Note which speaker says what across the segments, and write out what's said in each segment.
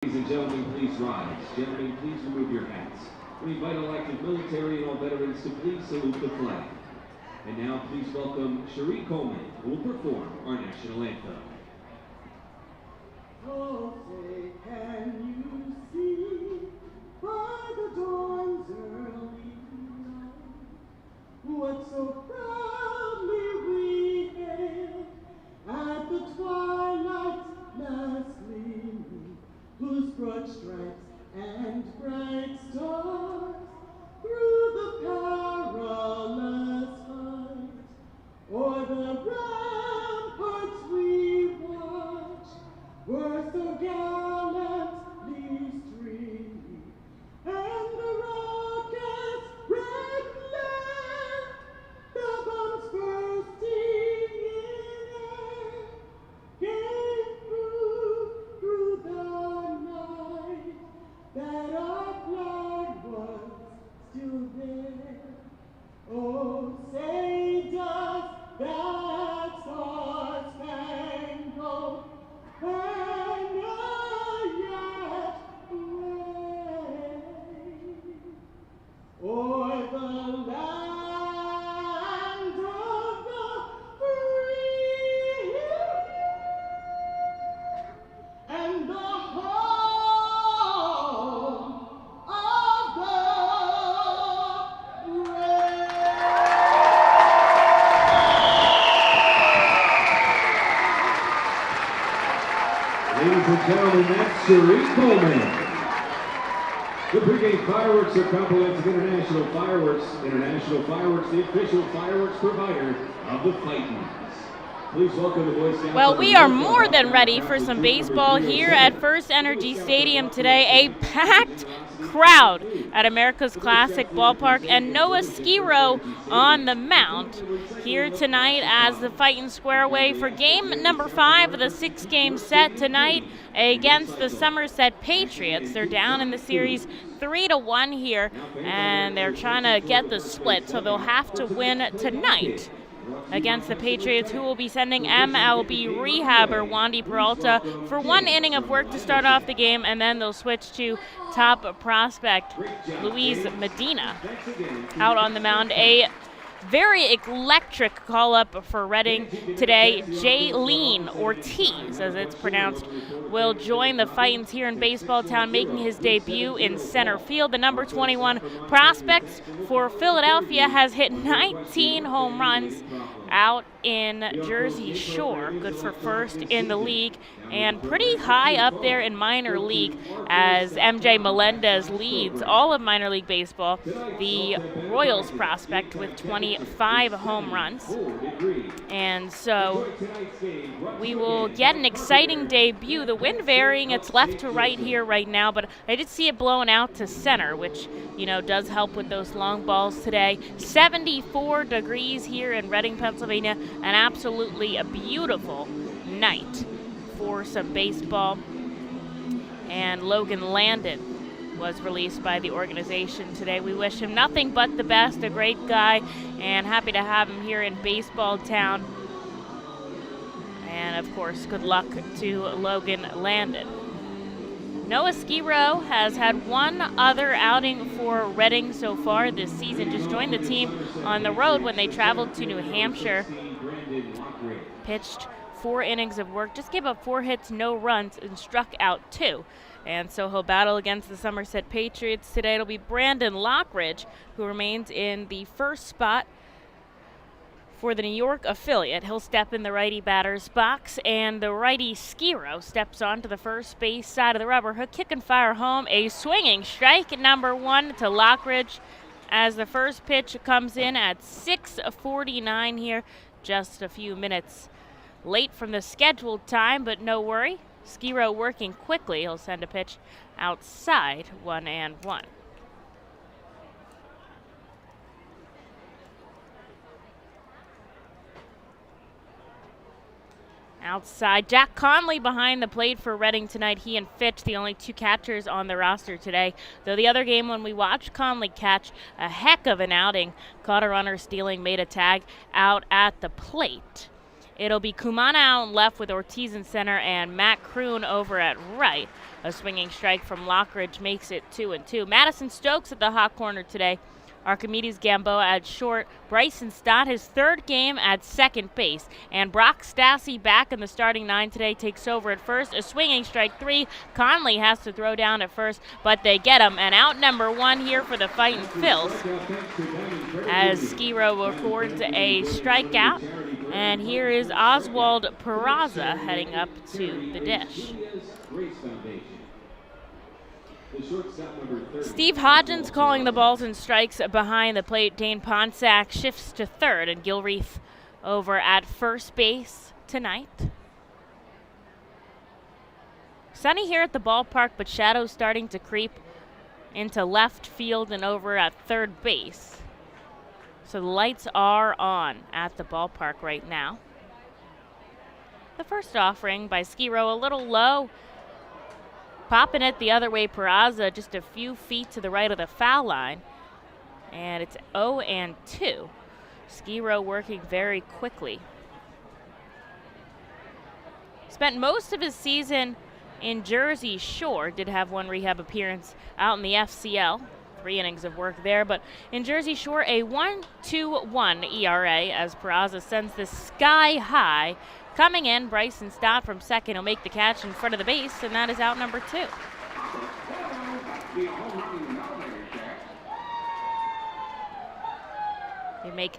Speaker 1: Ladies and gentlemen, please rise. Gentlemen, please remove your hats. We invite all active military and all veterans to please salute the flag. And now please welcome Cherie Coleman, who will perform our national anthem.
Speaker 2: Oh, say, can you see by the dawn's early light what so proudly we hailed at the twilight's last gleaming, whose broad stripes and bright stars through the perilous fight o'er the ramparts we watched were so gallantly streaming, and the rocket's red glare, the bombs bursting in air, gave proof through the night that our flag was still there. Oh, say does that star-spangled banner yet wave o'er the land of the free and the home of the brave?
Speaker 1: Ladies and gentlemen, that's Cherie Coleman. The pregame fireworks are compliments of International Fireworks. International Fireworks, the official fireworks provider of the Fightin. Please welcome the Boy Scouts.
Speaker 3: Well, we are more than ready for some baseball here at FirstEnergy Stadium today. A packed crowd at America's Classic Ballpark, and Noah Skiro on the mound here tonight as the Fightin square away for game number 5 of the 6-game set tonight against the Somerset Patriots. They're down in the series 3-1 here, and they're trying to get the split, so they'll have to win tonight against the Patriots, who will be sending MLB rehabber Wandy Peralta for 1 inning of work to start off the game, and then they'll switch to top prospect Luis Medina out on the mound. A very electric call-up for Reading today. Jaylene Ortiz, as it's pronounced, will join the Fightins here in Baseball Town, making his debut in center field. The number 21 prospect for Philadelphia has hit 19 home runs out in Jersey Shore. Good for first in the league, and pretty high up there in minor league as MJ Melendez leads all of minor league baseball. The Royals prospect with 25 home runs. And so we will get an exciting debut. The wind varying, it's left to right here right now, but I did see it blowing out to center, which, you know, does help with those long balls today. 74 degrees here in Reading, Pennsylvania. An absolutely a beautiful night for some baseball. And Logan Landon was released by the organization today. We wish him nothing but the best, a great guy, and happy to have him here in Baseball Town. And of course, good luck to Logan Landon. Noah Skiro has had one other outing for Reading so far this season. Just joined the team on the road when they traveled to New Hampshire. Pitched 4 innings of work, just gave up 4 hits, no runs, and struck out 2. And so he'll battle against the Somerset Patriots today. It'll be Brandon Lockridge, who remains in the first spot for the New York affiliate. He'll step in the righty batter's box, and the righty Skiro steps onto the first base side of the rubber. He'll kick and fire home. A swinging strike, number 1 to Lockridge, as the first pitch comes in at 6:49 here, just a few minutes late from the scheduled time, but no worry. Skiro working quickly. He'll send a pitch outside, 1-1. Outside, Jack Conley behind the plate for Reading tonight. He and Fitch, the only 2 catchers on the roster today. Though the other game when we watched Conley catch a heck of an outing, caught a runner stealing, made a tag out at the plate. It'll be Kumana out left with Ortiz in center and Matt Kroon over at right. A swinging strike from Lockridge makes it 2-2. Madison Stokes at the hot corner today. Archimedes Gamboa at short. Bryson Stott, his third game at second base. And Brock Stassi back in the starting 9 today, takes over at first. A swinging strike 3. Conley has to throw down at first, but they get him. And out number 1 here for the Fightin' Phils as Skiro records a strikeout. And here is Oswald Peraza heading up to the dish. Steve Hodgins calling the balls and strikes behind the plate. Dane Ponsack shifts to third, and Gilreath over at first base tonight. Sunny here at the ballpark, but shadows starting to creep into left field and over at third base. So the lights are on at the ballpark right now. The first offering by Skiro a little low. Popping it the other way, Peraza just a few feet to the right of the foul line. And it's 0-2. Skiro working very quickly. Spent most of his season in Jersey Shore. Did have one rehab appearance out in the FCL. 3 innings of work there, but in Jersey Shore, a 1.21 ERA as Peraza sends this sky high. Coming in, Bryson Stott from second will make the catch in front of the base, and that is out number 2. They make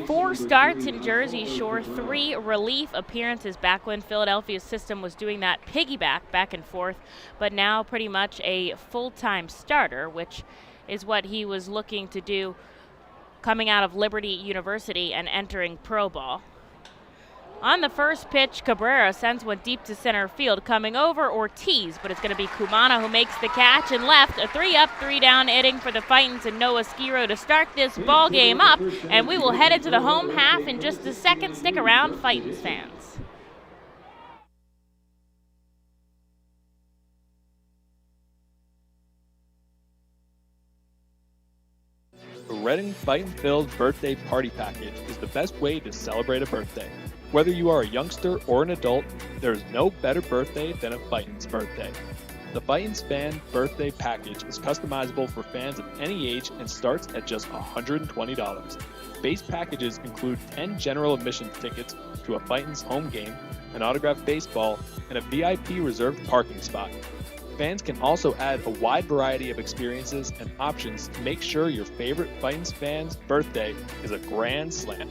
Speaker 3: 4 starts in Jersey Shore, 3 relief appearances back when Philadelphia's system was doing that piggyback back and forth, but now pretty much a full-time starter, which is what he was looking to do coming out of Liberty University and entering pro ball. On the first pitch, Cabrera sends one deep to center field, coming over Ortiz, but it's going to be Kumana who makes the catch and left. A 3-up, 3-down inning for the Fightins and Noah Skiro to start this ball game up, and we will head into the home half in just a second. Stick around, Fightins fans.
Speaker 4: The Reading Fightin' Phil's birthday party package is the best way to celebrate a birthday. Whether you are a youngster or an adult, there is no better birthday than a Fightins birthday. The Fightins fan birthday package is customizable for fans of any age and starts at just $120. Base packages include 10 general admission tickets to a Fightins home game, an autographed baseball, and a VIP reserved parking spot. Fans can also add a wide variety of experiences and options to make sure your favorite Fightins fan's birthday is a grand slam.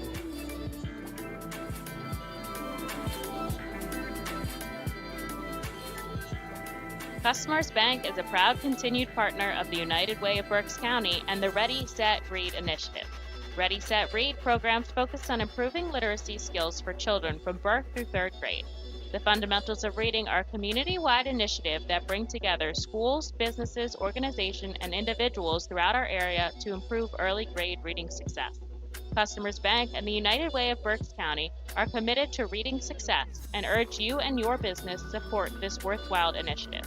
Speaker 5: Customers Bank is a proud continued partner of the United Way of Berks County and the Ready, Set, Read initiative. Ready, Set, Read programs focus on improving literacy skills for children from birth through 3rd grade. The Fundamentals of Reading are a community-wide initiative that bring together schools, businesses, organizations, and individuals throughout our area to improve early grade reading success. Customers Bank and the United Way of Berks County are committed to reading success and urge you and your business to support this worthwhile initiative.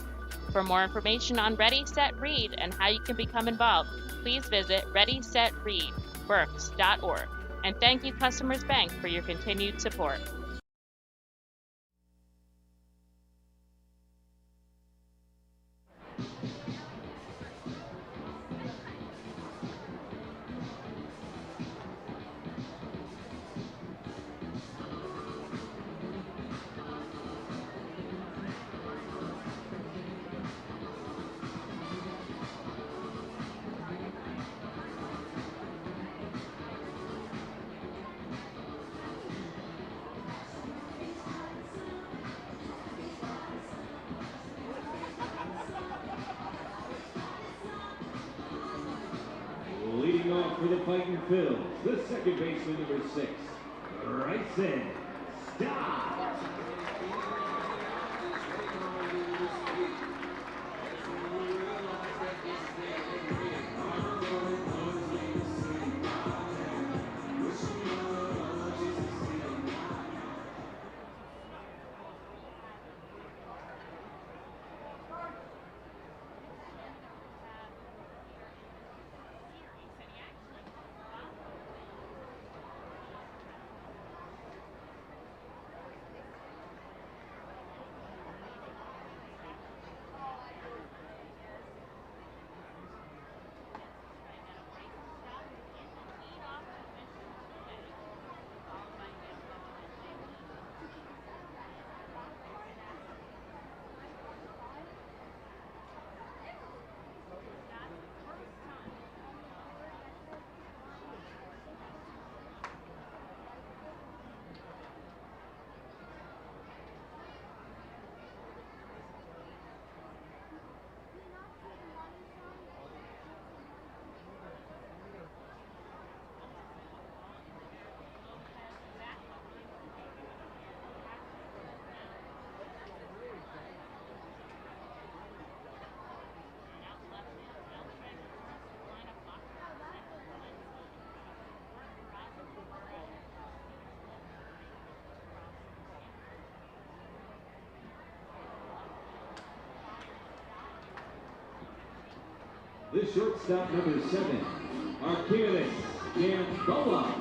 Speaker 5: For more information on Ready, Set, Read and how you can become involved, please visit ReadySetReadBerks.org. And thank you, Customers Bank, for your continued support.
Speaker 1: Leading off for the Fightin' Phils, the second baseman, number 6, Bryson Stott. The shortstop, number 7, Archimedes Gamboa.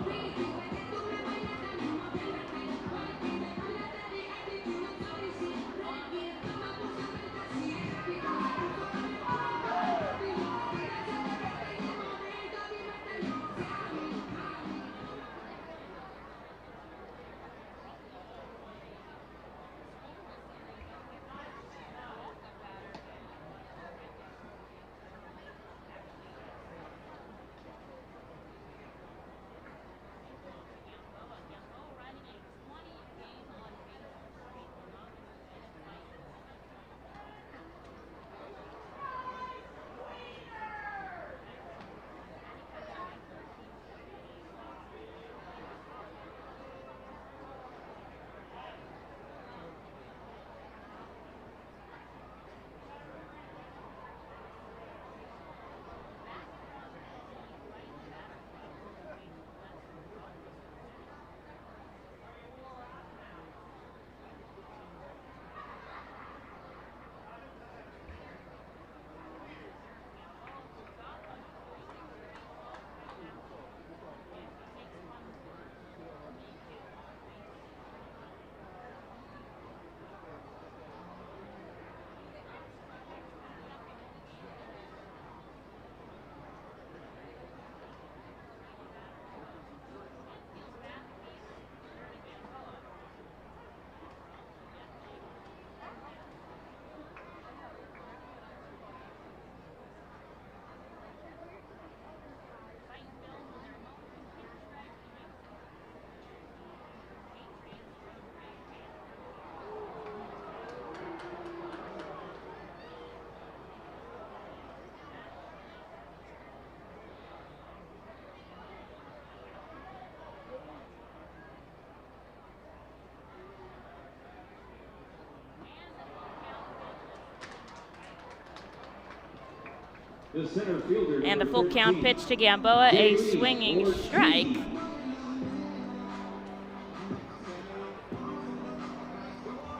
Speaker 1: The center fielder,
Speaker 3: And the
Speaker 1: number
Speaker 3: full count
Speaker 1: 13,
Speaker 3: pitch to Gamboa, a
Speaker 1: Lee
Speaker 3: swinging
Speaker 1: Ortiz.
Speaker 3: strike.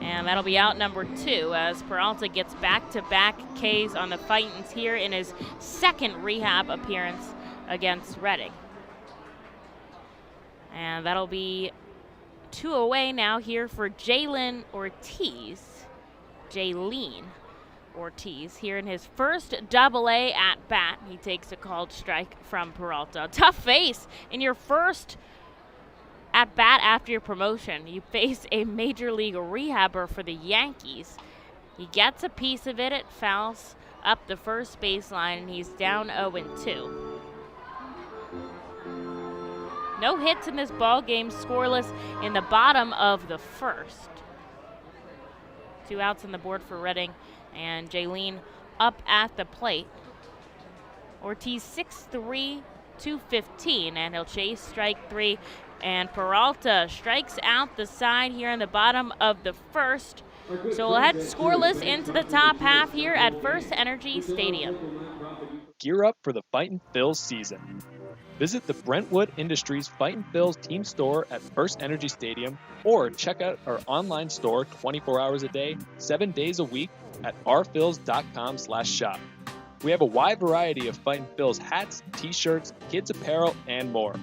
Speaker 3: And that'll be out number 2 as Peralta gets back-to-back Ks on the Fightins here in his second rehab appearance against Reading. And that'll be 2 away now here for Jaylene Ortiz here in his first Double-A at bat. He takes a called strike from Peralta. Tough face in your first at bat after your promotion. You face a major league rehabber for the Yankees. He gets a piece of it. It fouls up the first baseline, and he's down 0-2. No hits in this ball game, scoreless in the bottom of the first. 2 outs on the board for Reading, and Jaylene up at the plate. Ortiz 6'3", 215, and he'll chase strike 3. And Peralta strikes out the side here in the bottom of the first. So we'll head scoreless into the top half here at FirstEnergy Stadium.
Speaker 4: Gear up for the Fightin' Phils season. Visit the Brentwood Industries Fightin' Phils team store at FirstEnergy Stadium, or check out our online store 24 hours a day, 7 days a week at rphils.com/shop. We have a wide variety of Fightin' Phils hats, t-shirts, kids apparel, and more.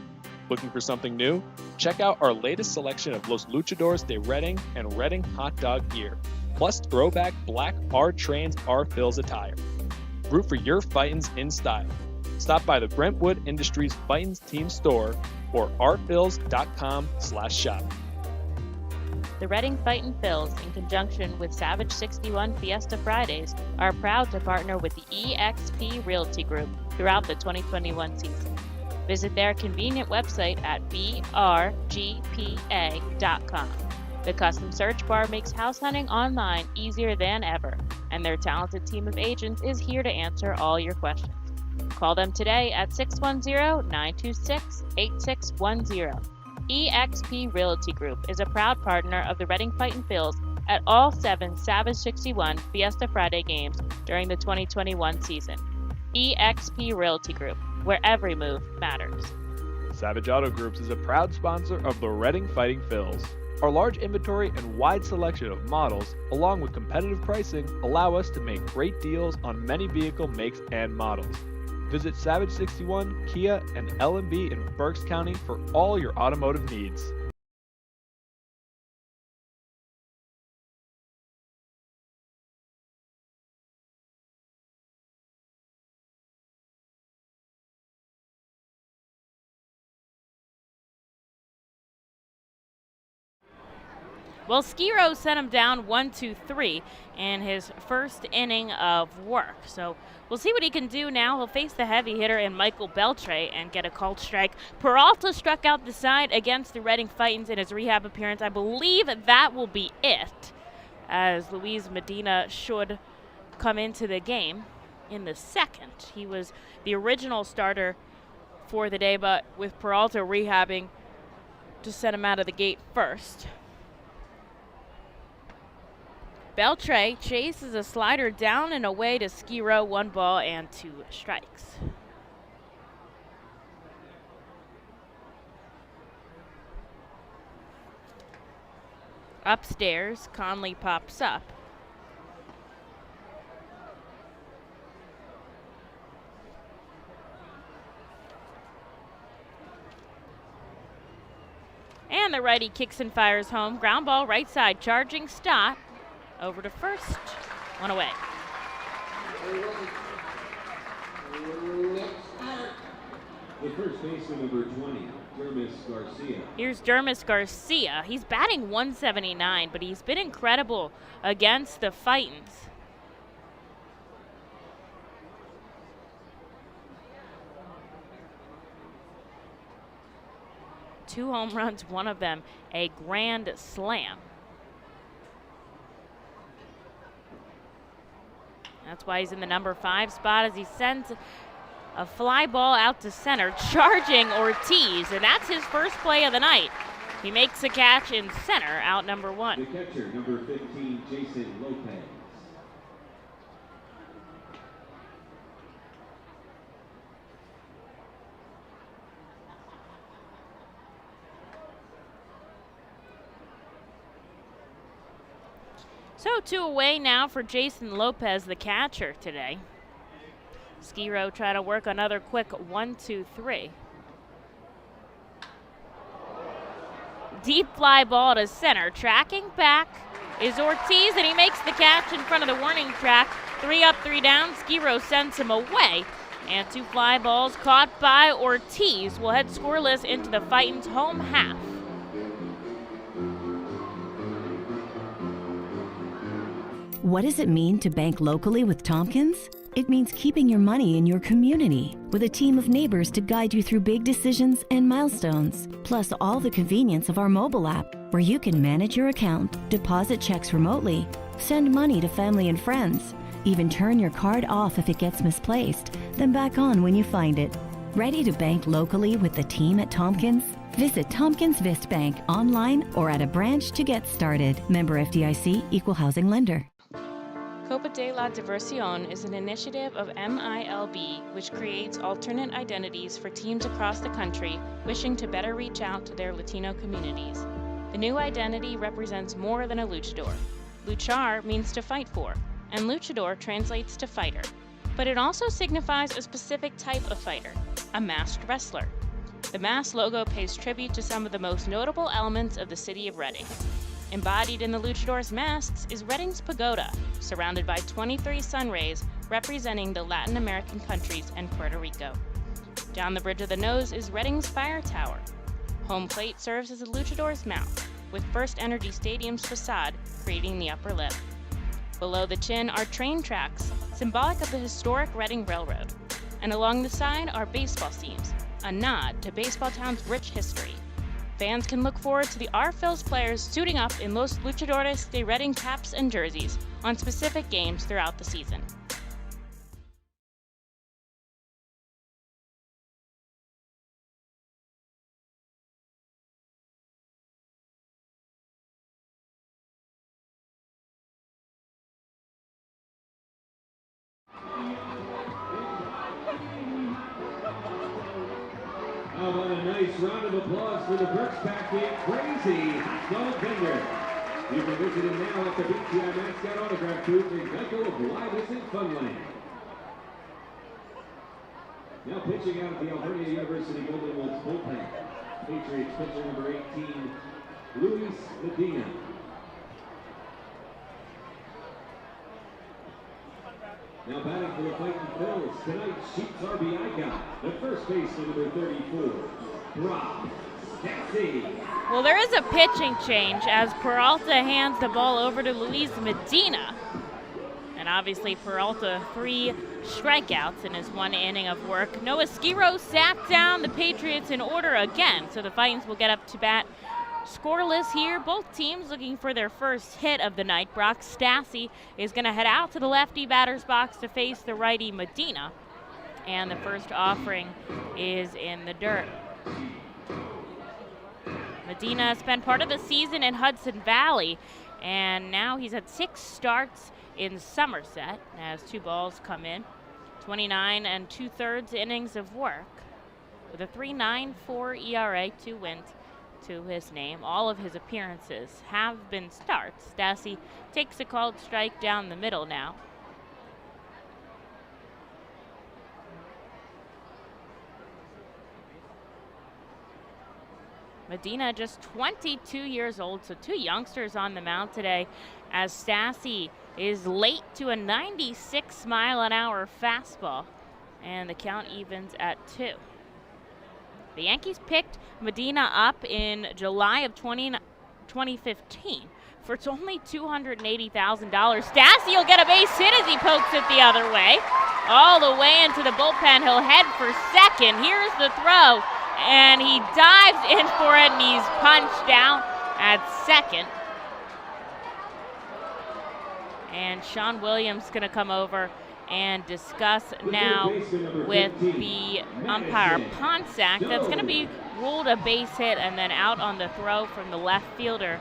Speaker 4: Looking for something new? Check out our latest selection of Los Luchadores de Reading and Reading hot dog gear, plus throwback black R-Trains R-Phils attire. Root for your Fightins in style. Stop by the Brentwood Industries Fightins team store or rphils.com/shop.
Speaker 5: The Reading Fightin' Phils, in conjunction with Savage 61 Fiesta Fridays, are proud to partner with the EXP Realty Group throughout the 2021 season. Visit their convenient website at brgpa.com. The custom search bar makes house hunting online easier than ever, and their talented team of agents is here to answer all your questions. Call them today at 610-926-8610. EXP Realty Group is a proud partner of the Reading Fightin' Phils at all 7 Savage 61 Fiesta Friday games during the 2021 season. EXP Realty Group, where every move matters.
Speaker 6: Savage Auto Groups is a proud sponsor of the Reading Fighting Phils.
Speaker 4: Our large inventory and wide selection of models, along with competitive pricing, allow us to make great deals on many vehicle makes and models. Visit Savage 61, Kia, and L&B in Berks County for all your automotive needs.
Speaker 3: Well, Skiro sent him down 1-2-3 in his first inning of work. So we'll see what he can do now. He'll face the heavy hitter in Michael Beltre and get a called strike. Peralta struck out the side against the Reading Fightins in his rehab appearance. I believe that will be it, as Luis Medina should come into the game in the second. He was the original starter for the day, but with Peralta rehabbing, just sent him out of the gate first. Beltre chases a slider down and away to Skiro, 1 ball and 2 strikes. Upstairs, Conley pops up. And the righty kicks and fires home. Ground ball right side, charging Stott. Over to first, 1 away.
Speaker 1: The first baseman, number 20, Dermis Garcia.
Speaker 3: Here's Dermis Garcia. He's batting 179, but he's been incredible against the Fightins. Two home runs, one of them a grand slam. That's why he's in the number 5 spot as he sends a fly ball out to center, charging Ortiz, and that's his first play of the night. He makes a catch in center, out number 1.
Speaker 1: The catcher, number 15, Jason Lopez.
Speaker 3: So 2 away now for Jason Lopez, the catcher today. Skiro trying to work another quick 1-2-3. Deep fly ball to center. Tracking back is Ortiz, and he makes the catch in front of the warning track. 3 up, 3 down. Skiro sends him away. And 2 fly balls caught by Ortiz will head scoreless into the Fightins' home half.
Speaker 6: What does it mean to bank locally with Tompkins? It means keeping your money in your community with a team of neighbors to guide you through big decisions and milestones, plus all the convenience of our mobile app where you can manage your account, deposit checks remotely, send money to family and friends, even turn your card off if it gets misplaced, then back on when you find it. Ready to bank locally with the team at Tompkins? Visit Tompkins Vist Bank online or at a branch to get started. Member FDIC, Equal Housing Lender.
Speaker 5: Copa de la Diversión is an initiative of MILB which creates alternate identities for teams across the country wishing to better reach out to their Latino communities. The new identity represents more than a luchador. Luchar means to fight for, and luchador translates to fighter. But it also signifies a specific type of fighter, a masked wrestler. The mask logo pays tribute to some of the most notable elements of the city of Reading. Embodied in the luchador's masks is Reading's pagoda, surrounded by 23 sun rays representing the Latin American countries and Puerto Rico. Down the bridge of the nose is Reading's fire tower. Home plate serves as a luchador's mouth, with FirstEnergy Stadium's facade creating the upper lip. Below the chin are train tracks, symbolic of the historic Reading Railroad. And along the side are baseball seams, a nod to Baseball Town's rich history. Fans can look forward to the R-Phils players suiting up in Los Luchadores de Reading caps and jerseys on specific games throughout the season.
Speaker 1: How about a nice round of applause for the Brooks Packet Crazy Dog Vendor. You can visit him now at the BTI Mascot Autograph Booth in Geico of Live in Funland. Now pitching out of the Alberta University Golden Wolves bullpen. Patriots pitcher number 18, Luis Medina. Now batting for the Fightin Phils, tonight's Sheep's RBI guy, the first baseman number 34, Brock Stassi.
Speaker 3: Well, there is a pitching change as Peralta hands the ball over to Luis Medina. And obviously Peralta 3 strikeouts in his 1 inning of work. Noah Skiro sat down the Patriots in order again, so the Fightins will get up to bat scoreless here. Both teams looking for their first hit of the night. Brock Stassi is going to head out to the lefty batter's box to face the righty Medina. And the first offering is in the dirt. Medina spent part of the season in Hudson Valley, and now he's had 6 starts in Somerset as 2 balls come in. 29 2/3 innings of work with a 3.94 ERA, 2 wins to his name. All of his appearances have been starts. Stassi takes a called strike down the middle now. Medina just 22 years old, so 2 youngsters on the mound today as Stassi is late to a 96-mile-an-hour fastball, and the count evens at 2. The Yankees picked Medina up in July of 2015 for it's only $280,000. Stassi will get a base hit as he pokes it the other way. All the way into the bullpen, he'll head for second. Here's the throw, and he dives in for it, and he's punched out at second. And Sean Williams going to come over and discuss now with the umpire Ponsack. That's going to be ruled a base hit and then out on the throw from the left fielder,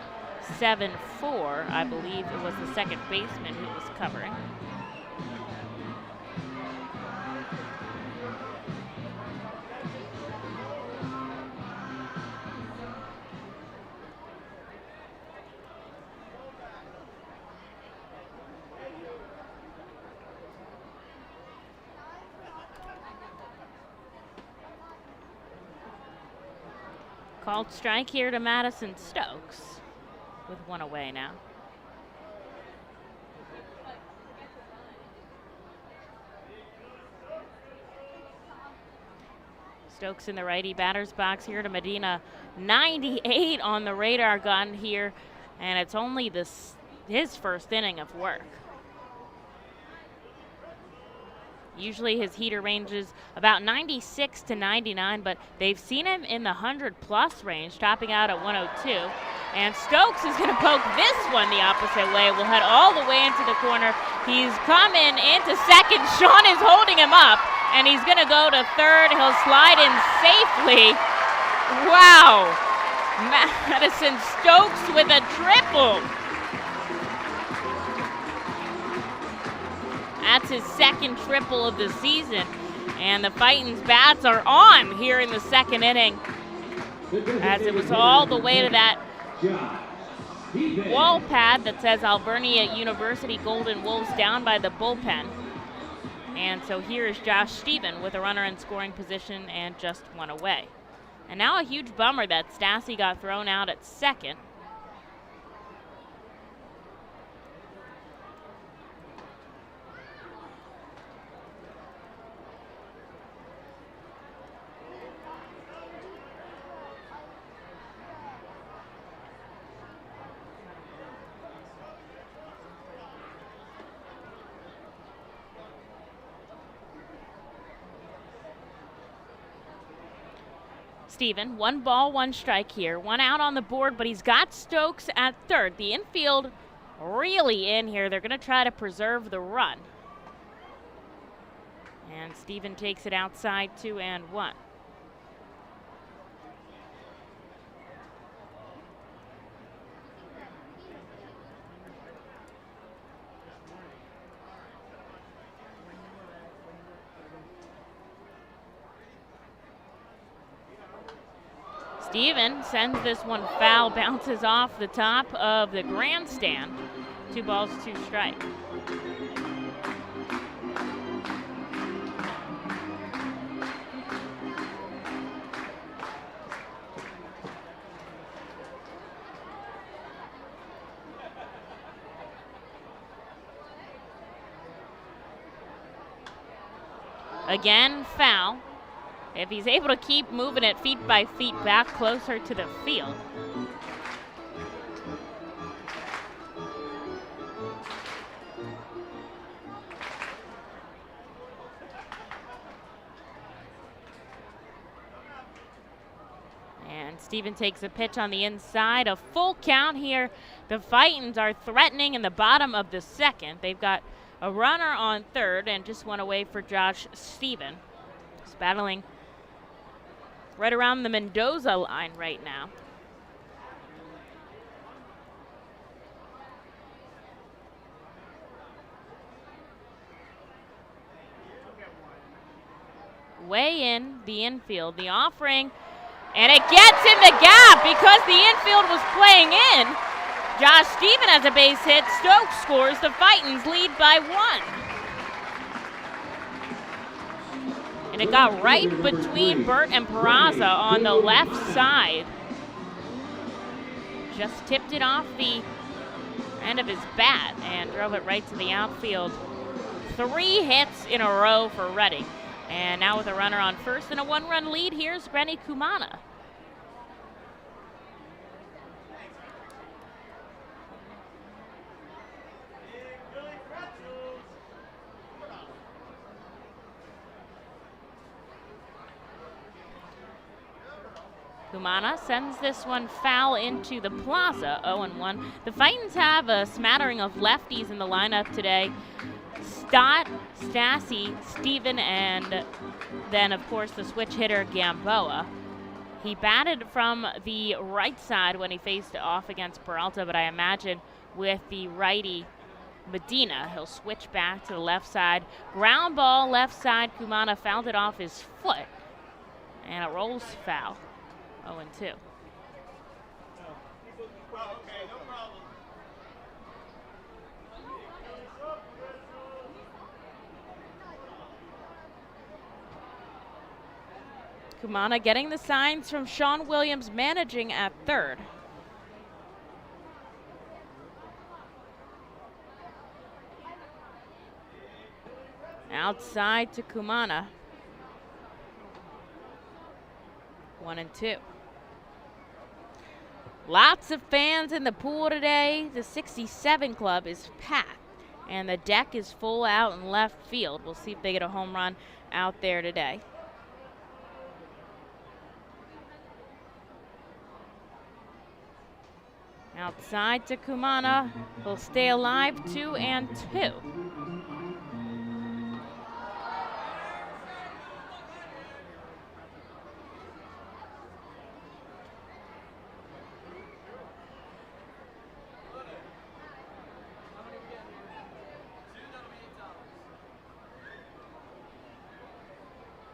Speaker 3: 7-4. I believe it was the second baseman who was covering. Called strike here to Madison Stokes with 1 away now. Stokes in the righty batter's box here to Medina. 98 on the radar gun here, and it's only his first inning of work. Usually his heater ranges about 96 to 99, but they've seen him in the 100-plus range, topping out at 102. And Stokes is going to poke this one the opposite way. Will head all the way into the corner. He's coming into second. Sean is holding him up, and he's going to go to third. He'll slide in safely. Wow. Madison Stokes with a triple. That's his second triple of the seaon. And the Fightin's bats are on here in the second inning, as it was all the way to that wall pad that says Albernia University Golden Wolves down by the bullpen. And so here is Josh Stephen with a runner in scoring position and just 1 away. And now a huge bummer that Stassi got thrown out at second. Stephen, 1 ball, 1 strike here. 1 out on the board, but he's got Stokes at third. The infield really in here. They're going to try to preserve the run. And Stephen takes it outside, 2-1. Steven sends this one foul, bounces off the top of the grandstand. 2 balls, 2 strikes. Again, foul. If he's able to keep moving it feet by feet back closer to the field. And Steven takes a pitch on the inside. A full count here. The Fightins are threatening in the bottom of the second. They've got a runner on third and just one away for Josh Steven. He's battling right around the Mendoza line right now. Way in the infield, the offering, and it gets in the gap because the infield was playing in. Josh Steven has a base hit. Stokes scores. The Fightins lead by 1. And it got right between Burt and Peraza on the left side. Just tipped it off the end of his bat and drove it right to the outfield. 3 hits in a row for Reading. And now with a runner on first and a 1-run lead, here's Grenny Kumana. Kumana sends this one foul into the plaza, 0-1. The Fightins have a smattering of lefties in the lineup today. Stott, Stassi, Steven, and then, of course, the switch hitter, Gamboa. He batted from the right side when he faced off against Peralta, but I imagine with the righty Medina, he'll switch back to the left side. Ground ball, left side. Kumana fouled it off his foot, and it rolls foul. 0-2. Kumana getting the signs from Sean Williams, managing at third. Outside to Kumana. 1-2. Lots of fans in the pool today. The 67 club is packed, and the deck is full out in left field. We'll see if they get a home run out there today. Outside to Kumana. He'll stay alive, 2-2.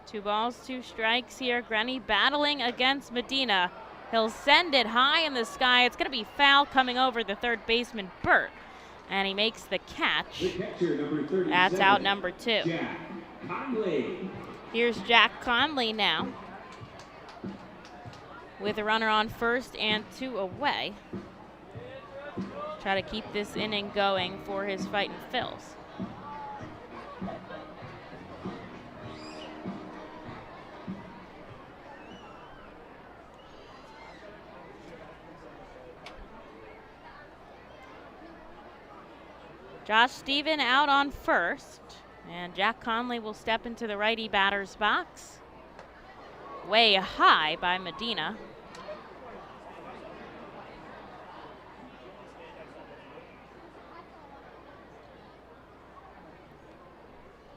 Speaker 3: Two balls, 2 strikes here. Grenny battling against Medina. He'll send it high in the sky. It's going to be foul coming over the third baseman, Burt. And he makes the catch. That's out number 2.
Speaker 1: Jack Conley.
Speaker 3: Here's Jack Conley now, with a runner on first and 2 away. Try to keep this inning going for his Fightin' Phils. Josh Steven out on first, and Jack Conley will step into the righty batter's box. Way high by Medina.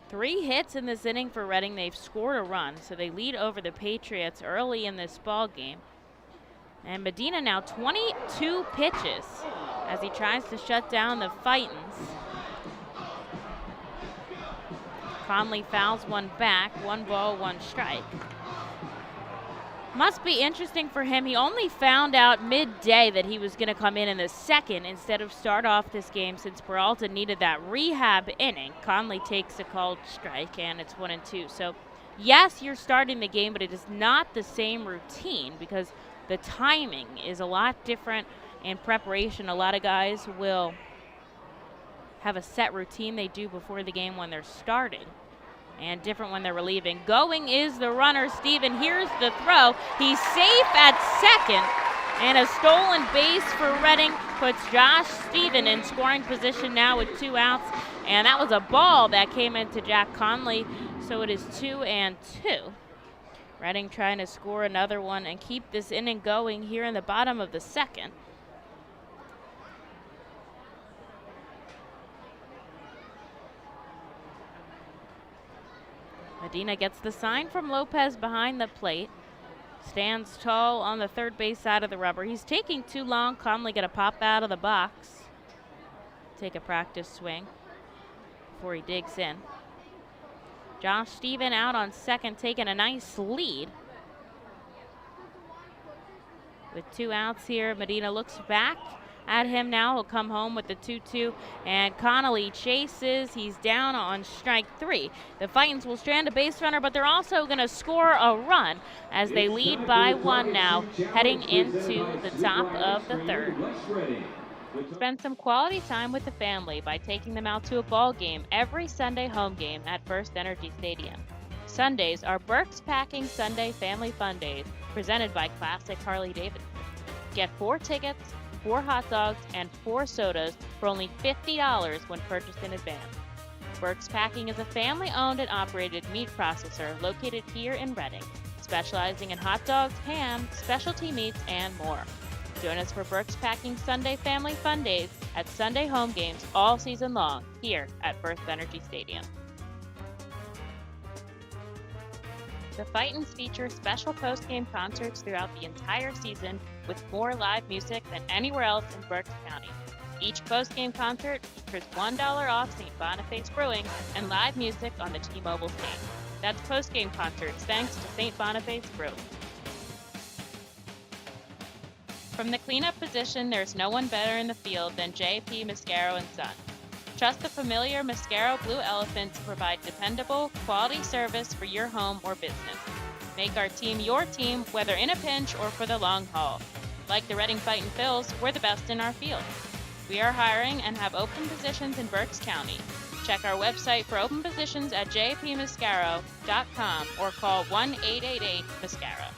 Speaker 3: Three hits in this inning for Reading. They've scored a run, so they lead over the Patriots early in this ball game. And Medina now 22 pitches as he tries to shut down the Fightins. Conley fouls one back, 1 ball, 1 strike. Must be interesting for him. He only found out midday that he was going to come in the second instead of start off this game since Peralta needed that rehab inning. Conley takes a called strike, and it's 1-2. So, yes, you're starting the game, but it is not the same routine because the timing is a lot different in preparation. A lot of guys will have a set routine they do before the game when they're starting, and different when they're relieving. Going is the runner, Steven. Here's the throw. He's safe at second, and a stolen base for Reading puts Josh Steven in scoring position now with 2 outs, and that was a ball that came into Jack Conley, so it is 2-2. Reading trying to score another one and keep this inning going here in the bottom of the second. Medina gets the sign from Lopez behind the plate. Stands tall on the third base side of the rubber. He's taking too long. Conley gonna pop out of the box. Take a practice swing before he digs in. Josh Steven out on second, taking a nice lead. With 2 outs here, Medina looks back at him now. He'll come home with the 2-2, and Connolly chases. He's down on strike 3. The Fightins will strand a base runner, but they're also going to score a run as they lead by 1 now, heading into the top of the third.
Speaker 5: Spend some quality time with the family by taking them out to a ball game every Sunday home game at FirstEnergy Stadium. Sundays are Burke's Packing Sunday Family Fun Days, presented by Classic Harley-Davidson. Get 4 tickets, 4 hot dogs, and 4 sodas for only $50 when purchased in advance. Burke's Packing is a family-owned and operated meat processor located here in Reading, specializing in hot dogs, ham, specialty meats, and more. Join us for Burke's Packing Sunday Family Fun Days at Sunday home games all season long here at FirstEnergy Stadium. The Fightins feature special post-game concerts throughout the entire season with more live music than anywhere else in Berks County. Each post-game concert features $1 off St. Boniface Brewing and live music on the T-Mobile stage. That's post-game concerts thanks to St. Boniface Brewing. From the cleanup position, there's no one better in the field than J.P. Mascaro & Son. Trust the familiar Mascaro Blue Elephant to provide dependable, quality service for your home or business. Make our team your team, whether in a pinch or for the long haul. Like the Reading Fightin' Phils, we're the best in our field. We are hiring and have open positions in Berks County. Check our website for open positions at jpmascaro.com or call 1-888-MASCARO.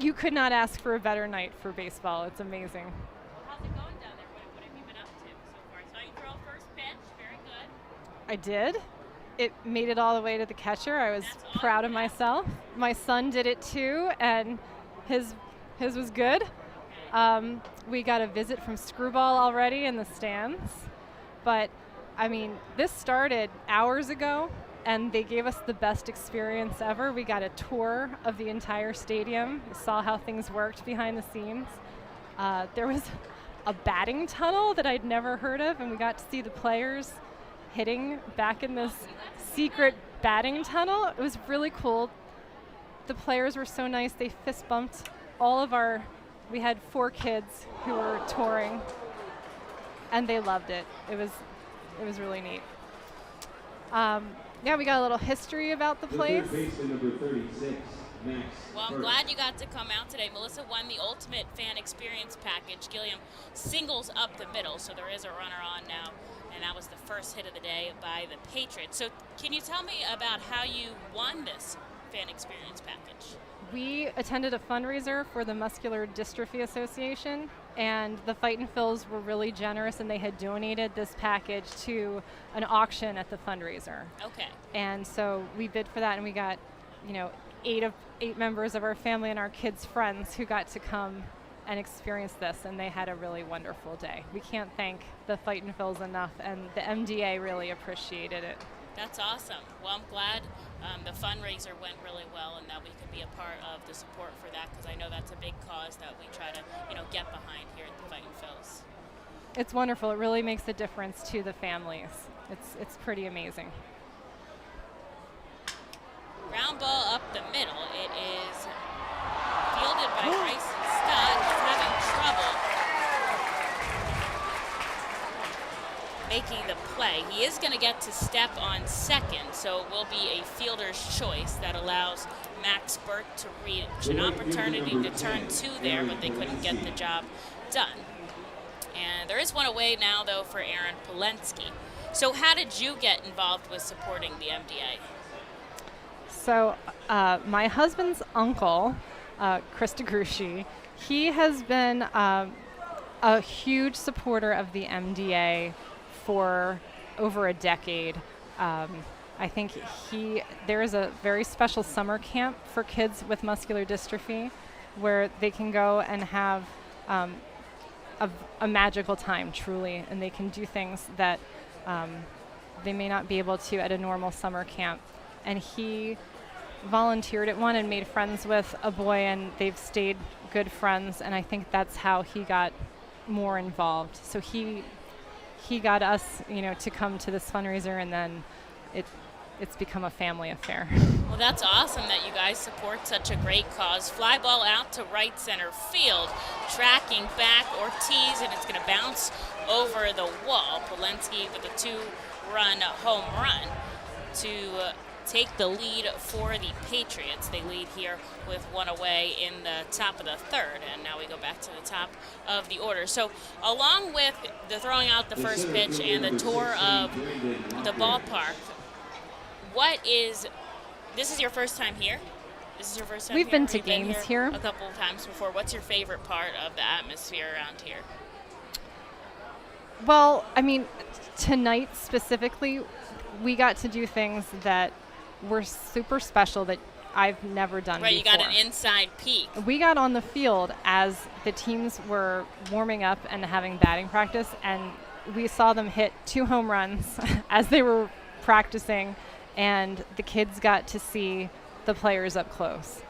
Speaker 7: You could not ask for a better night for baseball. It's amazing.
Speaker 3: How's it going down there? What have you been up to so far? I saw you throw first pitch. Very good.
Speaker 7: I did. It made it all the way to the catcher. I was proud of myself. My son did it too, and his was good. We got a visit from Screwball already in the stands. But, I mean, this started hours ago, and they gave us the best experience ever. We got a tour of the entire stadium. We saw how things worked behind the scenes. There was a batting tunnel that I'd never heard of, and we got to see the players hitting back in this secret batting tunnel. It was really cool. The players were so nice. They fist bumped we had 4 kids who were touring, and they loved it. It was really neat. Yeah, we got a little history about the place.
Speaker 1: Baseman number 36,
Speaker 3: Well, I'm glad you got to come out today. Melissa won the Ultimate Fan Experience Package. Gilliam singles up the middle, so there is a runner on now. And that was the first hit of the day by the Patriots. So can you tell me about how you won this Fan Experience Package?
Speaker 7: We attended a fundraiser for the Muscular Dystrophy Association, and the Fightin Phils were really generous, and they had donated this package to an auction at the fundraiser.
Speaker 3: Okay.
Speaker 7: And so we bid for that, and we got, 8 members of our family and our kids' friends who got to come and experience this, and they had a really wonderful day. We can't thank the Fightin Phils enough, and the MDA really appreciated it.
Speaker 3: That's awesome. Well, I'm glad the fundraiser went really well and that we could be a part of the support for that, because I know that's a big cause that we try to, get behind here at the Fightin Phils.
Speaker 7: It's wonderful. It really makes a difference to the families. It's pretty amazing.
Speaker 3: Ground ball up the middle. It is fielded by Bryson Stott. He's having trouble making the play. He is going to get to step on second, so it will be a fielder's choice that allows Max Burt to reach an opportunity to turn 2 there, but they couldn't get the job done. And there is one away now, though, for Aaron Polensky. So how did you get involved with supporting the MDA?
Speaker 7: So my husband's uncle, Chris DeGrucci, he has been a huge supporter of the MDA for over a decade. I think there is a very special summer camp for kids with muscular dystrophy where they can go and have a magical time, truly, and they can do things that they may not be able to at a normal summer camp. And he volunteered at one and made friends with a boy, and they've stayed good friends, and I think that's how he got more involved. So he got us, to come to this fundraiser, and then it's become a family affair.
Speaker 3: Well, that's awesome that you guys support such a great cause. Fly ball out to right center field, tracking back Ortiz, and it's going to bounce over the wall. Polensky with a 2-run home run to take the lead for the Patriots. They lead here with 1 away in the top of the 3rd, and now we go back to the top of the order. So along with the throwing out the first pitch and the tour of the ballpark, this is your first time here? This is your first time
Speaker 7: We've
Speaker 3: here?
Speaker 7: been to games here
Speaker 3: a couple of times before. What's your favorite part of the atmosphere around here?
Speaker 7: Well, tonight specifically, we got to do things that were super special that I've never done before.
Speaker 3: Right, you got an inside peek.
Speaker 7: We got on the field as the teams were warming up and having batting practice, and we saw them hit 2 home runs as they were practicing, and the kids got to see the players up close.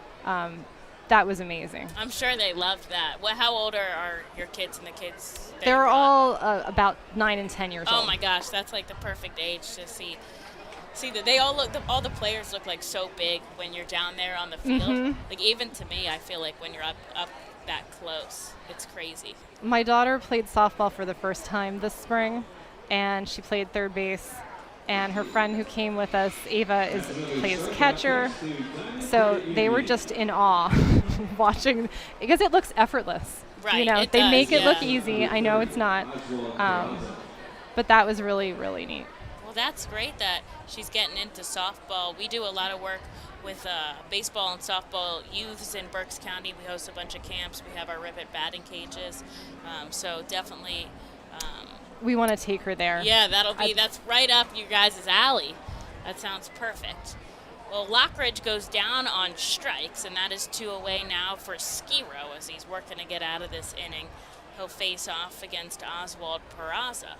Speaker 7: That was amazing.
Speaker 3: I'm sure they loved that. How old are your kids and the kids?
Speaker 7: They're all about 9 and 10 years old.
Speaker 3: Oh my gosh, that's like the perfect age to see that they all all the players look like so big when you're down there on the field.
Speaker 7: Mm-hmm.
Speaker 3: Like even to me, I feel like when you're up that close, it's crazy.
Speaker 7: My daughter played softball for the first time this spring, and she played third base. And her friend who came with us, Ava, plays catcher. So they were just in awe watching, because it looks effortless.
Speaker 3: Right,
Speaker 7: they make it look easy. I know it's not. But that was really, really neat.
Speaker 3: Well, that's great that she's getting into softball. We do a lot of work with baseball and softball youths in Berks County. We host a bunch of camps. We have our ribbon batting cages. So definitely...
Speaker 7: we want to take her there.
Speaker 3: Yeah, that's right up you guys' alley. That sounds perfect. Well, Lockridge goes down on strikes, and that is 2 away now for Skiro as he's working to get out of this inning. He'll face off against Oswald Peraza.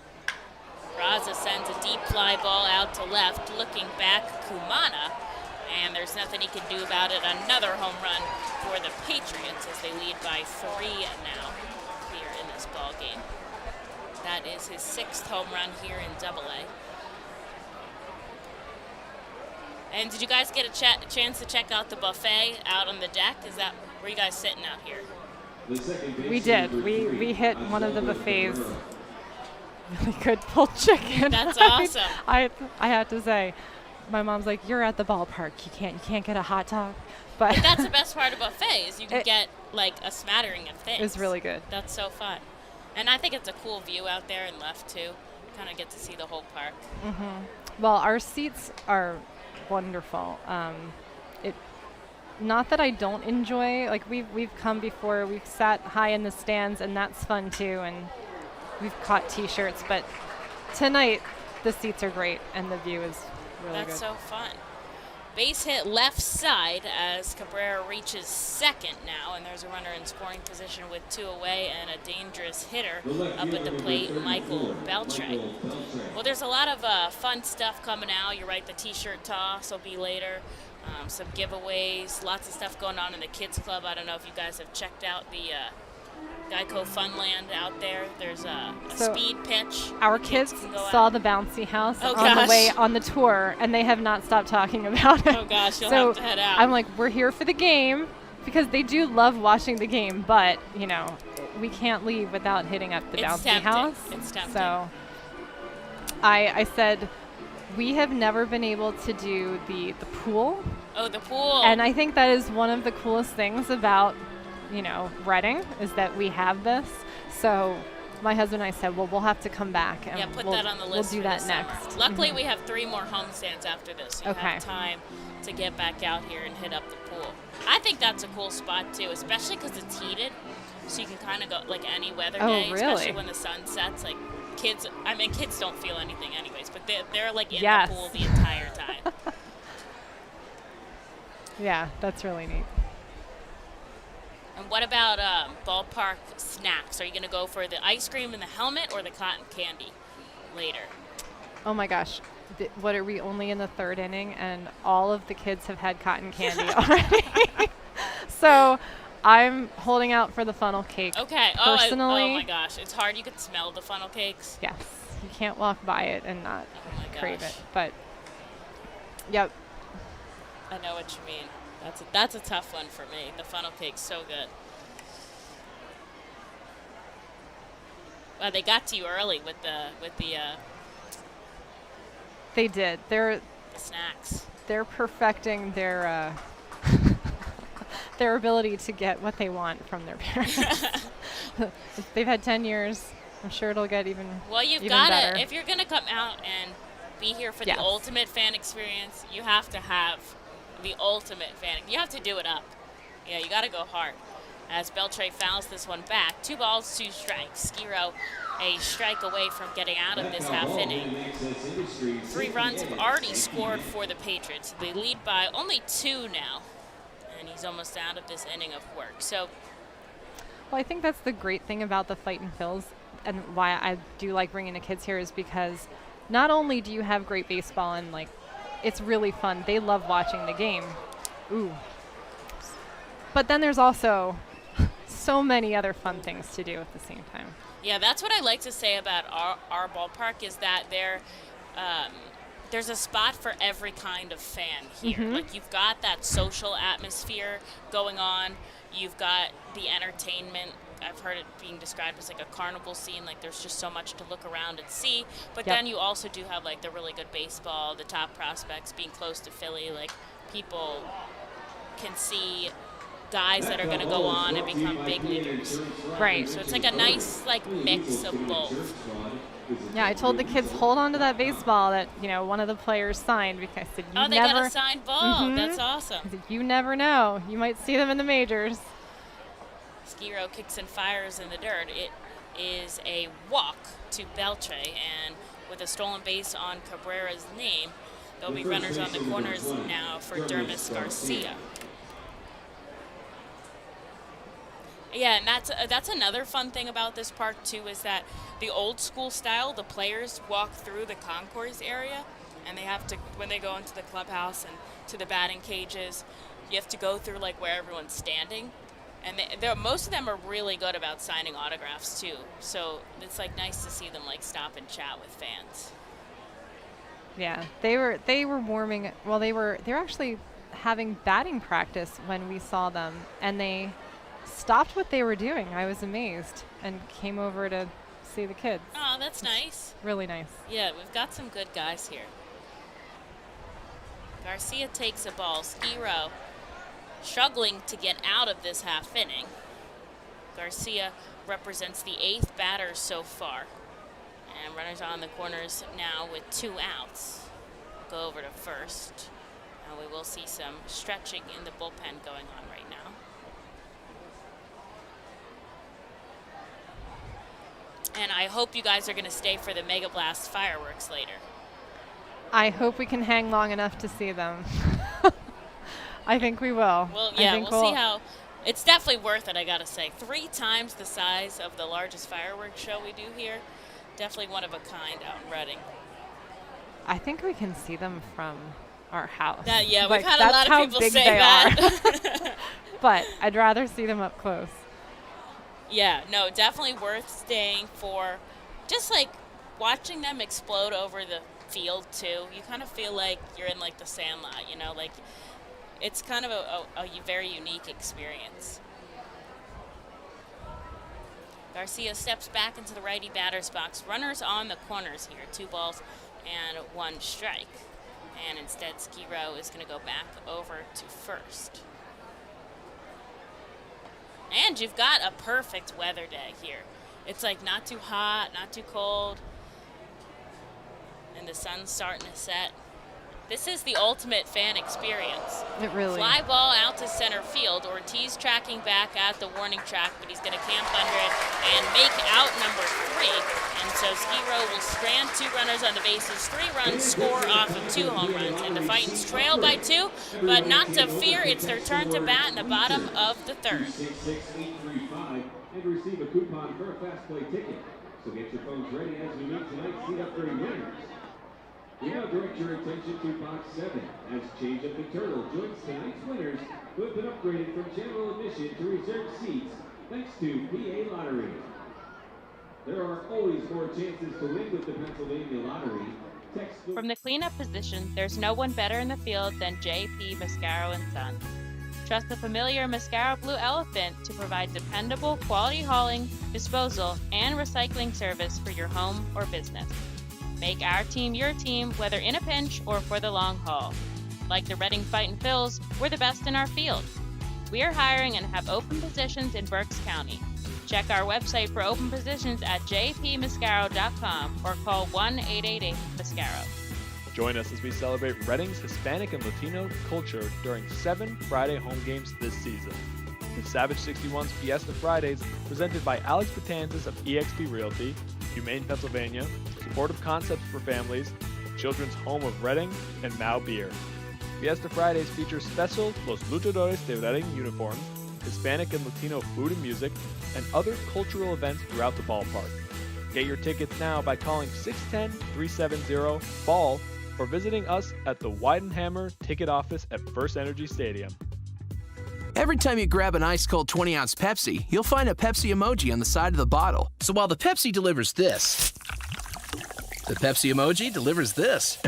Speaker 3: Peraza sends a deep fly ball out to left, looking back Kumana, and there's nothing he can do about it. Another home run for the Patriots as they lead by 3 now here in this ball game. That is his 6th home run here in Double-A. And did you guys get a chance to check out the buffet out on the deck? Were you guys sitting out here?
Speaker 7: We did. We hit one of the buffets. Really good pulled chicken.
Speaker 3: That's awesome.
Speaker 7: I have to say, my mom's like, "You're at the ballpark. You can't get a hot dog." But
Speaker 3: That's the best part of buffet is you can get like a smattering of things.
Speaker 7: it was really good.
Speaker 3: That's so fun. And I think it's a cool view out there and left too. Kind of get to see the whole park.
Speaker 7: Well, our seats are wonderful. Not that I don't enjoy, like we've come before, we've sat high in the stands, and that's fun too, and we've caught T-shirts, but tonight the seats are great and the view is really good.
Speaker 3: That's so fun. Base hit left side as Cabrera reaches second now, and there's a runner in scoring position with 2 away and a dangerous hitter up at the plate, Michael Beltray. Well, there's a lot of fun stuff coming out. You're right, the T-shirt toss will be later. Some giveaways, lots of stuff going on in the kids club. I don't know if you guys have checked out the Geico Funland out there. There's a speed pitch.
Speaker 7: Our kids saw the bouncy house on the way on the tour, and they have not stopped talking about it.
Speaker 3: Oh gosh, you'll
Speaker 7: so
Speaker 3: have to head out.
Speaker 7: I'm like, we're here for the game, because they do love watching the game, but you know, we can't leave without hitting up the bouncy house.
Speaker 3: It's tempting.
Speaker 7: So I said, we have never been able to do the pool.
Speaker 3: Oh, the pool.
Speaker 7: And I think that is one of the coolest things about, you know, Reading, is that we have this. So my husband and I said, well, we'll have to come back. And
Speaker 3: put that on the list.
Speaker 7: We'll do that next.
Speaker 3: Summer. Luckily, we have 3 more homestands after this. So you have time to get back out here and hit up the pool. I think that's a cool spot, too, especially because it's heated. So you can kind of go like any weather day, especially when the sun sets. Like kids don't feel anything anyways, but they're like in the pool the entire time.
Speaker 7: Yeah, that's really neat.
Speaker 3: And what about ballpark snacks? Are you going to go for the ice cream in the helmet or the cotton candy later?
Speaker 7: Oh my gosh. What are we only in the 3rd inning, and all of the kids have had cotton candy already. So I'm holding out for the funnel cake.
Speaker 3: Okay.
Speaker 7: Personally,
Speaker 3: oh my gosh. It's hard. You can smell the funnel cakes.
Speaker 7: Yes. You can't walk by it and not crave it. But, yep.
Speaker 3: I know what you mean. That's a tough one for me. The funnel cake's so good. Well, they got to you early with the
Speaker 7: They did.
Speaker 3: The snacks.
Speaker 7: They're perfecting their their ability to get what they want from their parents. They've had 10 years. I'm sure it'll get even better.
Speaker 3: Well, you've got to, if you're going to come out and be here for the ultimate fan experience, you have to have the ultimate fan. You have to do it up. Yeah, you got to go hard. As Beltray fouls this one back, 2 balls, 2 strikes. Skiro a strike away from getting out of this half inning. 3 runs have already scored for the Patriots. They lead by only 2 now, and he's almost out of this inning of work. So,
Speaker 7: well, I think that's the great thing about the Fightin' Phils, and why I do like bringing the kids here, is because not only do you have great baseball and like it's really fun, they love watching the game. Ooh. But then there's also so many other fun things to do at the same time.
Speaker 3: Yeah, that's what I like to say about our ballpark, is that there's a spot for every kind of fan here.
Speaker 7: Mm-hmm.
Speaker 3: Like, you've got that social atmosphere going on. You've got the entertainment. I've heard it being described as like a carnival scene. Like, there's just so much to look around and see. But then you also do have like the really good baseball, the top prospects, being close to Philly. Like, people can see guys that are going to go on and become big leaguers.
Speaker 7: Right.
Speaker 3: So it's like a nice like mix of both.
Speaker 7: Yeah, I told the kids, hold on to that baseball that, you know, one of the players signed, because I said,
Speaker 3: they got a signed ball.
Speaker 7: Mm-hmm.
Speaker 3: That's awesome.
Speaker 7: I said, you never know. You might see them in the majors.
Speaker 3: Skiro kicks and fires in the dirt. It is a walk to Beltray, and with a stolen base on Cabrera's name, there'll be runners on the corners now for Dermis Garcia. Yeah, and that's another fun thing about this park too, is that the old school style, the players walk through the concourse area, and they have to, when they go into the clubhouse and to the batting cages, you have to go through like where everyone's standing, and most of them are really good about signing autographs too. So it's like nice to see them like stop and chat with fans.
Speaker 7: Yeah, they were warming. Well, they're actually having batting practice when we saw them, and they stopped what they were doing. I was amazed and came over to see the kids.
Speaker 3: Oh, that's nice.
Speaker 7: Really nice.
Speaker 3: Yeah, we've got some good guys here. Garcia takes a ball. Skiro struggling to get out of this half inning. Garcia represents the 8th batter so far. And runners on the corners now with 2 outs. Go over to first. And we will see some stretching in the bullpen going on right now. And I hope you guys are going to stay for the Mega Blast fireworks later.
Speaker 7: I hope we can hang long enough to see them. I think we will.
Speaker 3: Well, yeah, we'll see how. It's definitely worth it, I got to say. 3 times the size of the largest fireworks show we do here. Definitely one of a kind out in Reading.
Speaker 7: I think we can see them from our house.
Speaker 3: Yeah,
Speaker 7: like,
Speaker 3: we've had a lot of people say that.
Speaker 7: But I'd rather see them up close.
Speaker 3: Yeah, no, definitely worth staying for. Just like watching them explode over the field too. You kind of feel like you're in like the Sandlot, you know, like it's kind of a very unique experience. Garcia steps back into the righty batter's box. Runners on the corners here, 2 balls and 1 strike. And instead, Skiro is going to go back over to first. And you've got a perfect weather day here. It's like not too hot, not too cold. And the sun's starting to set. This is the ultimate fan experience.
Speaker 7: It really.
Speaker 3: Fly ball out to center field. Ortiz tracking back at the warning track, but he's going to camp under it and make out number 3. And so Skiro will strand 2 runners on the bases. 3 runs score off of 2 home runs. And the Fightins trail by 2, but not to fear. It's their turn to bat in the bottom of the 3rd.
Speaker 1: 66835 and receive a coupon for a fast play ticket. So get your phones ready as we meet tonight's Seat Up 30 winners. We now direct your attention to box 7 as Change Up the Turtle joins tonight's winners who have been upgraded from general admission to reserved seats thanks to PA Lottery. There are always more chances to win with the Pennsylvania Lottery.
Speaker 5: From the cleanup position, there's no one better in the field than J.P. Mascaro & Sons. Trust the familiar Mascaro Blue Elephant to provide dependable quality hauling, disposal, and recycling service for your home or business. Make our team your team, whether in a pinch or for the long haul. Like the Reading Fightin' Phils, we're the best in our field. We are hiring and have open positions in Berks County. Check our website for open positions at jpmascaro.com or call 1-888-MASCARO.
Speaker 4: Join us as we celebrate Reading's Hispanic and Latino culture during 7 Friday home games this season. The Savage 61's Fiesta Fridays, presented by Alex Batanzas of eXp Realty, Humane Pennsylvania, Supportive Concepts for Families, Children's Home of Reading, and Mao Beer. Fiesta Fridays features special Los Luchadores de Reading uniforms, Hispanic and Latino food and music, and other cultural events throughout the ballpark. Get your tickets now by calling 610-370-BALL or visiting us at the Weidenhammer ticket office at FirstEnergy Stadium.
Speaker 8: Every time you grab an ice-cold 20-ounce Pepsi, you'll find a Pepsi emoji on the side of the bottle. So while the Pepsi delivers this, the Pepsi emoji delivers this.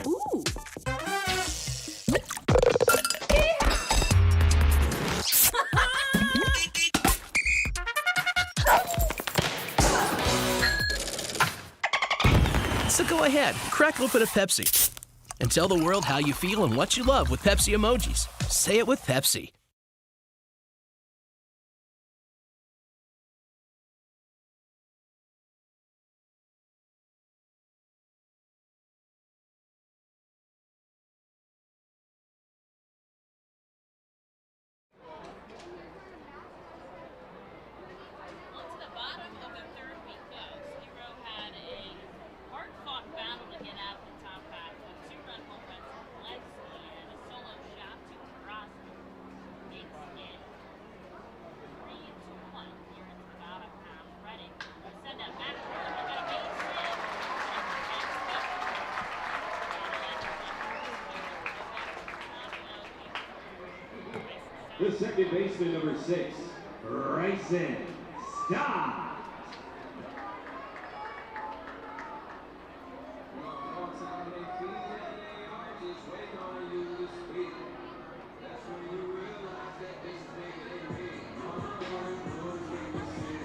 Speaker 6: Ooh.
Speaker 8: So go ahead, crack open a Pepsi and tell the world how you feel and what you love with Pepsi emojis. Say it with Pepsi.
Speaker 1: The second baseman, number 6, Bryson Scott.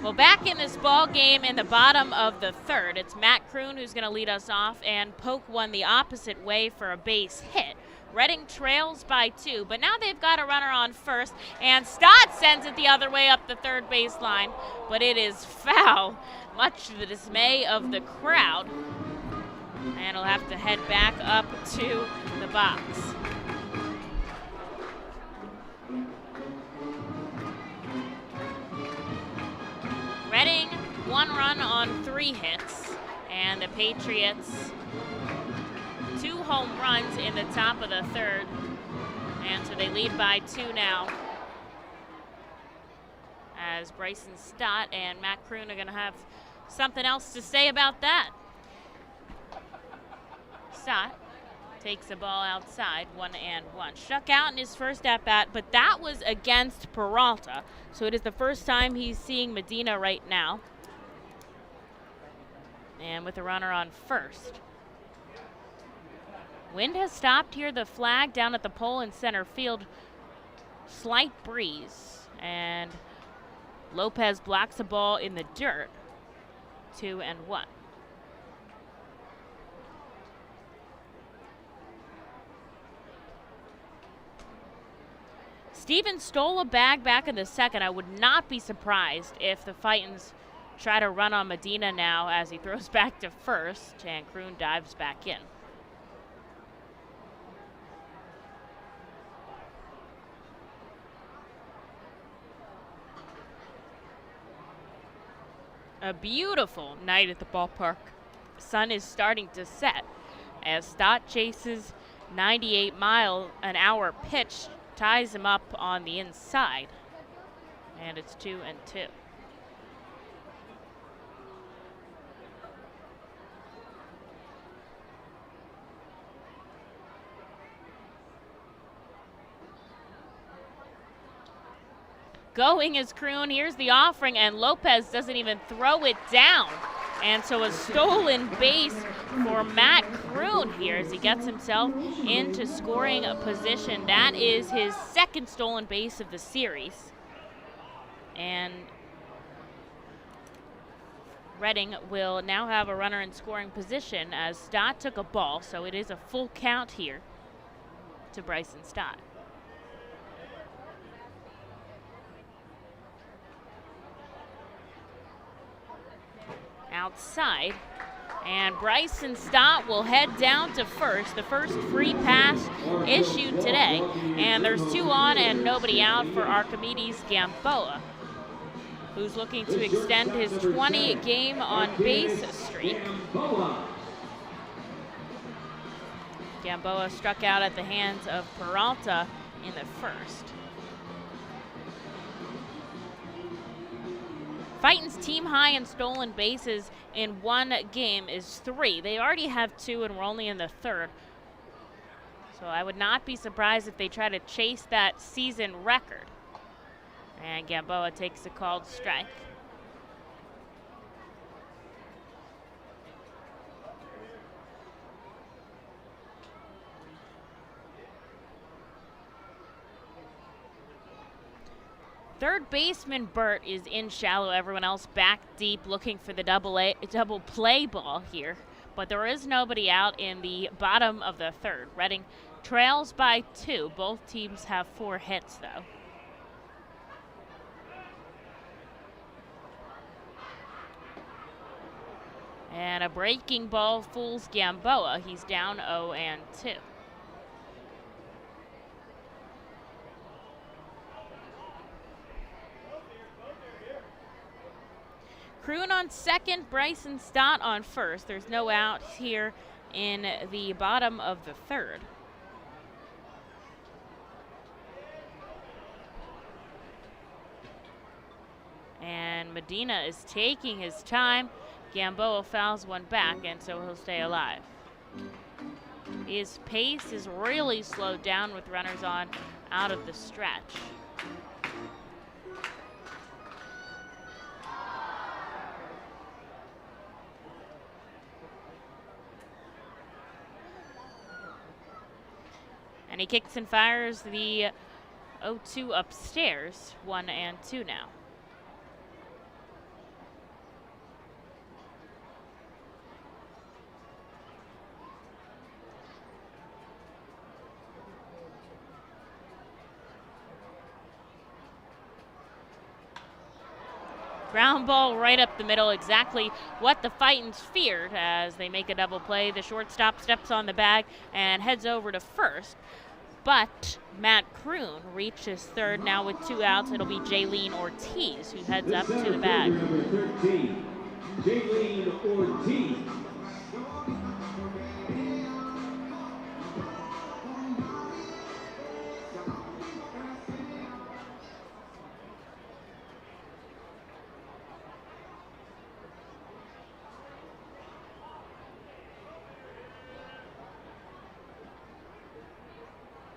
Speaker 3: Well, back in this ball game in the bottom of the 3rd, it's Matt Kroon who's going to lead us off and poke one the opposite way for a base hit. Reading trails by 2, but now they've got a runner on first, and Stott sends it the other way up the third baseline, but it is foul, much to the dismay of the crowd, and he'll have to head back up to the box. Reading 1 run on 3 hits, and the Patriots 2 home runs in the top of the third, and so they lead by 2 now, as Bryson Stott and Matt Kroon are going to have something else to say about that. Stott takes the ball outside, 1-1. Struck out in his first at-bat, but that was against Peralta, so it is the first time he's seeing Medina right now, and with a runner on first. Wind has stopped here. The flag down at the pole in center field. Slight breeze. And Lopez blocks the ball in the dirt. 2-1. Stevens stole a bag back in the second. I would not be surprised if the Fightins try to run on Medina now as he throws back to first and Kroon dives back in. A beautiful night at the ballpark. The sun is starting to set as Stott chases 98-mile-an-hour pitch, ties him up on the inside, and it's 2-2. Going is Kroon. Here's the offering, and Lopez doesn't even throw it down. And so a stolen base for Matt Kroon here as he gets himself into scoring position. That is his second stolen base of the series. And Reading will now have a runner in scoring position as Stott took a ball, so it is a full count here to Bryson Stott. Outside, and Bryson Stott will head down to first. The first free pass issued today, and there's 2 on and nobody out for Archimedes Gamboa, who's looking to extend his 20-game on-base streak. Gamboa struck out at the hands of Peralta in the first. Fightin's team high in stolen bases in one game is 3. They already have 2 and we're only in the third. So I would not be surprised if they try to chase that season record. And Gamboa takes a called strike. Third baseman Burt is in shallow. Everyone else back deep looking for the double play ball here. But there is nobody out in the bottom of the third. Reading trails by 2. Both teams have 4 hits, though. And a breaking ball fools Gamboa. He's down 0-2. Kroon on second, Bryson Stott on first. There's no out here in the bottom of the third. And Medina is taking his time. Gamboa fouls one back, and so he'll stay alive. His pace is really slowed down with runners on out of the stretch. And he kicks and fires the 0-2 upstairs, 1-2 now. Ground ball right up the middle, exactly what the Fightins feared as they make a double play. The shortstop steps on the bag and heads over to first. But Matt Kroon reaches third now with 2 outs. It'll be Jaylene Ortiz who heads up to the bag.
Speaker 1: Number 13, Jaylene Ortiz.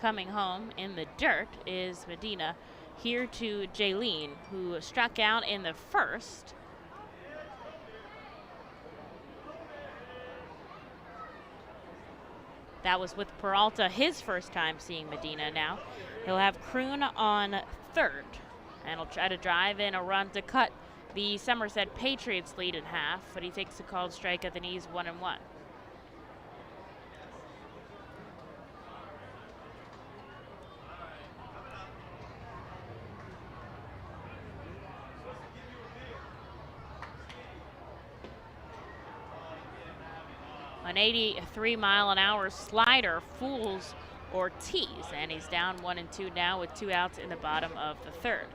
Speaker 3: Coming home in the dirt is Medina. Here to Jaylene, who struck out in the first. That was with Peralta, his first time seeing Medina now. He'll have Kroon on third, and he'll try to drive in a run to cut the Somerset Patriots lead in half, but he takes a called strike at the knees, 1-1. An 83-mile-an-hour slider fools Ortiz, and he's down 1-2 now with 2 outs in the bottom of the third.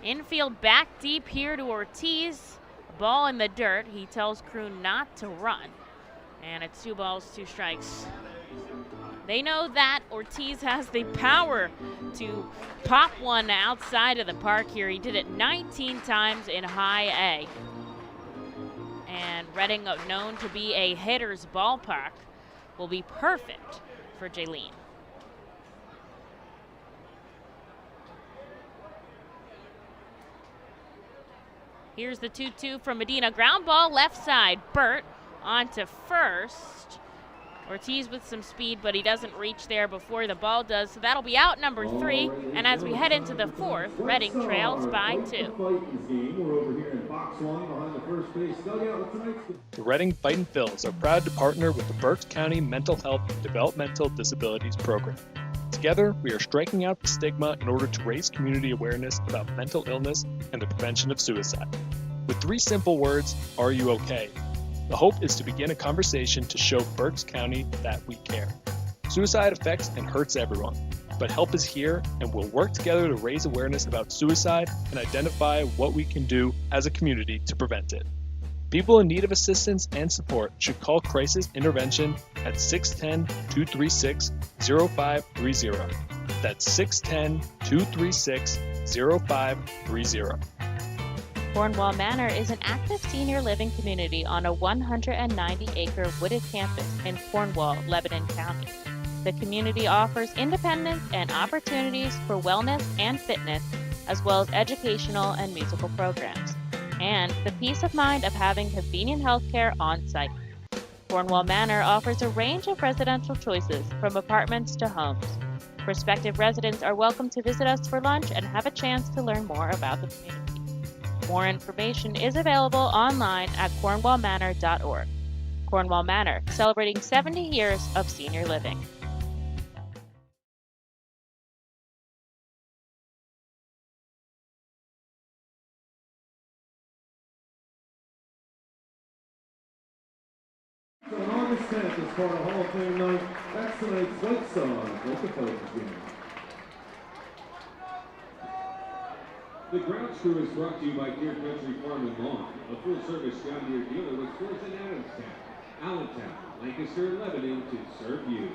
Speaker 3: Infield back deep here to Ortiz. Ball in the dirt. He tells Kroon not to run. And it's 2 balls, 2 strikes. They know that Ortiz has the power to pop one outside of the park here. He did it 19 times in high A. And Reading, known to be a hitter's ballpark, will be perfect for Jaylene. Here's the 2-2 from Medina. Ground ball left side. Burt onto first. Ortiz with some speed, but he doesn't reach there before the ball does, so that'll be out number 3. And as we head into the fourth, Reading trails by 2.
Speaker 4: The Reading Fightin' Phils are proud to partner with the Berks County Mental Health and Developmental Disabilities Program. Together, we are striking out the stigma in order to raise community awareness about mental illness and the prevention of suicide. With 3 simple words, are you okay? The hope is to begin a conversation to show Berks County that we care. Suicide affects and hurts everyone, but help is here, and we'll work together to raise awareness about suicide and identify what we can do as a community to prevent it. People in need of assistance and support should call Crisis Intervention at 610-236-0530. That's 610-236-0530.
Speaker 5: Cornwall Manor is an active senior living community on a 190-acre wooded campus in Cornwall, Lebanon County. The community offers independence and opportunities for wellness and fitness, as well as educational and musical programs, and the peace of mind of having convenient health care on site. Cornwall Manor offers a range of residential choices from apartments to homes. Prospective residents are welcome to visit us for lunch and have a chance to learn more about the community. More information is available online at cornwallmanor.org. Cornwall Manor, celebrating 70 years of senior living.
Speaker 1: On August 10th is part of Hall of Fame night. That's tonight's White Sox local focus game. The grounds crew is brought to you by Deer Country Farm and Lawn, a full-service John Deere dealer with stores in Adamstown, Allentown, Lancaster, and Lebanon to serve you.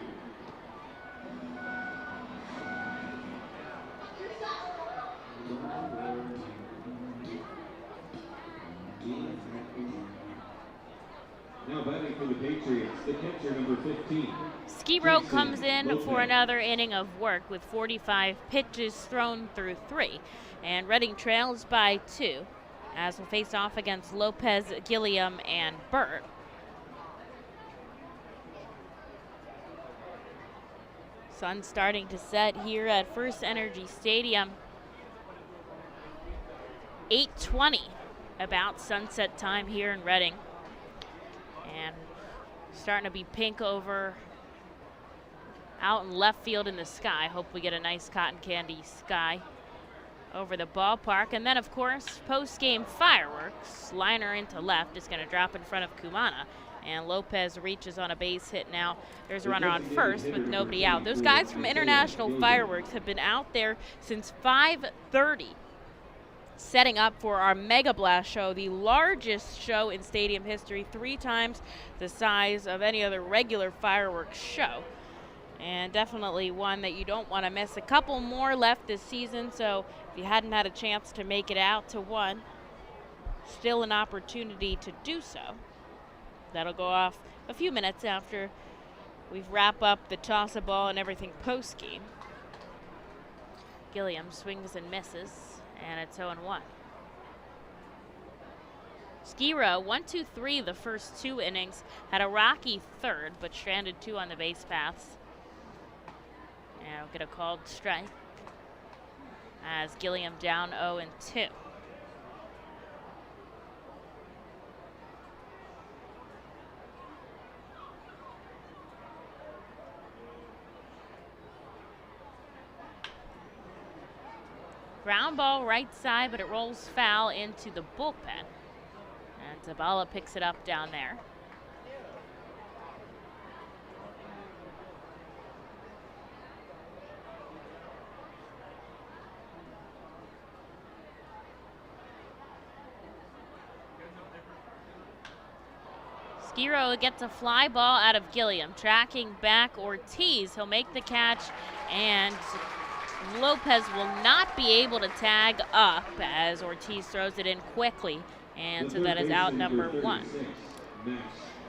Speaker 1: Now batting for the Patriots, the catcher, number 15.
Speaker 3: Skiro comes in for another inning of work with 45 pitches thrown through 3. And Reading trails by 2 as we'll face off against Lopez, Gilliam, and Burt. Sun starting to set here at FirstEnergy Stadium. 8:20 about sunset time here in Reading. And starting to be pink over out in left field in the sky. Hope we get a nice cotton candy sky over the ballpark. And then, of course, post-game fireworks. Liner into left is going to drop in front of Kumana. And Lopez reaches on a base hit now. There's a runner on first with nobody out. Those guys from International Fireworks have been out there since 5:30, setting up for our Mega Blast show, the largest show in stadium history, 3 times the size of any other regular fireworks show. And definitely one that you don't want to miss. A couple more left this season, so if you hadn't had a chance to make it out to one, still an opportunity to do so. That'll go off a few minutes after we wrap up the toss-a-ball and everything post-game. Gilliam swings and misses, and it's 0-1. Skira, 1-2-3 the first 2 innings, had a rocky third, but stranded 2 on the base paths. And we'll get a called strike as Gilliam down 0-2. Ground ball right side, but it rolls foul into the bullpen. And Zabala picks it up down there. Skiro gets a fly ball out of Gilliam. Tracking back Ortiz. He'll make the catch, and Lopez will not be able to tag up as Ortiz throws it in quickly. And so that is out number 1.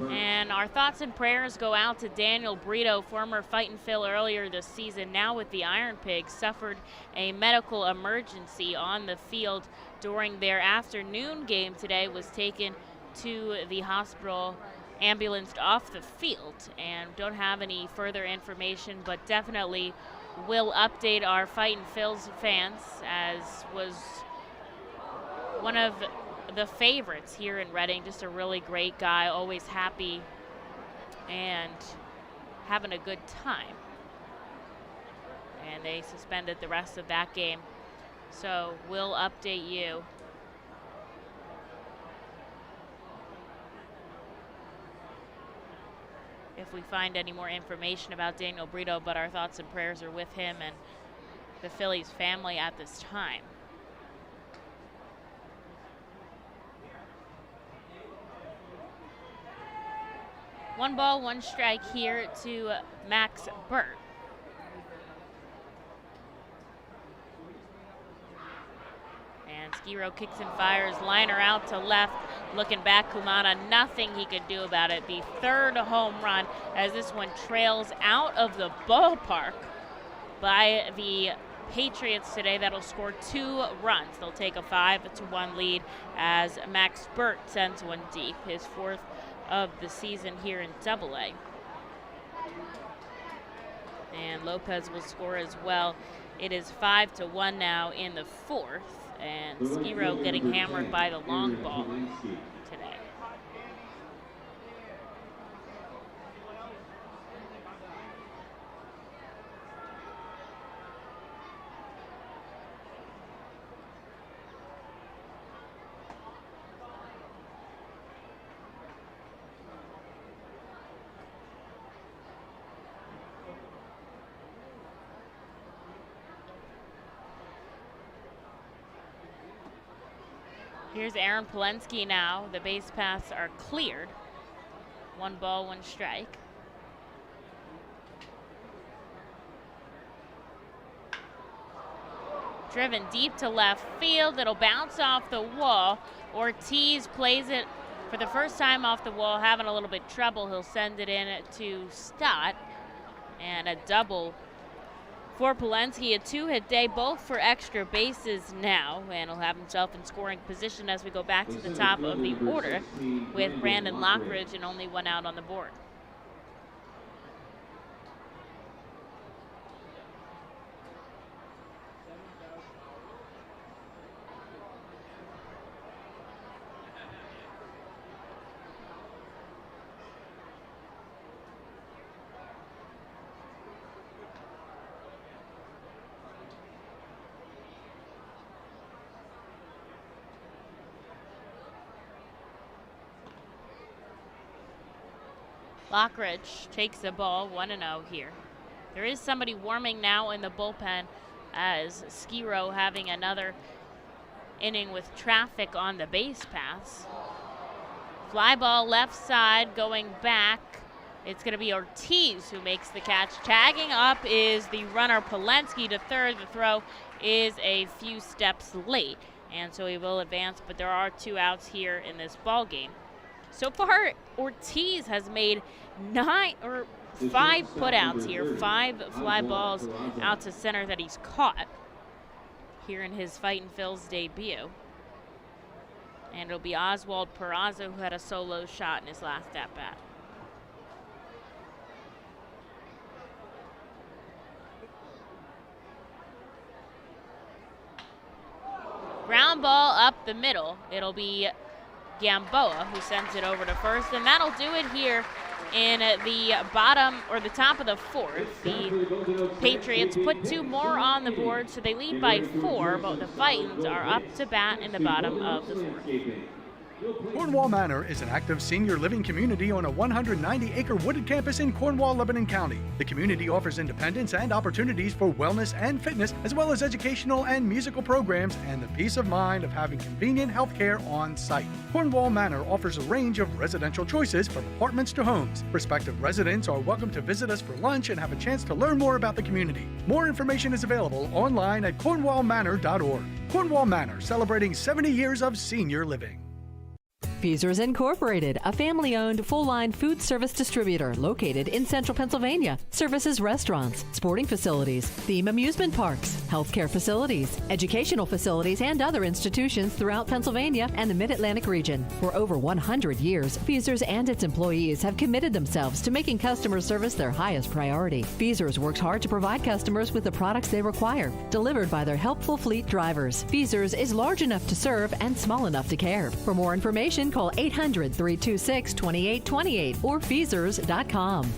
Speaker 3: And our thoughts and prayers go out to Daniel Brito, former Fightin' Phil earlier this season, now with the Iron Pigs, suffered a medical emergency on the field during their afternoon game today, was taken to the hospital, ambulanced off the field, and don't have any further information, but definitely will update our Fightin' Phil's fans, as was one of the favorites here in Reading. Just a really great guy, always happy and having a good time. And they suspended the rest of that game, so we'll update you if we find any more information about Daniel Brito, but our thoughts and prayers are with him and the Phillies family at this time. One ball, one strike here to Max Burt. And Skiro kicks and fires, liner out to left, looking back, Kumana, nothing he could do about it. The 3rd home run as this one trails out of the ballpark by the Patriots today. That'll score 2 runs. They'll take a 5-1 lead as Max Burt sends one deep, his 4th of the season here in Double-A. And Lopez will score as well. It is 5-1 now in the 4th. And Skiro getting hammered by the long ball today. Here's Aaron Polensky now. The base paths are cleared. 1 ball, 1 strike. Driven deep to left field. It'll bounce off the wall. Ortiz plays it for the first time off the wall, having a little bit trouble. He'll send it in to Stott. And a double for Polensky, a 2-hit day, both for extra bases now, and he'll have himself in scoring position as we go back to the top of the order with Brandon Lockridge and only 1 out on the board. Lockridge takes the ball 1-0 here. There is somebody warming now in the bullpen as Skiro having another inning with traffic on the base paths. Fly ball left side going back. It's going to be Ortiz who makes the catch. Tagging up is the runner Polensky to third. The throw is a few steps late, and so he will advance, but there are 2 outs here in this ball game. So far, Ortiz has made 5 putouts here, 5 fly balls out to center that he's caught here in his Fightin' Phil's debut. And it'll be Oswald Peraza who had a solo shot in his last at-bat. Ground ball up the middle. It'll be Gamboa who sends it over to first, and that'll do it here in the bottom or the top of the 4th. The Patriots put 2 more on the board, so they lead by 4, but the Fightins are up to bat in the bottom of the 4th.
Speaker 9: Cornwall Manor is an active senior living community on a 190-acre wooded campus in Cornwall, Lebanon County. The community offers independence and opportunities for wellness and fitness, as well as educational and musical programs, and the peace of mind of having convenient health care on site. Cornwall Manor offers a range of residential choices from apartments to homes. Prospective residents are welcome to visit us for lunch and have a chance to learn more about the community. More information is available online at cornwallmanor.org. Cornwall Manor, celebrating 70 years of senior living.
Speaker 10: Feasers Incorporated, a family-owned full-line food service distributor located in central Pennsylvania. Services restaurants, sporting facilities, theme amusement parks, healthcare facilities, educational facilities, and other institutions throughout Pennsylvania and the Mid-Atlantic region. For over 100 years, Feasers and its employees have committed themselves to making customer service their highest priority. Feasers works hard to provide customers with the products they require, delivered by their helpful fleet drivers. Feasers is large enough to serve and small enough to care. For more information, call 800-326-2828 or Feasers.com.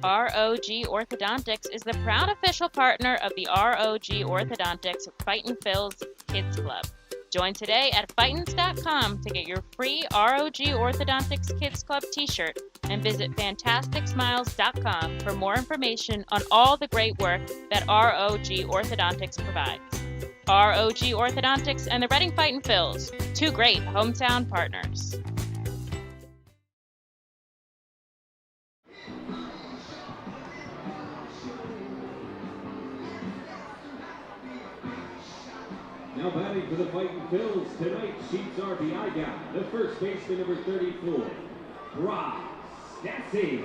Speaker 5: ROG Orthodontics is the proud official partner of the ROG Orthodontics Fightin' Phil's Kids Club. Join today at Fightins.com to get your free ROG Orthodontics Kids Club t-shirt and visit FantasticSmiles.com for more information on all the great work that ROG Orthodontics provides. ROG Orthodontics and the Reading Fightin' Phils, 2 great hometown partners.
Speaker 1: Now batting for the Fightin' Phils tonight, Sheets RBI guy, the first baseman number 34, Brock Stassi.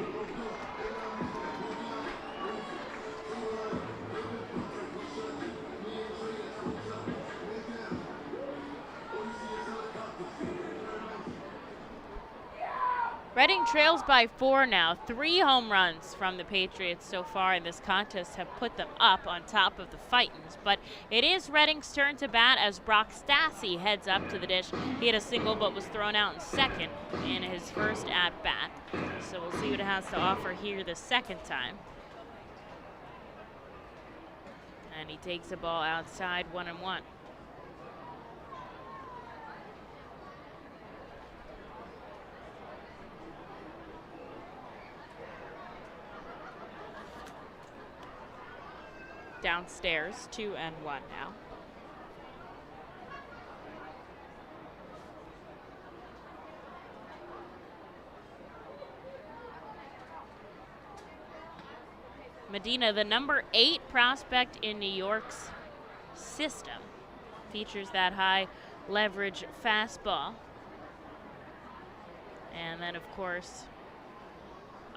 Speaker 3: Reading trails by 4 now. 3 home runs from the Patriots so far in this contest have put them up on top of the Fightins. But it is Reading's turn to bat as Brock Stassi heads up to the dish. He had a single but was thrown out in second in his first at-bat. So we'll see what it has to offer here the second time. And he takes the ball outside 1-1. Downstairs, 2-1 now. Medina, the number 8 prospect in New York's system, features that high leverage fastball. And then, of course,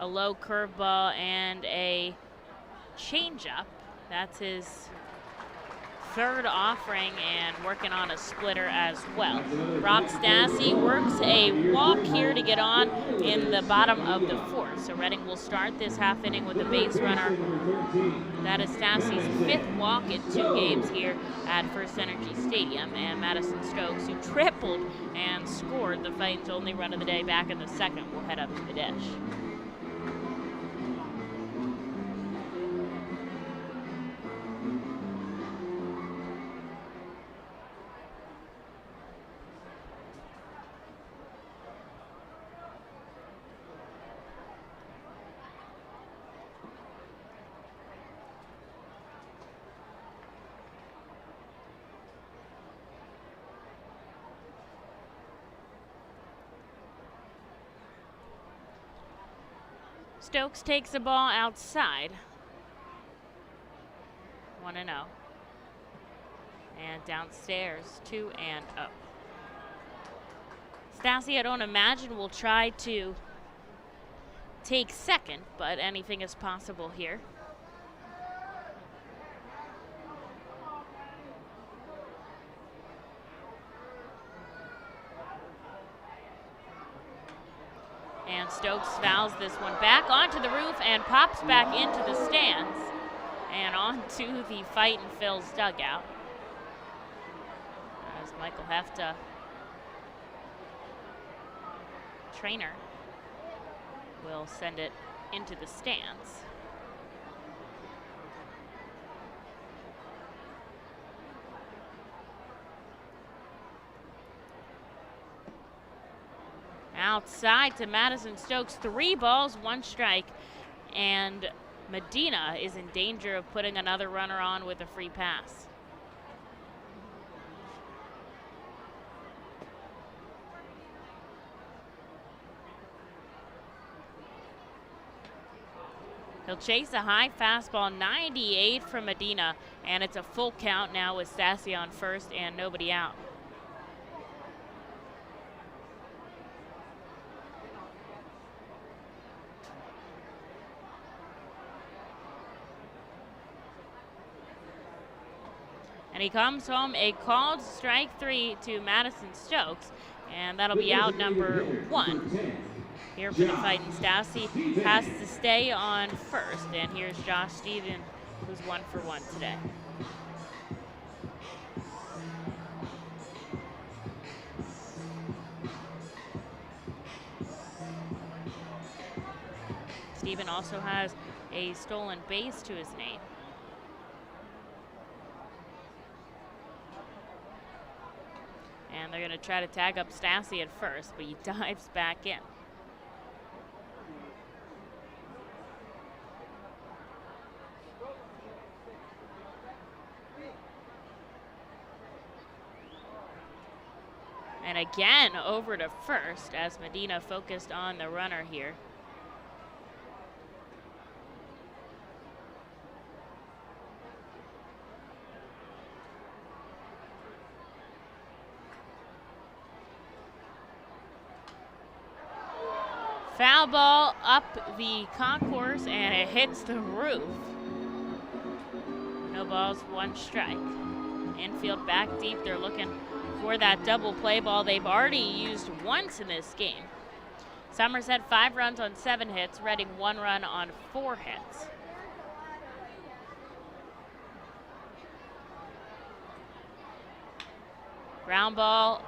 Speaker 3: a low curveball and a changeup. That's his third offering and working on a splitter as well. Brock Stassi works a walk here to get on in the bottom of the 4th. So Reading will start this half inning with a base runner. That is Stassi's 5th walk in 2 games here at FirstEnergy Stadium. And Madison Stokes, who tripled and scored the Fightins' only run of the day back in the 2nd, will head up to the dish. Stokes takes the ball outside. 1-0. And downstairs, 2-0. Stassi, I don't imagine will try to take second, but anything is possible here. And Stokes fouls this one back onto the roof and pops back into the stands and onto the Fightin Phil's dugout. As Michael Hefta, trainer, will send it into the stands. Outside to Madison Stokes, 3 balls, 1 strike, and Medina is in danger of putting another runner on with a free pass. He'll chase a high fastball, 98 from Medina, and it's a full count now with Stassi on first and nobody out. And he comes home a called strike 3 to Madison Stokes, and that'll be out number 1. Here for the Fightin. Stassi has to stay on first, and here's Josh Stephen, who's 1 for 1 today. Stephen also has a stolen base to his name. And they're going to try to tag up Stassi at first, but he dives back in. And again over to first as Medina focused on the runner here. Foul ball up the concourse and it hits the roof. No balls, 1 strike. Infield back deep, they're looking for that double play ball they've already used once in this game. Somerset 5 runs on 7 hits, Reading 1 run on 4 hits. Ground ball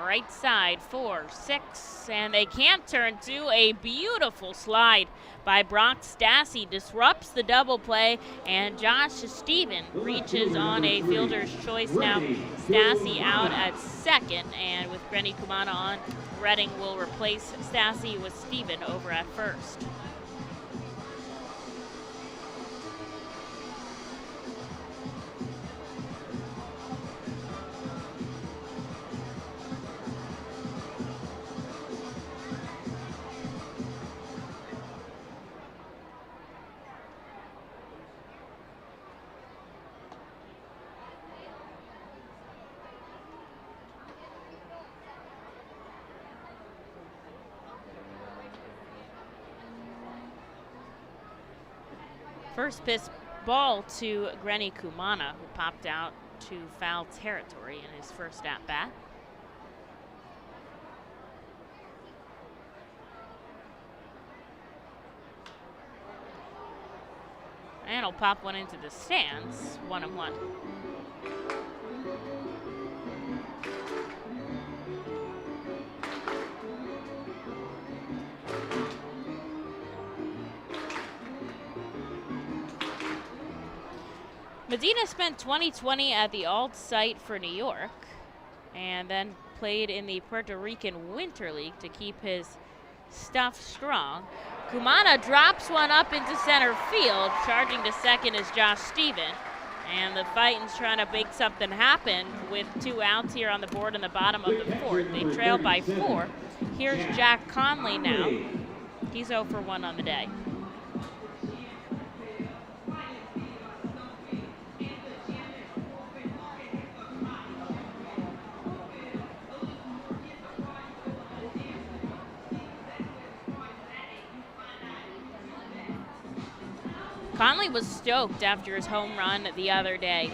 Speaker 3: right side, 4-6, and they can't turn to a beautiful slide by Brock Stassi. Disrupts the double play, and Josh Stephen reaches on a fielder's choice now. Stassi out at second, and with Grenny Kumana on, Reading will replace Stassi with Stephen over at first. First pitch ball to Grenny Kumana, who popped out to foul territory in his first at-bat. And he'll pop one into the stands, 1-1. Medina spent 2020 at the Alt site for New York and then played in the Puerto Rican Winter League to keep his stuff strong. Kumana drops one up into center field. Charging to second is Josh Stephen. And the Fightin's trying to make something happen with 2 outs here on the board in the bottom of the 4th. They trail by 4. Here's Jack Conley now. He's 0 for 1 on the day. Conley was stoked after his home run the other day.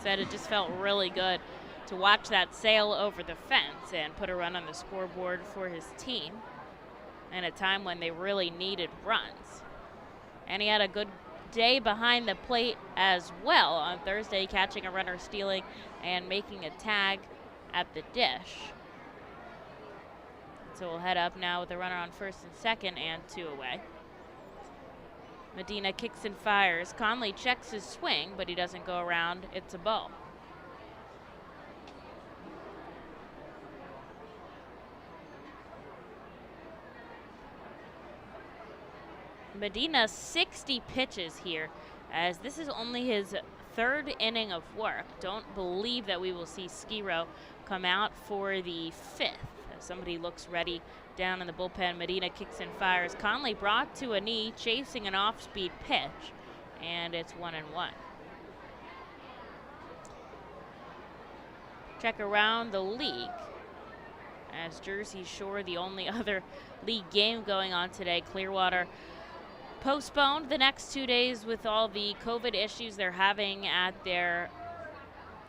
Speaker 3: Said it just felt really good to watch that sail over the fence and put a run on the scoreboard for his team in a time when they really needed runs. And he had a good day behind the plate as well on Thursday, catching a runner stealing and making a tag at the dish. So we'll head up now with a runner on first and second and 2 away. Medina kicks and fires. Conley checks his swing, but he doesn't go around. It's a ball. Medina 60 pitches here, as this is only his 3rd inning of work. Don't believe that we will see Skiro come out for the 5th. As somebody looks ready down in the bullpen, Medina kicks and fires. Conley brought to a knee, chasing an off-speed pitch, and it's 1-1. Check around the league, as Jersey Shore, the only other league game going on today. Clearwater postponed the next 2 days with all the COVID issues they're having at their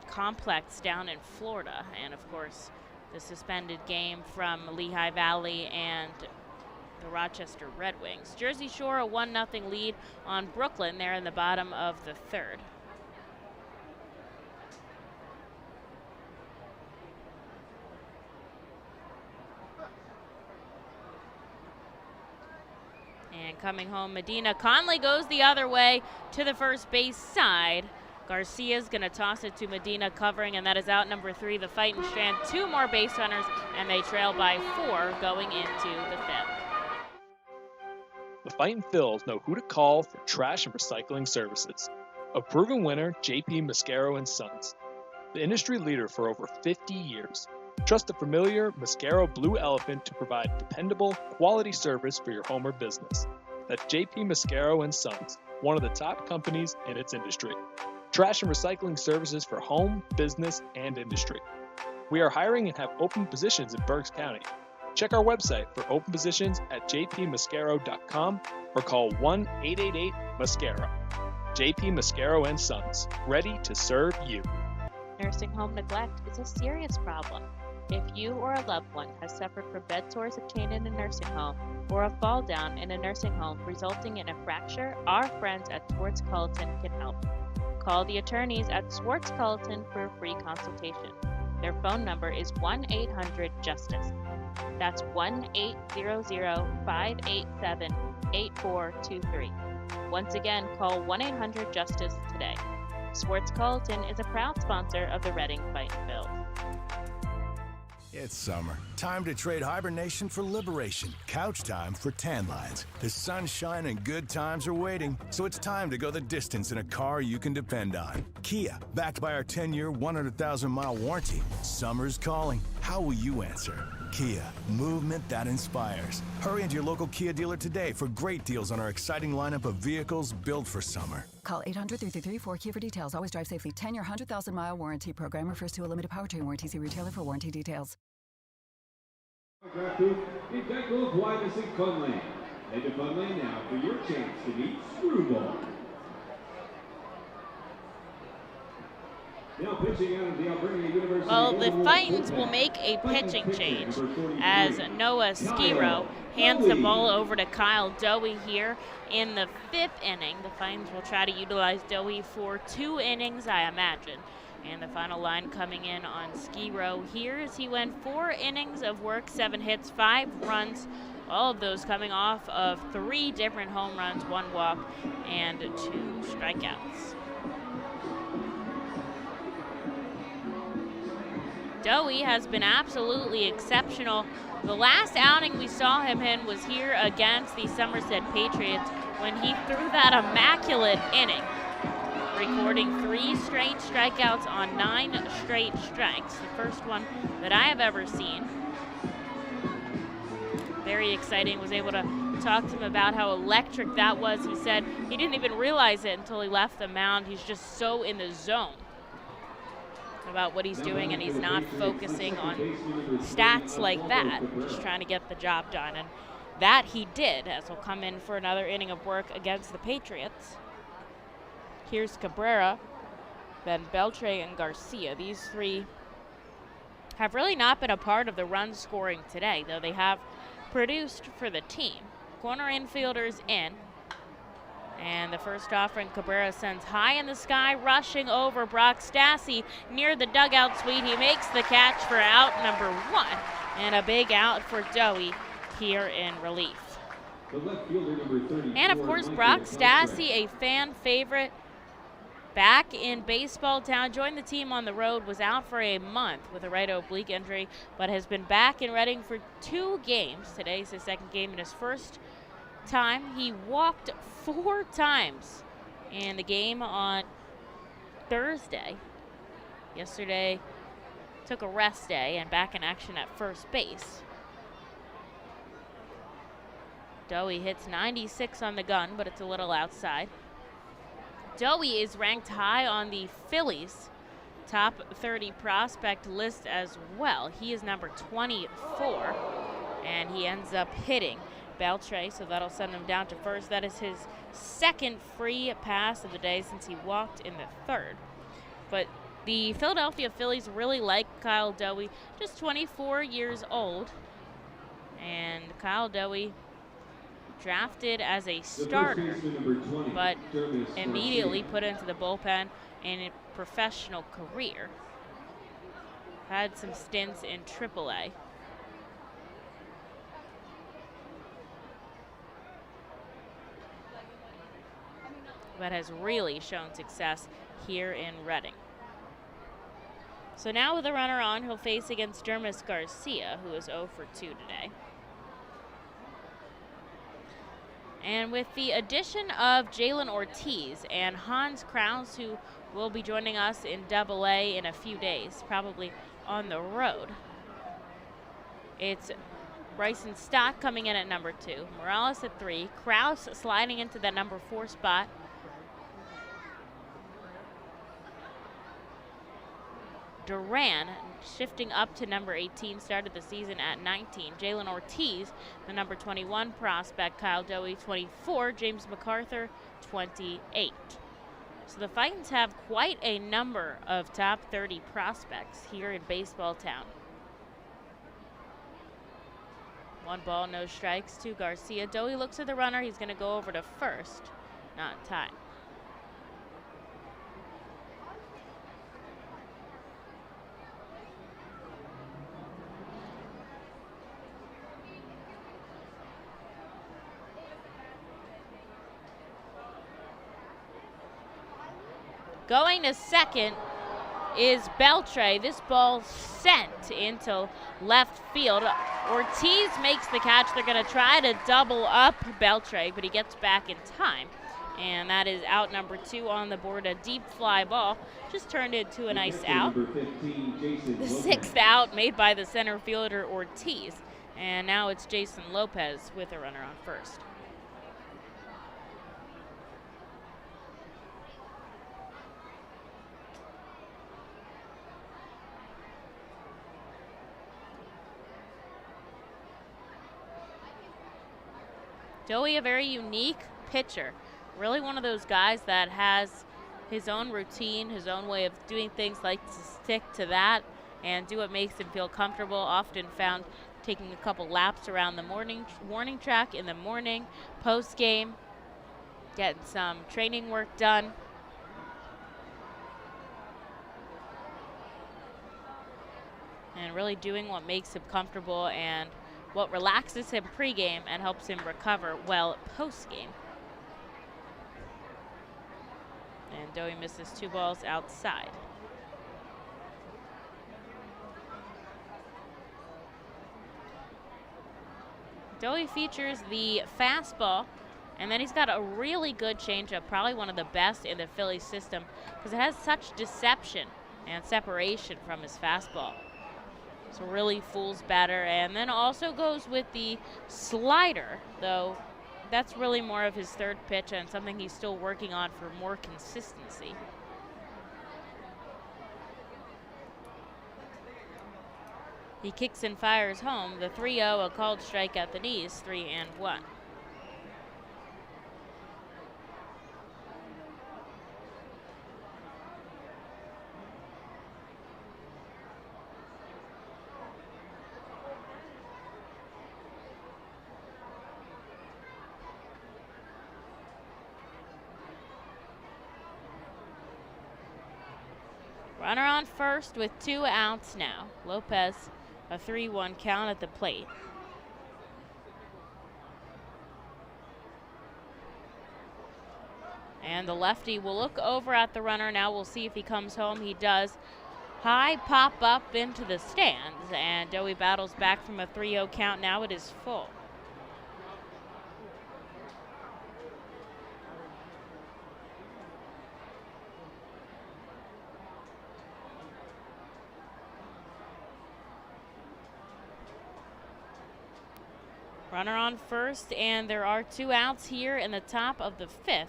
Speaker 3: complex down in Florida, and of course the suspended game from Lehigh Valley and the Rochester Red Wings. Jersey Shore a 1-0 lead on Brooklyn. They're in the bottom of the 3rd. And coming home, Medina. Conley goes the other way to the first base side. Garcia's going to toss it to Medina, covering, and that is out number 3. The Fightin strand 2 more base runners, and they trail by 4 going into the 5th.
Speaker 4: The Fightin Phils know who to call for trash and recycling services. A proven winner, JP Mascaro & Sons. The industry leader for over 50 years. Trust the familiar Mascaro Blue Elephant to provide dependable, quality service for your home or business. That's JP Mascaro & Sons, one of the top companies in its industry. Trash and recycling services for home, business, and industry. We are hiring and have open positions in Berks County. Check our website for open positions at jpmascaro.com or call 1-888-MASCARO. JP Mascaro & Sons, ready to serve you.
Speaker 5: Nursing home neglect is a serious problem. If you or a loved one has suffered from bed sores obtained in a nursing home or a fall down in a nursing home resulting in a fracture, our friends at Swartz Culleton can help. Call the attorneys at Swartz Culleton for a free consultation. Their phone number is 1-800-JUSTICE. That's 1-800-587-8423. Once again, call 1-800-JUSTICE today. Swartz Culleton is a proud sponsor of the Reading Fightin Phils.
Speaker 11: It's summer. Time to trade hibernation for liberation. Couch time for tan lines. The sunshine and good times are waiting, so it's time to go the distance in a car you can depend on. Kia, backed by our 10-year, 100,000-mile warranty. Summer's calling. How will you answer? Kia, movement that inspires. Hurry into your local Kia dealer today for great deals on our exciting lineup of vehicles built for summer.
Speaker 12: Call 800-333-4KIA for details. Always drive safely. 10-year, 100,000-mile warranty program refers to a limited powertrain warranty. See retailer for warranty details.
Speaker 1: Draft booth in Geico of Wyvis and Funland. Head to Funland now for your chance to meet Screwball. Now pitching out of the Alberta University.
Speaker 3: Well, the Fightins will make a pitching change as Noah Skiro hands the ball over to Kyle Dowie here in the 5th inning. The Fightins will try to utilize Dowie for 2 innings, I imagine. And the final line coming in on Skiro here as he went 4 innings of work, 7 hits, 5 runs, all of those coming off of 3 different home runs, 1 walk, and 2 strikeouts. Dowie has been absolutely exceptional. The last outing we saw him in was here against the Somerset Patriots when he threw that immaculate inning, recording 3 straight strikeouts on 9 straight strikes, the first one that I have ever seen. Very exciting. Was able to talk to him about how electric that was. He said he didn't even realize it until he left the mound. He's just so in the zone about what he's doing, and he's not focusing on stats like that, just trying to get the job done. And that he did, as he'll come in for another inning of work against the Patriots. Here's Cabrera, then Beltre and Garcia. These three have really not been a part of the run scoring today, though they have produced for the team. Corner infielders in. And the first offering, Cabrera sends high in the sky, rushing over Brock Stassi near the dugout suite. He makes the catch for out number 1, and a big out for Dowie here in relief.
Speaker 1: The left fielder, number 34,
Speaker 3: And of course, Brock Stassi, a fan favorite, back in baseball town, joined the team on the road, was out for a month with a right oblique injury, but has been back in Reading for 2 games. Today's his second game in his first time. He walked 4 times in the game on Thursday. Yesterday took a rest day and back in action at first base. Dowie hits 96 on the gun, but it's a little outside. Dowie is ranked high on the Phillies' top 30 prospect list as well. He is number 24, and he ends up hitting Beltre, so that'll send him down to first. That is his second free pass of the day since he walked in the 3rd. But the Philadelphia Phillies really like Kyle Dowie, just 24 years old. And Kyle Dowie drafted as a starter, but immediately put into the bullpen in a professional career. Had some stints in AAA. But has really shown success here in Reading. So now with a runner on, he'll face against Dermis Garcia, who is 0 for 2 today. And with the addition of Jalen Ortiz and Hans Kraus, who will be joining us in AA in a few days, probably on the road, it's Bryson Stott coming in at number 2, Morales at 3, Kraus sliding into that number 4 spot, Duran shifting up to number 18, started the season at 19. Jalen Ortiz, the number 21 prospect, Kyle Dowie 24, James MacArthur 28. So the Fightins have quite a number of top 30 prospects here in baseball town. 1 ball, no strikes to Garcia. Dowie looks at the runner. He's going to go over to first, not in time. Going to second is Beltre. This ball sent into left field. Ortiz makes the catch. They're going to try to double up Beltre, but he gets back in time. And that is out number 2 on the board. A deep fly ball just turned into a nice out. The 6th out made by the center fielder Ortiz. And now it's Jason Lopez with a runner on first. Dowie, a very unique pitcher. Really one of those guys that has his own routine, his own way of doing things, likes to stick to that and do what makes him feel comfortable. Often found taking a couple laps around the warning track in the morning, post game, getting some training work done. And really doing what makes him comfortable and what relaxes him pregame and helps him recover well postgame. And Dowie misses 2 balls outside. Dowie features the fastball, and then he's got a really good changeup, probably one of the best in the Phillies system, because it has such deception and separation from his fastball. So really fool's batter, and then also goes with the slider, though that's really more of his third pitch and something he's still working on for more consistency. He kicks and fires home. The 3-0, a called strike at the knees, 3-1. Runner on first with 2 outs now. Lopez, a 3-1 count at the plate. And the lefty will look over at the runner. Now we'll see if he comes home. He does. High pop up into the stands, and Dowie battles back from a 3-0 count. Now it is full. Runner on first, and there are 2 outs here in the top of the 5th.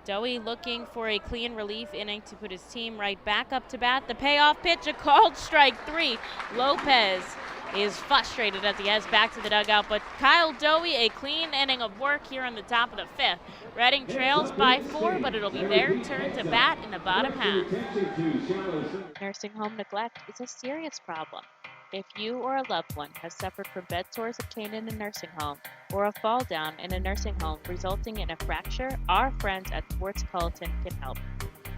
Speaker 3: Dowie looking for a clean relief inning to put his team right back up to bat. The payoff pitch, a called strike 3. Lopez is frustrated as he heads back to the dugout, but Kyle Dowie, a clean inning of work here in the top of the 5th. Reading trails by 4, but it'll be their turn to bat in the bottom half.
Speaker 5: Nursing home neglect is a serious problem. If you or a loved one has suffered from bed sores obtained in a nursing home or a fall down in a nursing home resulting in a fracture, our friends at Swartz Culleton can help.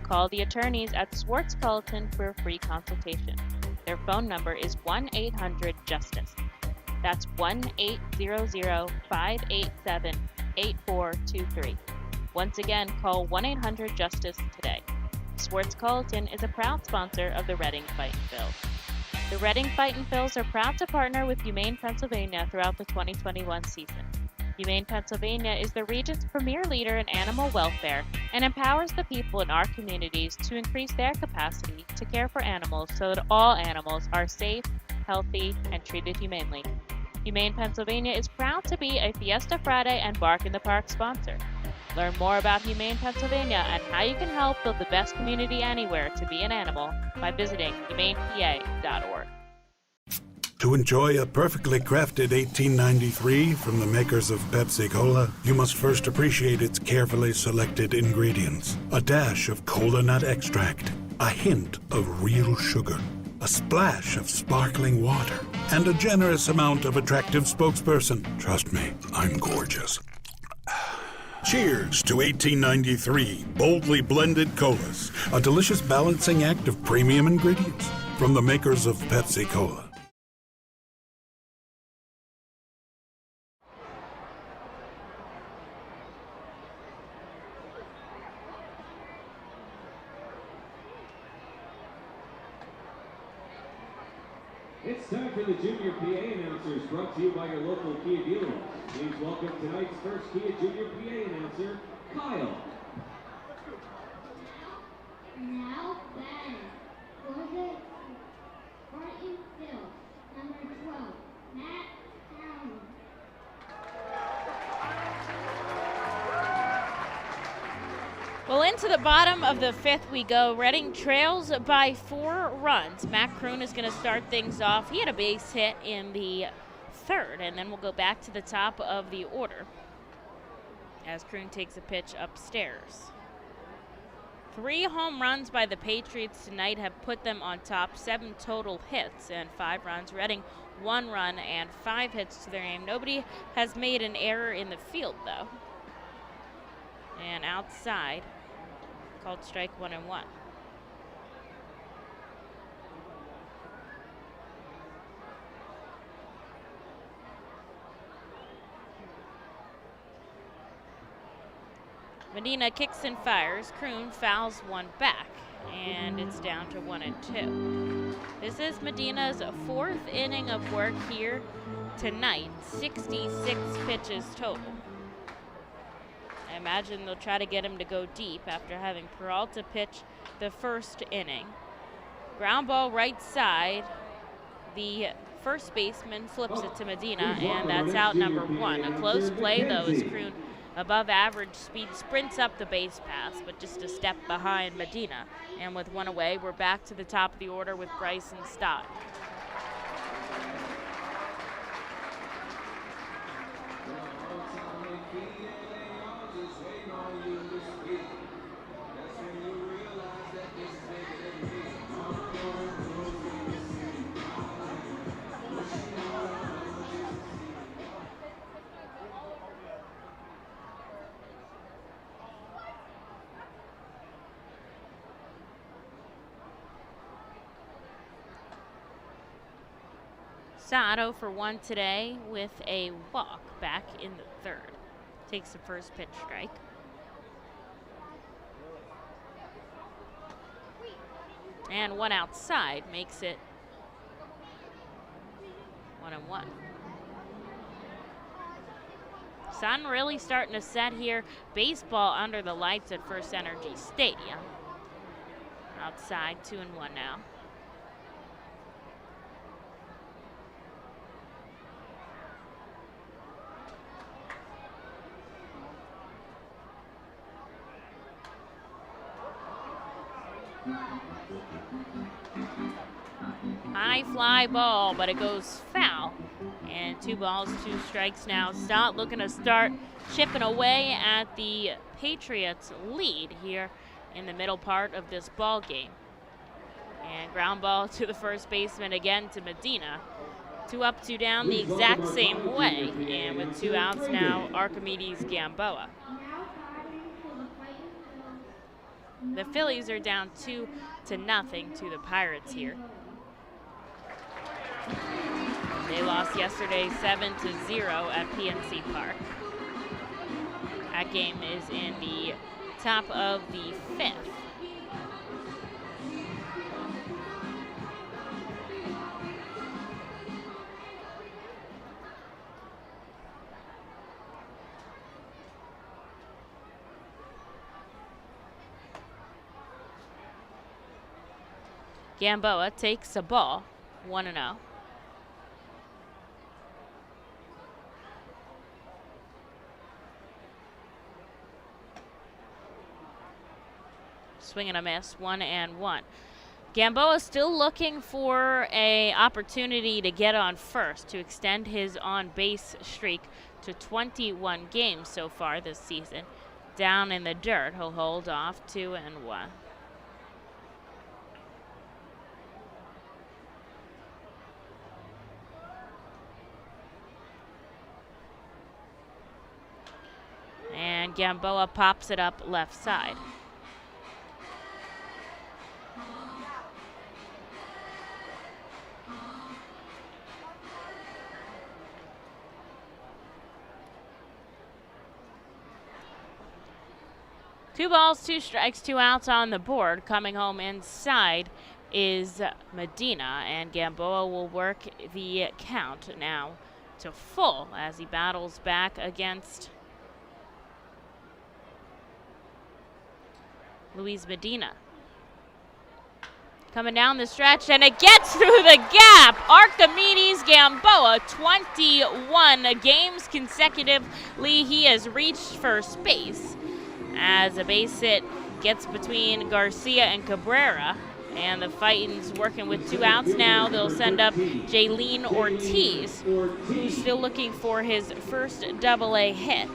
Speaker 5: Call the attorneys at Swartz Culleton for a free consultation. Their phone number is 1-800-JUSTICE. That's 1-800-587-8423. Once again, call 1-800-JUSTICE today. Swartz Culleton is a proud sponsor of the Reading Fightin' Phils. The Reading Fightin' Phils are proud to partner with Humane Pennsylvania throughout the 2021 season. Humane Pennsylvania is the region's premier leader in animal welfare and empowers the people in our communities to increase their capacity to care for animals so that all animals are safe, healthy, and treated humanely. Humane Pennsylvania is proud to be a Fiesta Friday and Bark in the Park sponsor. Learn more about Humane Pennsylvania and how you can help build the best community anywhere to be an animal by visiting humanepa.org.
Speaker 13: To enjoy a perfectly crafted 1893 from the makers of Pepsi Cola, you must first appreciate its carefully selected ingredients. A dash of cola nut extract, a hint of real sugar, a splash of sparkling water, and a generous amount of attractive spokesperson. Trust me, I'm gorgeous. Cheers to 1893 boldly blended colas, a delicious balancing act of premium ingredients from the makers of Pepsi Cola.
Speaker 1: It's time for the Junior PA announcers, brought to you by your local Kia dealer. Please welcome tonight's first Kia Junior PA announcer, Kyle.
Speaker 14: Now batting for the Fightin' Phils, number 12, Matt Allen.
Speaker 3: Well, into the bottom of the 5th we go. Reading trails by 4 runs. Matt Kroon is going to start things off. He had a base hit in the 3rd, and then we'll go back to the top of the order as Kroon takes a pitch upstairs. 3 home runs by the Patriots tonight have put them on top. 7 total hits and 5 runs. Reading 1 run and 5 hits to their name. Nobody has made an error in the field, though. And outside, called strike 1-1. Medina kicks and fires. Kroon fouls one back, and it's down to 1-2. This is Medina's 4th inning of work here tonight. 66 pitches total. I imagine they'll try to get him to go deep after having Peralta pitch the 1st inning. Ground ball right side. the first baseman flips it to Medina, and that's out number 1. A close play, though, as Kroon, above average speed, sprints up the base pass, but just a step behind Medina. And with 1 away, we're back to the top of the order with Bryson Stott. Stott 0 for 1 today with a walk back in the 3rd. Takes the first pitch strike. And 1 outside makes it 1-1. Sun really starting to set here. Baseball under the lights at FirstEnergy Stadium. Outside, 2-1 now. High fly ball, but it goes foul. And 2 balls, 2 strikes now. Stott looking to start chipping away at the Patriots' lead here in the middle part of this ball game. And ground ball to the first baseman again to Medina. 2 up, 2 down the exact same way. And with 2 outs now, Archimedes Gamboa. The Phillies are down 2-0 to the Pirates here. They lost yesterday 7-0 at PNC Park. That game is in the top of the 5th. Gamboa takes a ball, 1-0. Swing and a miss, 1-1. Gamboa still looking for an opportunity to get on first to extend his on-base streak to 21 games so far this season. Down in the dirt, he'll hold off 2-1. And Gamboa pops it up left side. Two balls, 2 strikes, 2 outs on the board. Coming home inside is Medina, and Gamboa will work the count now to full as he battles back against Luis Medina. Coming down the stretch, and it gets through the gap. Archimedes Gamboa, 21 games consecutively he has reached first base. As a base hit gets between Garcia and Cabrera, and the Fightin's working with 2 outs now. They'll send up Jaylene Ortiz, who's still looking for his first AA hit.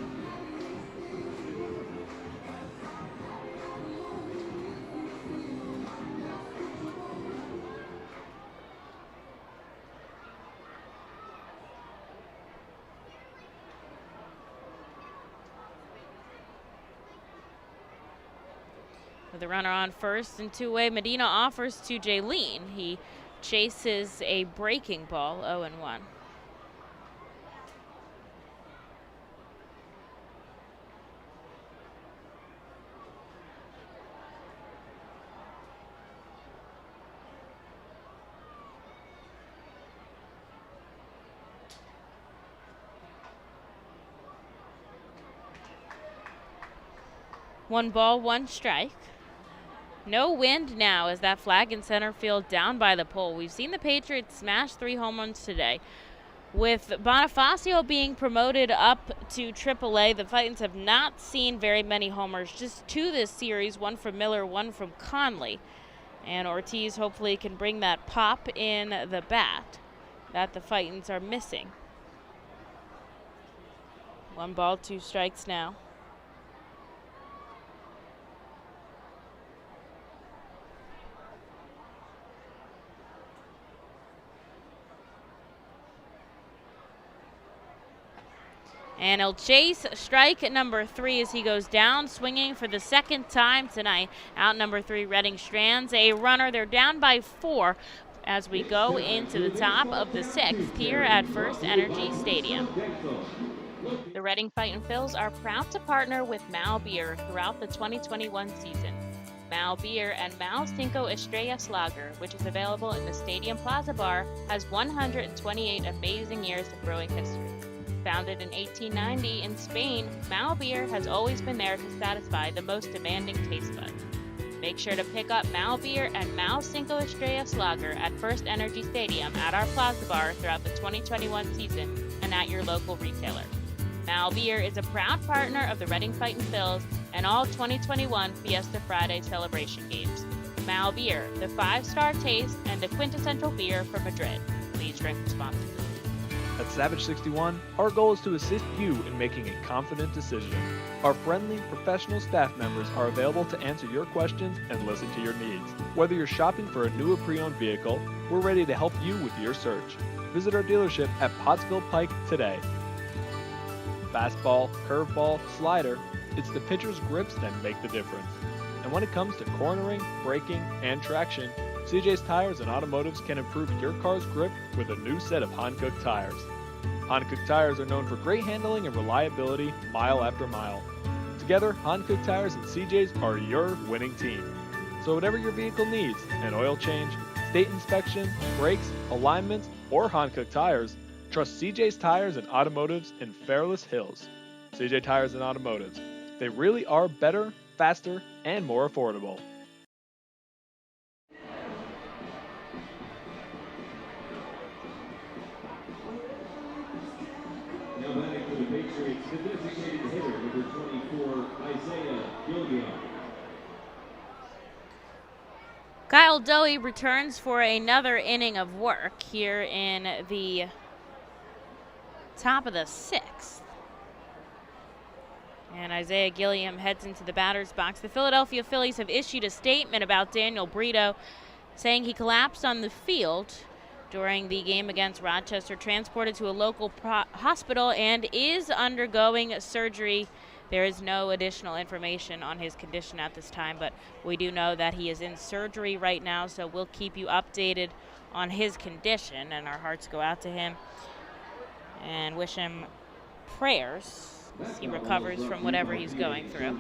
Speaker 3: With the runner on first and 2 away, Medina offers to Jaylene. He chases a breaking ball, 0-1. One ball, 1 strike. No wind now as that flag in center field down by the pole. We've seen the Patriots smash 3 home runs today. With Bonifacio being promoted up to AAA, the Fightins have not seen very many homers, just 2 this series, 1 from Miller, 1 from Conley. And Ortiz hopefully can bring that pop in the bat that the Fightins are missing. 1 ball, 2 strikes now. And he'll chase strike number 3 as he goes down swinging for the 2nd time tonight. Out number 3, Reading strands a runner. They're down by 4 as we go into the top of the 6th here at FirstEnergy Stadium.
Speaker 5: The Reading Fightin' Phils are proud to partner with Mal Beer throughout the 2021 season. Mal Beer and Mal Cinco Estrellas Lager, which is available in the Stadium Plaza Bar, has 128 amazing years of brewing history. Founded in 1890 in Spain, Mal Beer has always been there to satisfy the most demanding taste buds. Make sure to pick up Mal Beer and Mal Cinco Estrellas Lager at FirstEnergy Stadium at our Plaza Bar throughout the 2021 season and at your local retailer. Mal Beer is a proud partner of the Reading Fightin' Phils and all 2021 Fiesta Friday celebration games. Mal Beer, the 5-star taste and the quintessential beer from Madrid. Please drink responsibly.
Speaker 4: At Savage 61, our goal is to assist you in making a confident decision. Our friendly, professional staff members are available to answer your questions and listen to your needs. Whether you're shopping for a new or pre-owned vehicle, we're ready to help you with your search. Visit our dealership at Pottsville Pike today. Fastball, curveball, slider, it's the pitcher's grips that make the difference. And when it comes to cornering, braking, and traction, CJ's Tires and Automotives can improve your car's grip with a new set of Hankook tires. Hankook tires are known for great handling and reliability mile after mile. Together, Hankook Tires and CJ's are your winning team. So whatever your vehicle needs, an oil change, state inspection, brakes, alignments, or Hankook tires, trust CJ's Tires and Automotives in Fairless Hills. CJ Tires and Automotives. They really are better, faster, and more affordable.
Speaker 1: Now batting for the Patriots, the designated hitter, number 24, Isaiah Gilliam.
Speaker 3: Kyle Doey returns for another inning of work here in the top of the 6th. And Isaiah Gilliam heads into the batter's box. The Philadelphia Phillies have issued a statement about Daniel Brito, saying he collapsed on the field during the game against Rochester, transported to a local hospital, and is undergoing surgery. There is no additional information on his condition at this time, but we do know that he is in surgery right now, so we'll keep you updated on his condition, and our hearts go out to him and wish him prayers as he recovers from whatever he's going through.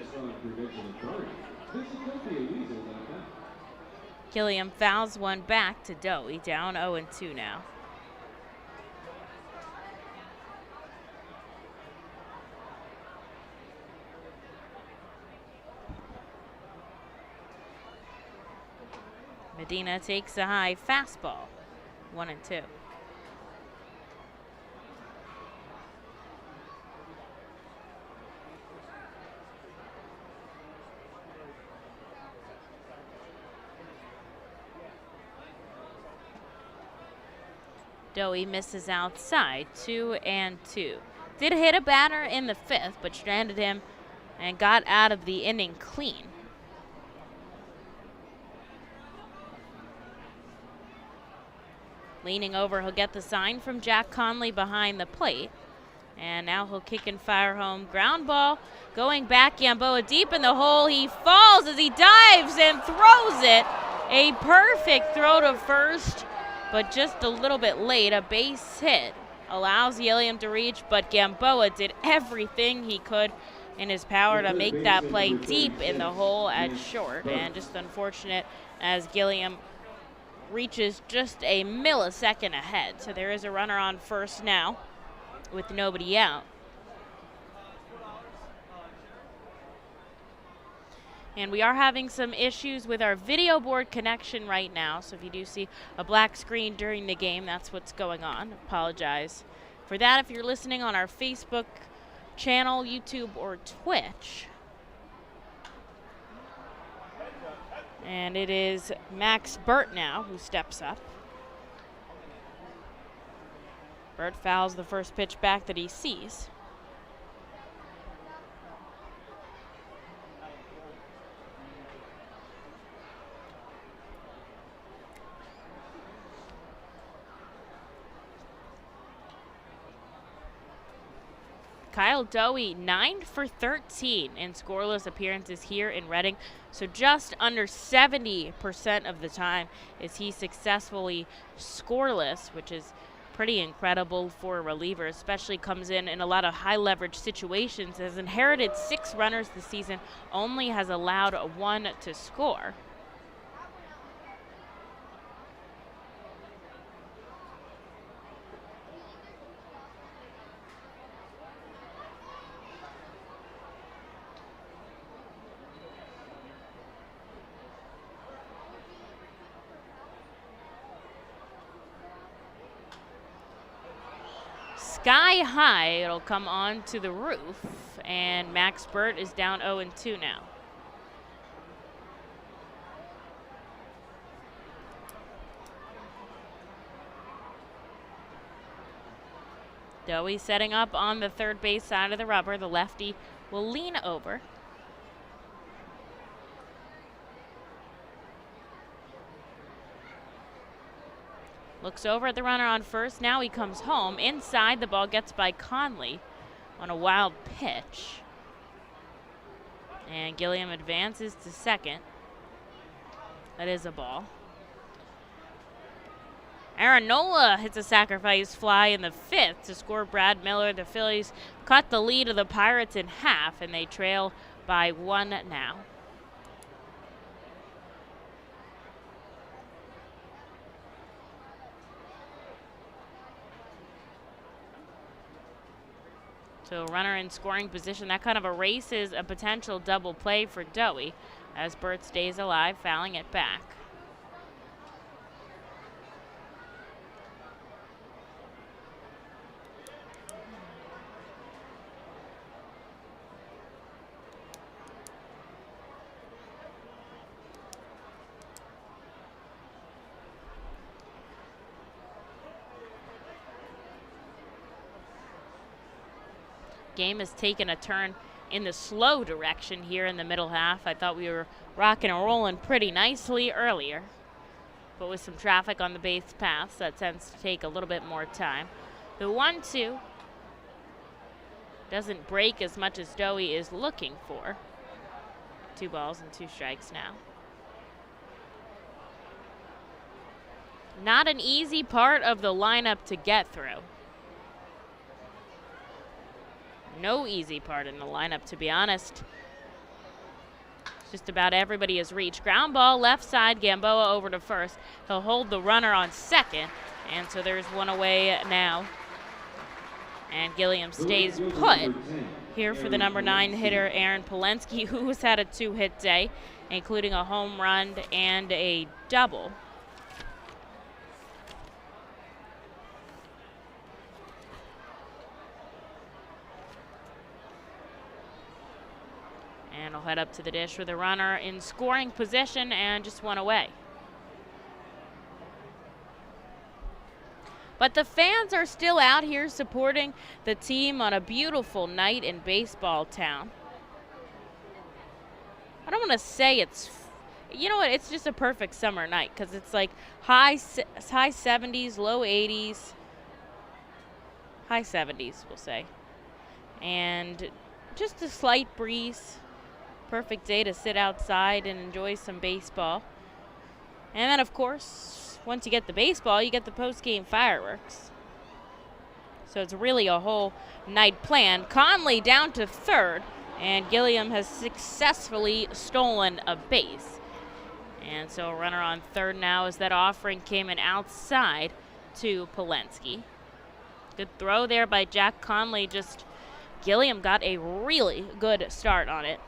Speaker 3: Gilliam fouls one back to Doey, down 0-2 now. Medina takes a high fastball, 1-2. Doey misses outside, 2-2. Did hit a batter in the 5th, but stranded him and got out of the inning clean. Leaning over, he'll get the sign from Jack Conley behind the plate. And now he'll kick and fire home. Ground ball going back. Gamboa deep in the hole. He falls as he dives and throws it. A perfect throw to first, but just a little bit late. A base hit allows Gilliam to reach, but Gamboa did everything he could in his power to make that play deep in the hole at short. And just unfortunate as Gilliam reaches just a millisecond ahead. So there is a runner on first now with nobody out. And we are having some issues with our video board connection right now. So if you do see a black screen during the game, that's what's going on. Apologize for that if you're listening on our Facebook channel, YouTube, or Twitch. And it is Max Burt now who steps up. Burt fouls the first pitch back that he sees. Kyle Dowie, 9 for 13 in scoreless appearances here in Reading. So just under 70% of the time is he successfully scoreless, which is pretty incredible for a reliever, especially comes in a lot of high leverage situations. Has inherited 6 runners this season, only has allowed 1 to score. Sky high, it'll come on to the roof, and Max Burt is down 0-2 now. Dowie setting up on the third base side of the rubber. The lefty will lean over. Looks over at the runner on first. Now he comes home. Inside, the ball gets by Conley on a wild pitch. And Gilliam advances to second. That is a ball. Aaron Nola hits a sacrifice fly in the 5th to score Brad Miller. The Phillies cut the lead of the Pirates in half, and they trail by 1 now. So runner in scoring position. That kind of erases a potential double play for Dowie as Burt stays alive, fouling it back. Game has taken a turn in the slow direction here in the middle half. I thought we were rocking and rolling pretty nicely earlier, but with some traffic on the base paths, that tends to take a little bit more time. The 1-2 doesn't break as much as Dowie is looking for. 2 balls and 2 strikes now. Not an easy part of the lineup to get through. No easy part in the lineup, to be honest. Just about everybody has reached. Ground ball left side, Gamboa over to first. He'll hold the runner on second, and so there's 1 away now. And Gilliam stays put here for the number 9 hitter, Aaron Polensky, who has had a 2-hit day, including a home run and a double. And I'll head up to the dish with a runner in scoring position and just 1 away. But the fans are still out here supporting the team on a beautiful night in baseball town. I don't want to say it's, you know what, it's just a perfect summer night because it's like high 70s, low 80s, high 70s, we'll say. And just a slight breeze. Perfect day to sit outside and enjoy some baseball. And then, of course, once you get the baseball, you get the post-game fireworks. So it's really a whole night planned. Conley down to third, and Gilliam has successfully stolen a base. And so a runner on third now as that offering came in outside to Polensky. Good throw there by Jack Conley. Just Gilliam got a really good start on it.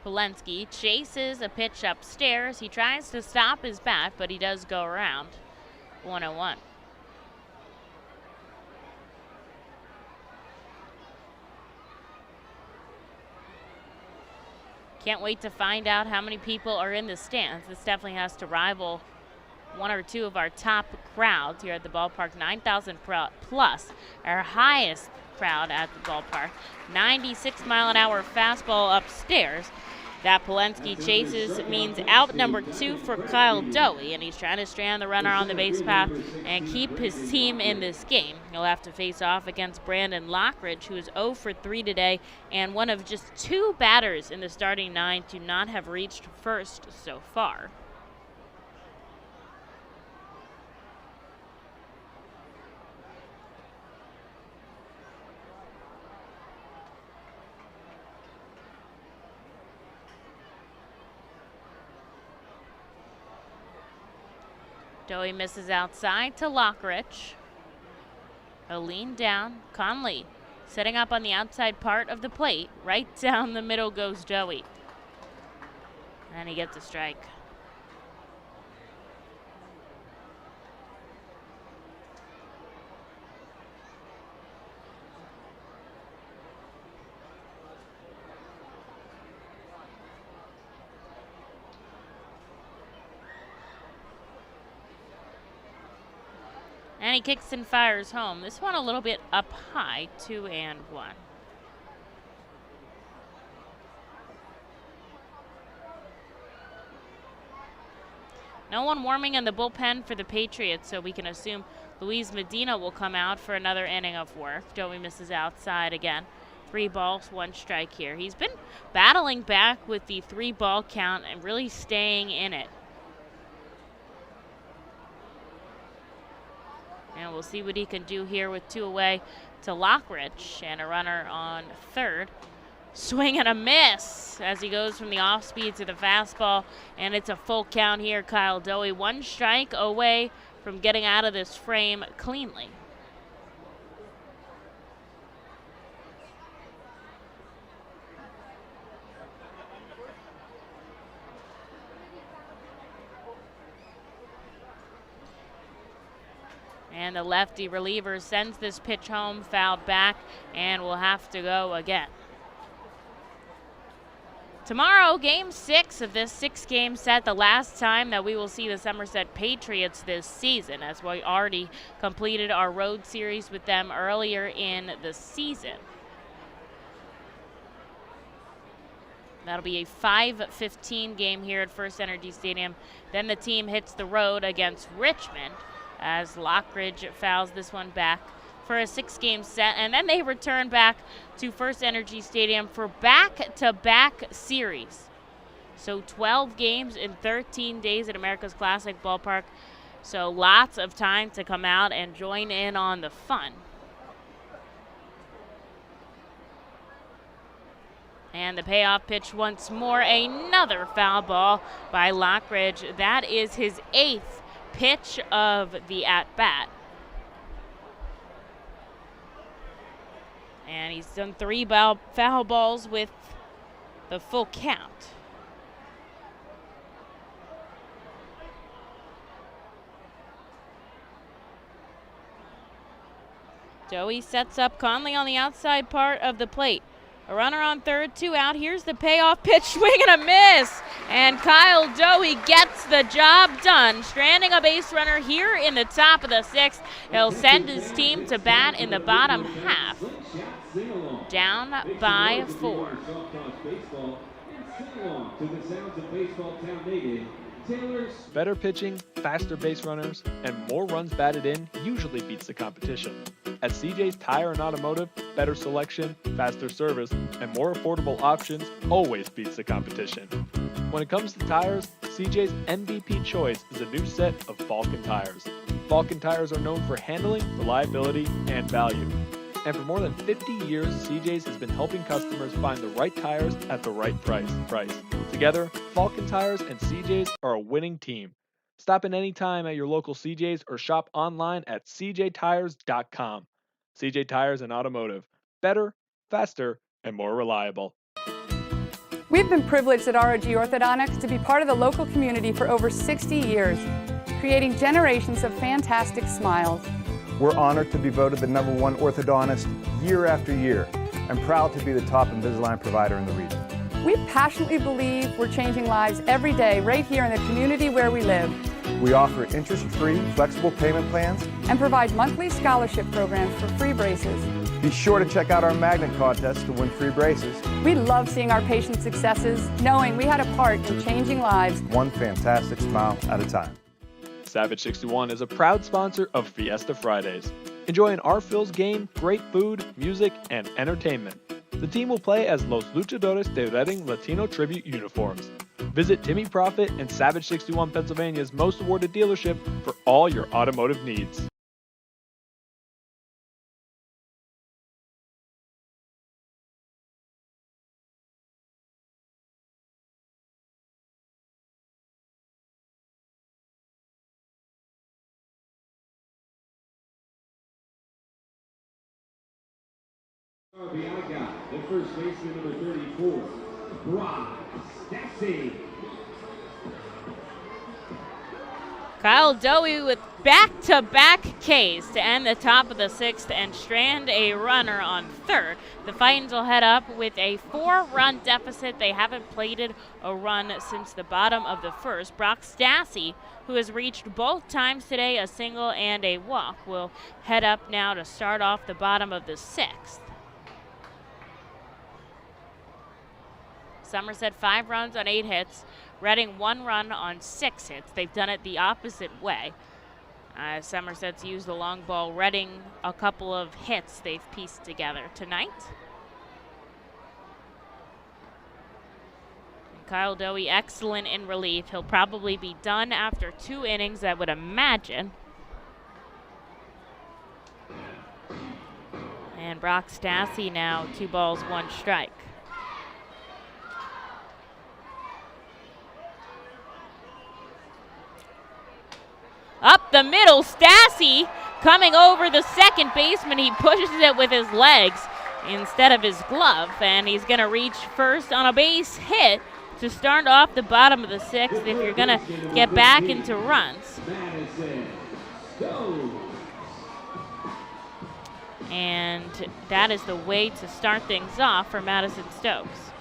Speaker 3: Polensky chases a pitch upstairs. He tries to stop his bat, but he does go around. 1-1. Can't wait to find out how many people are in the stands. This definitely has to rival one or two of our top crowds here at the ballpark. 9,000 plus, our highest crowd at the ballpark. 96-mile-an-hour fastball upstairs. That Polensky chases means out number 2 for Kyle Dowie, and he's trying to strand the runner on the base path and keep his team in this game. He'll have to face off against Brandon Lockridge, who is 0 for 3 today, and one of just 2 batters in the starting 9 to not have reached first so far. Dowie misses outside to Lockridge. A lean down. Conley setting up on the outside part of the plate. Right down the middle goes Dowie. And he gets a strike. And he kicks and fires home. This one a little bit up high, 2-1. No one warming in the bullpen for the Patriots, so we can assume Luis Medina will come out for another inning of work. Dowie misses outside again. 3 balls, 1 strike here. He's been battling back with the 3-ball count and really staying in it. And we'll see what he can do here with 2 away to Lockridge and a runner on third. Swing and a miss as he goes from the off speed to the fastball, and it's a full count here. Kyle Dowie 1 strike away from getting out of this frame cleanly. And the lefty reliever sends this pitch home, fouled back, and will have to go again. Tomorrow, Game 6 of this 6-game set, the last time that we will see the Somerset Patriots this season, as we already completed our road series with them earlier in the season. That'll be a 5:15 game here at FirstEnergy Stadium. Then the team hits the road against Richmond, as Lockridge fouls this one back for a 6-game set, and then they return back to FirstEnergy Stadium for back-to-back series. So 12 games in 13 days at America's Classic Ballpark. So lots of time to come out and join in on the fun. And the payoff pitch once more, another foul ball by Lockridge. That is his 8th pitch of the at-bat. And he's done 3 foul balls with the full count. Dowie sets up Conley on the outside part of the plate. A runner on third, 2 out. Here's the payoff pitch, swing and a miss. And Kyle Dowie gets the job done, stranding a base runner here in the top of the 6th. He'll send his team to bat in the bottom half, down by 4.
Speaker 4: Better pitching, faster base runners, and more runs batted in usually beats the competition. At CJ's Tire and Automotive, better selection, faster service, and more affordable options always beats the competition. When it comes to tires, CJ's MVP choice is a new set of Falcon tires. Falcon tires are known for handling, reliability, and value. And for more than 50 years, CJ's has been helping customers find the right tires at the right price. Together, Falcon Tires and CJ's are a winning team. Stop in anytime at your local CJ's or shop online at cjtires.com. CJ Tires and Automotive. Better, faster, and more reliable.
Speaker 15: We've been privileged at ROG Orthodontics to be part of the local community for over 60 years, creating generations of fantastic smiles.
Speaker 16: We're honored to be voted the #1 orthodontist year after year, and proud to be the top Invisalign provider in the region.
Speaker 15: We passionately believe we're changing lives every day right here in the community where we live.
Speaker 16: We offer interest-free, flexible payment plans
Speaker 15: And provide monthly scholarship programs for free braces.
Speaker 16: Be sure to check out our magnet contest to win free braces.
Speaker 15: We love seeing our patients' successes, knowing we had a part in changing lives.
Speaker 16: One fantastic smile at a time.
Speaker 4: Savage 61 is a proud sponsor of Fiesta Fridays. Enjoy an art-filled game, great food, music, and entertainment. The team will play as Los Luchadores de Reading Latino Tribute uniforms. Visit Timmy Profit and Savage 61 Pennsylvania's most awarded dealership for all your automotive needs.
Speaker 1: Bianca, the first baseman, number 34, Brock Stassi.
Speaker 3: Kyle Dowie with back-to-back Ks to end the top of the 6th and strand a runner on 3rd. The Fightins will head up with a 4-run deficit. They haven't plated a run since the bottom of the 1st. Brock Stassi, who has reached both times today, a single and a walk, will head up now to start off the bottom of the 6th. Somerset 5 runs on 8 hits. Reading 1 run on 6 hits. They've done it the opposite way. Somerset's used the long ball. Reading a couple of hits they've pieced together tonight. And Kyle Dowie, excellent in relief. He'll probably be done after 2 innings, I would imagine. And Brock Stassi now 2 balls, 1 strike. Up the middle, Stassi coming over the second baseman. He pushes it with his legs instead of his glove, and he's going to reach first on a base hit to start off the bottom of the 6th if you're going to get back into runs. And that is the way to start things off for Madison Stokes.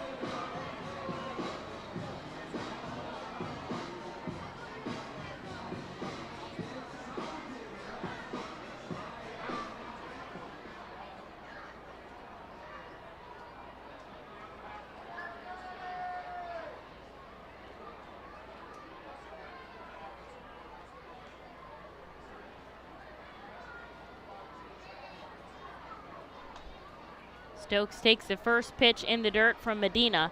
Speaker 3: Stokes takes the first pitch in the dirt from Medina.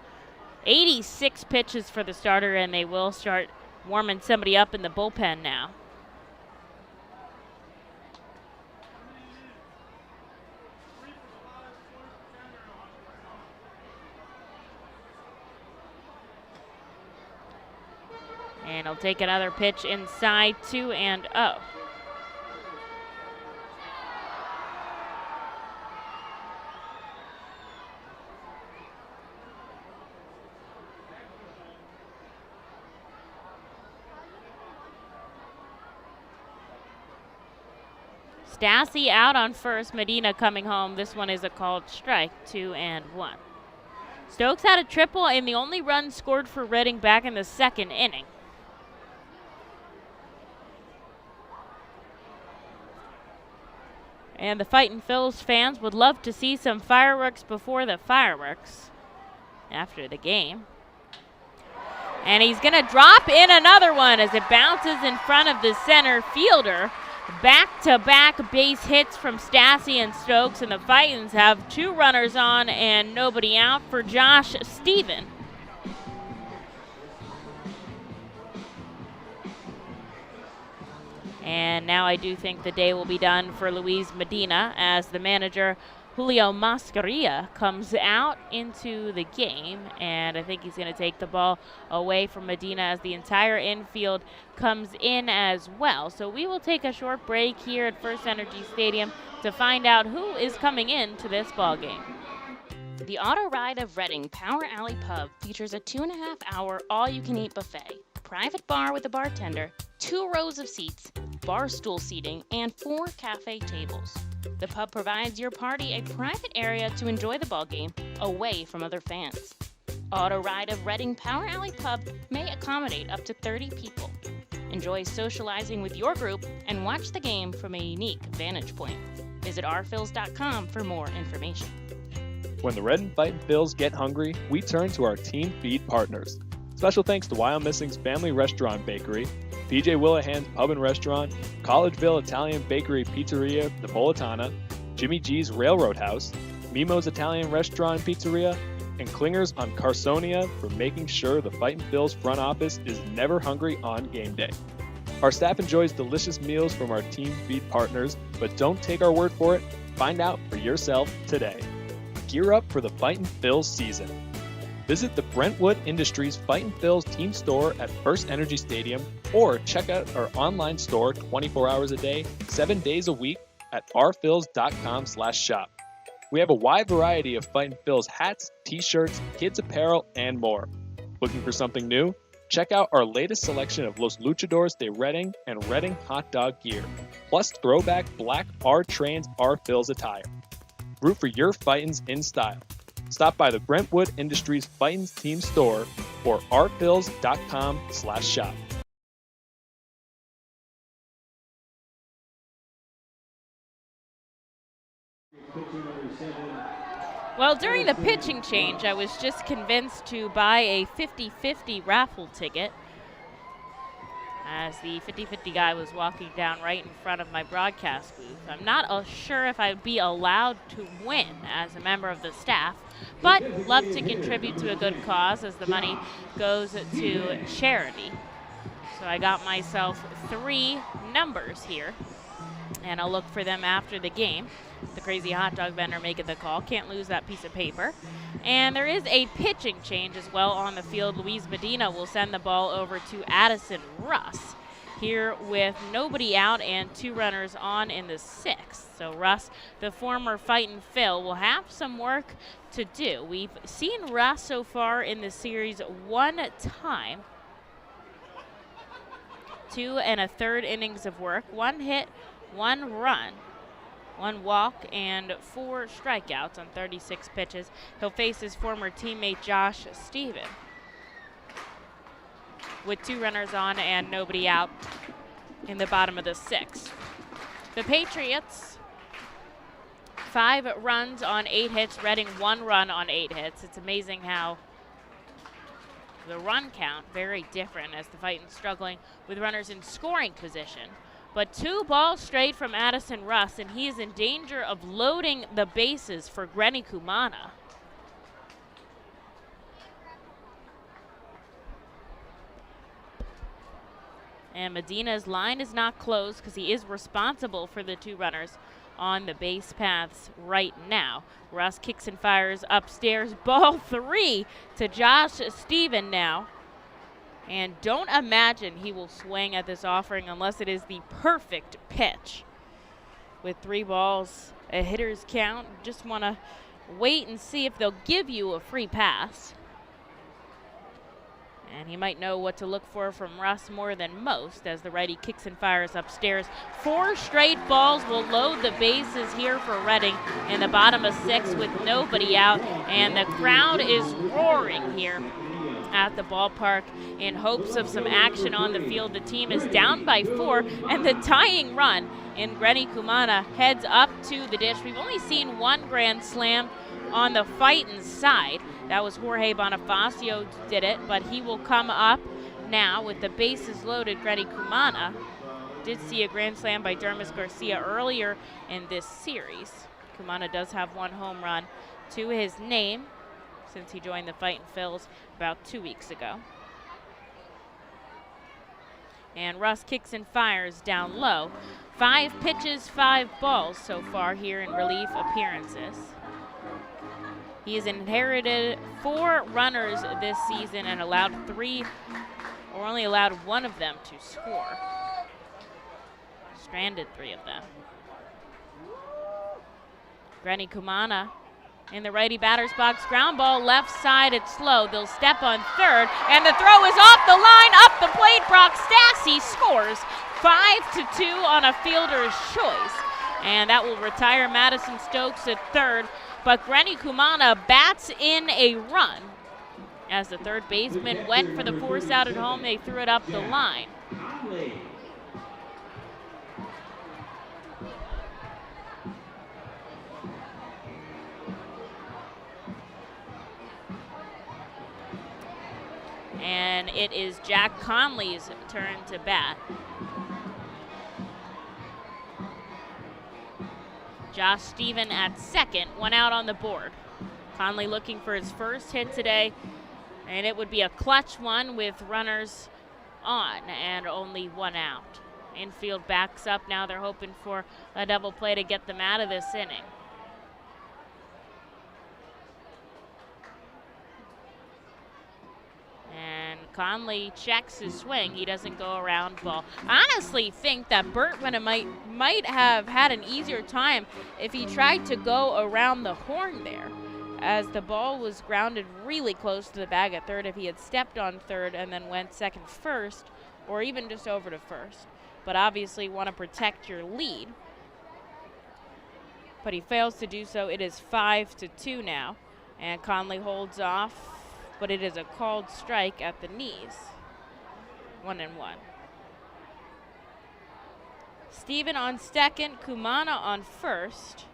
Speaker 3: 86 pitches for the starter, and they will start warming somebody up in the bullpen now. And he'll take another pitch inside, 2-0. Stassi out on first, Medina coming home. This one is a called strike, 2-1. Stokes had a triple and the only run scored for Reading back in the 2nd inning. And the Fightin' Phils fans would love to see some fireworks before the fireworks after the game. And he's going to drop in another one as it bounces in front of the center fielder. Back-to-back base hits from Stassi and Stokes, and the Fightins have 2 runners on and nobody out for Josh Stephen. And now I do think the day will be done for Luis Medina as the manager Julio Mascarilla comes out into the game, and I think he's going to take the ball away from Medina as the entire infield comes in as well. So we will take a short break here at FirstEnergy Stadium to find out who is coming in to this ball game.
Speaker 5: The Auto Ride of Reading Power Alley Pub features a 2.5-hour all-you-can-eat buffet, private bar with a bartender, 2 rows of seats, bar stool seating, and 4 cafe tables. The pub provides your party a private area to enjoy the ballgame away from other fans. Auto Ride of Reading Power Alley Pub may accommodate up to 30 people. Enjoy socializing with your group and watch the game from a unique vantage point. Visit rphils.com for more information.
Speaker 4: When the Red and Fightin' Phils get hungry, we turn to our team feed partners. Special thanks to Wyomissing's Family Restaurant Bakery, PJ Willahan's Pub and Restaurant, Collegeville Italian Bakery Pizzeria Napolitana, Jimmy G's Railroad House, Mimo's Italian Restaurant and Pizzeria, and Klingers on Carsonia for making sure the Fightin' Phils front office is never hungry on game day. Our staff enjoys delicious meals from our team feed partners, but don't take our word for it. Find out for yourself today. Gear up for the Fightin' Phils season. Visit the Brentwood Industries Fightin' Phils team store at FirstEnergy Stadium, or check out our online store 24 hours a day, 7 days a week at rphils.com/shop. We have a wide variety of Fightin' Phils hats, t-shirts, kids apparel, and more. Looking for something new? Check out our latest selection of Los Luchadores de Reading and Reading hot dog gear, plus throwback black R-Trains R-Phils attire. Root for your Fightins in style. Stop by the Brentwood Industries Fightins team store or rphils.com/shop.
Speaker 3: Well, during the pitching change, I was just convinced to buy a 50-50 raffle ticket as the 50-50 guy was walking down right in front of my broadcast booth. I'm not sure if I'd be allowed to win as a member of the staff, but love to contribute to a good cause as the money goes to charity. So I got myself 3 numbers here, and I'll look for them after the game. The crazy hot dog vendor making the call. Can't lose that piece of paper. And there is a pitching change as well on the field. Luis Medina will send the ball over to Addison Russ here with nobody out and 2 runners on in the 6th. So Russ, the former Fightin' Phil, will have some work to do. We've seen Russ so far in the series 1 time. 2 1/3 innings of work, 1 hit, 1 run, 1 walk, and 4 strikeouts on 36 pitches. He'll face his former teammate Josh Stephen with 2 runners on and nobody out in the bottom of the 6th. The Patriots, 5 runs on 8 hits, Reading 1 run on 8 hits. It's amazing how the run count very different as the Fightins struggling with runners in scoring position. But 2 balls straight from Addison Russ, and he is in danger of loading the bases for Grenny Kumana. And Medina's line is not closed because he is responsible for the 2 runners on the base paths right now. Russ kicks and fires upstairs. Ball 3 to Josh Stephen now. And don't imagine he will swing at this offering unless it is the perfect pitch. With 3 balls, a hitter's count. Just want to wait and see if they'll give you a free pass. And he might know what to look for from Russ more than most as the righty kicks and fires upstairs. 4 straight balls will load the bases here for Reading in the bottom of 6 with nobody out. And the crowd is roaring here at the ballpark in hopes of some action on the field. The team is down by 4, and the tying run in Grenny Kumana heads up to the dish. We've only seen 1 grand slam on the Fightins side. That was Jorge Bonifacio did it, but he will come up now with the bases loaded. Grenny Kumana did see a grand slam by Dermis Garcia earlier in this series. Kumana does have 1 home run to his name since he joined the Fightin' Phils about 2 weeks ago. And Russ kicks and fires down low. 5 pitches, 5 balls so far here in relief appearances. He has inherited 4 runners this season and allowed 3, or only allowed 1 of them to score. Stranded 3 of them. Grenny Kumana In the righty batter's box, ground ball left side, it's slow. They'll step on third, and the throw is off the line, up the plate. Brock Stassi scores 5-2 on a fielder's choice, and that will retire Madison Stokes at third. But Granny Kumana bats in a run. As the third baseman went for the force out at home, they threw it up the line. And it is Jack Conley's turn to bat. Josh Stephen at second, 1 out on the board. Conley looking for his first hit today, and it would be a clutch one with runners on and only 1 out. Infield backs up now. They're hoping for a double play to get them out of this inning. And Conley checks his swing. He doesn't go around ball. I honestly think that Bertman might have had an easier time if he tried to go around the horn there, as the ball was grounded really close to the bag at third. If he had stepped on third and then went second first, or even just over to first. But obviously want to protect your lead. But he fails to do so. It is 5-2 now. And Conley holds off, but it is a called strike at the knees. 1-1. Stephen on second, Kumana on first.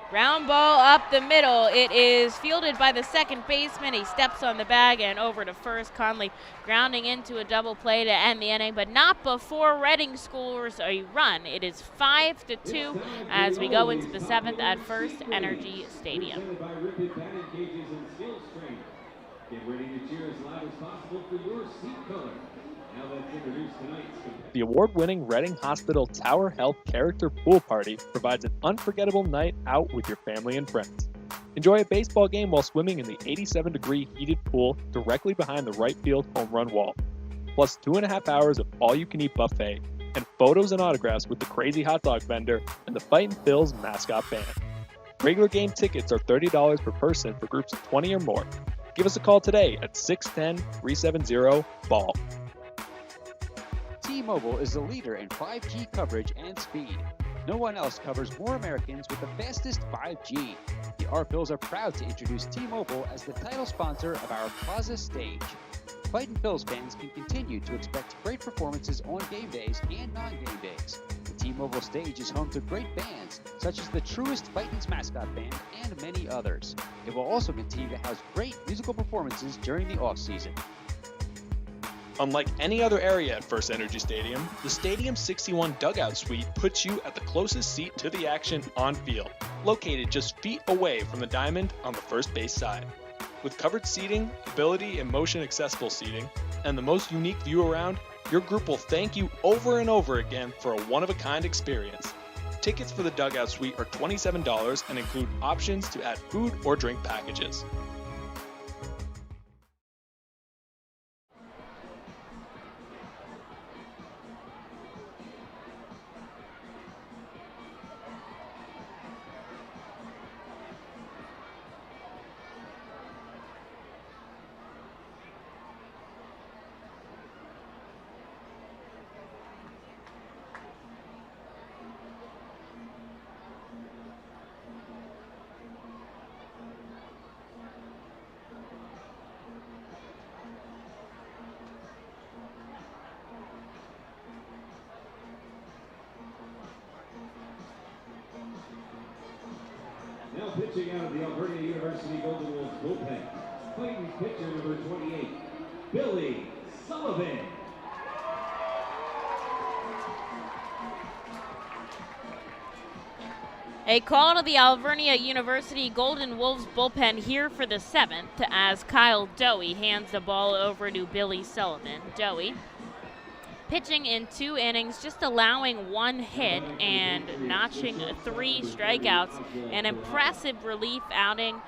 Speaker 3: Ground ball up the middle. It is fielded by the second baseman. He steps on the bag and over to first. Conley grounding into a double play to end the inning, but not before Reading scores a run. It is 5-2 as we go into the seventh at FirstEnergy Stadium.
Speaker 1: Get ready to cheer as loud as possible for your seat color. Now let's introduce tonight's
Speaker 4: The award-winning Reading Hospital Tower Health Character Pool Party provides an unforgettable night out with your family and friends. Enjoy a baseball game while swimming in the 87-degree heated pool directly behind the right field home run wall. Plus 2.5 hours of all-you-can-eat buffet and photos and autographs with the crazy hot dog vendor and the Fightin' Phil's mascot band. Regular game tickets are $30 per person for groups of 20 or more. Give us a call today at 610-370-BALL.
Speaker 17: T-Mobile is the leader in 5G coverage and speed. No one else covers more Americans with the fastest 5G. The R-Phils are proud to introduce T-Mobile as the title sponsor of our Plaza stage. Fightin' Phil's fans can continue to expect great performances on game days and non-game days. The T-Mobile stage is home to great bands, such as the Truest Fightin's mascot band and many others. It will also continue to house great musical performances during the off-season.
Speaker 4: Unlike any other area at FirstEnergy Stadium, the Stadium 61 Dugout Suite puts you at the closest seat to the action on field, located just feet away from the diamond on the first base side. With covered seating, ability and motion accessible seating, and the most unique view around, your group will thank you over and over again for a one-of-a-kind experience. Tickets for the Dugout Suite are $27 and include options to add food or drink packages.
Speaker 1: Now pitching out of the Alberta University Golden Wolves bullpen, Fightin's pitcher number 28, Billy Sullivan.
Speaker 3: A call to the Alvernia University Golden Wolves bullpen here for the seventh as Kyle Dowie hands the ball over to Billy Sullivan. Dowie pitching in 2 innings, just allowing 1 hit and notching 3 strikeouts. An impressive relief outing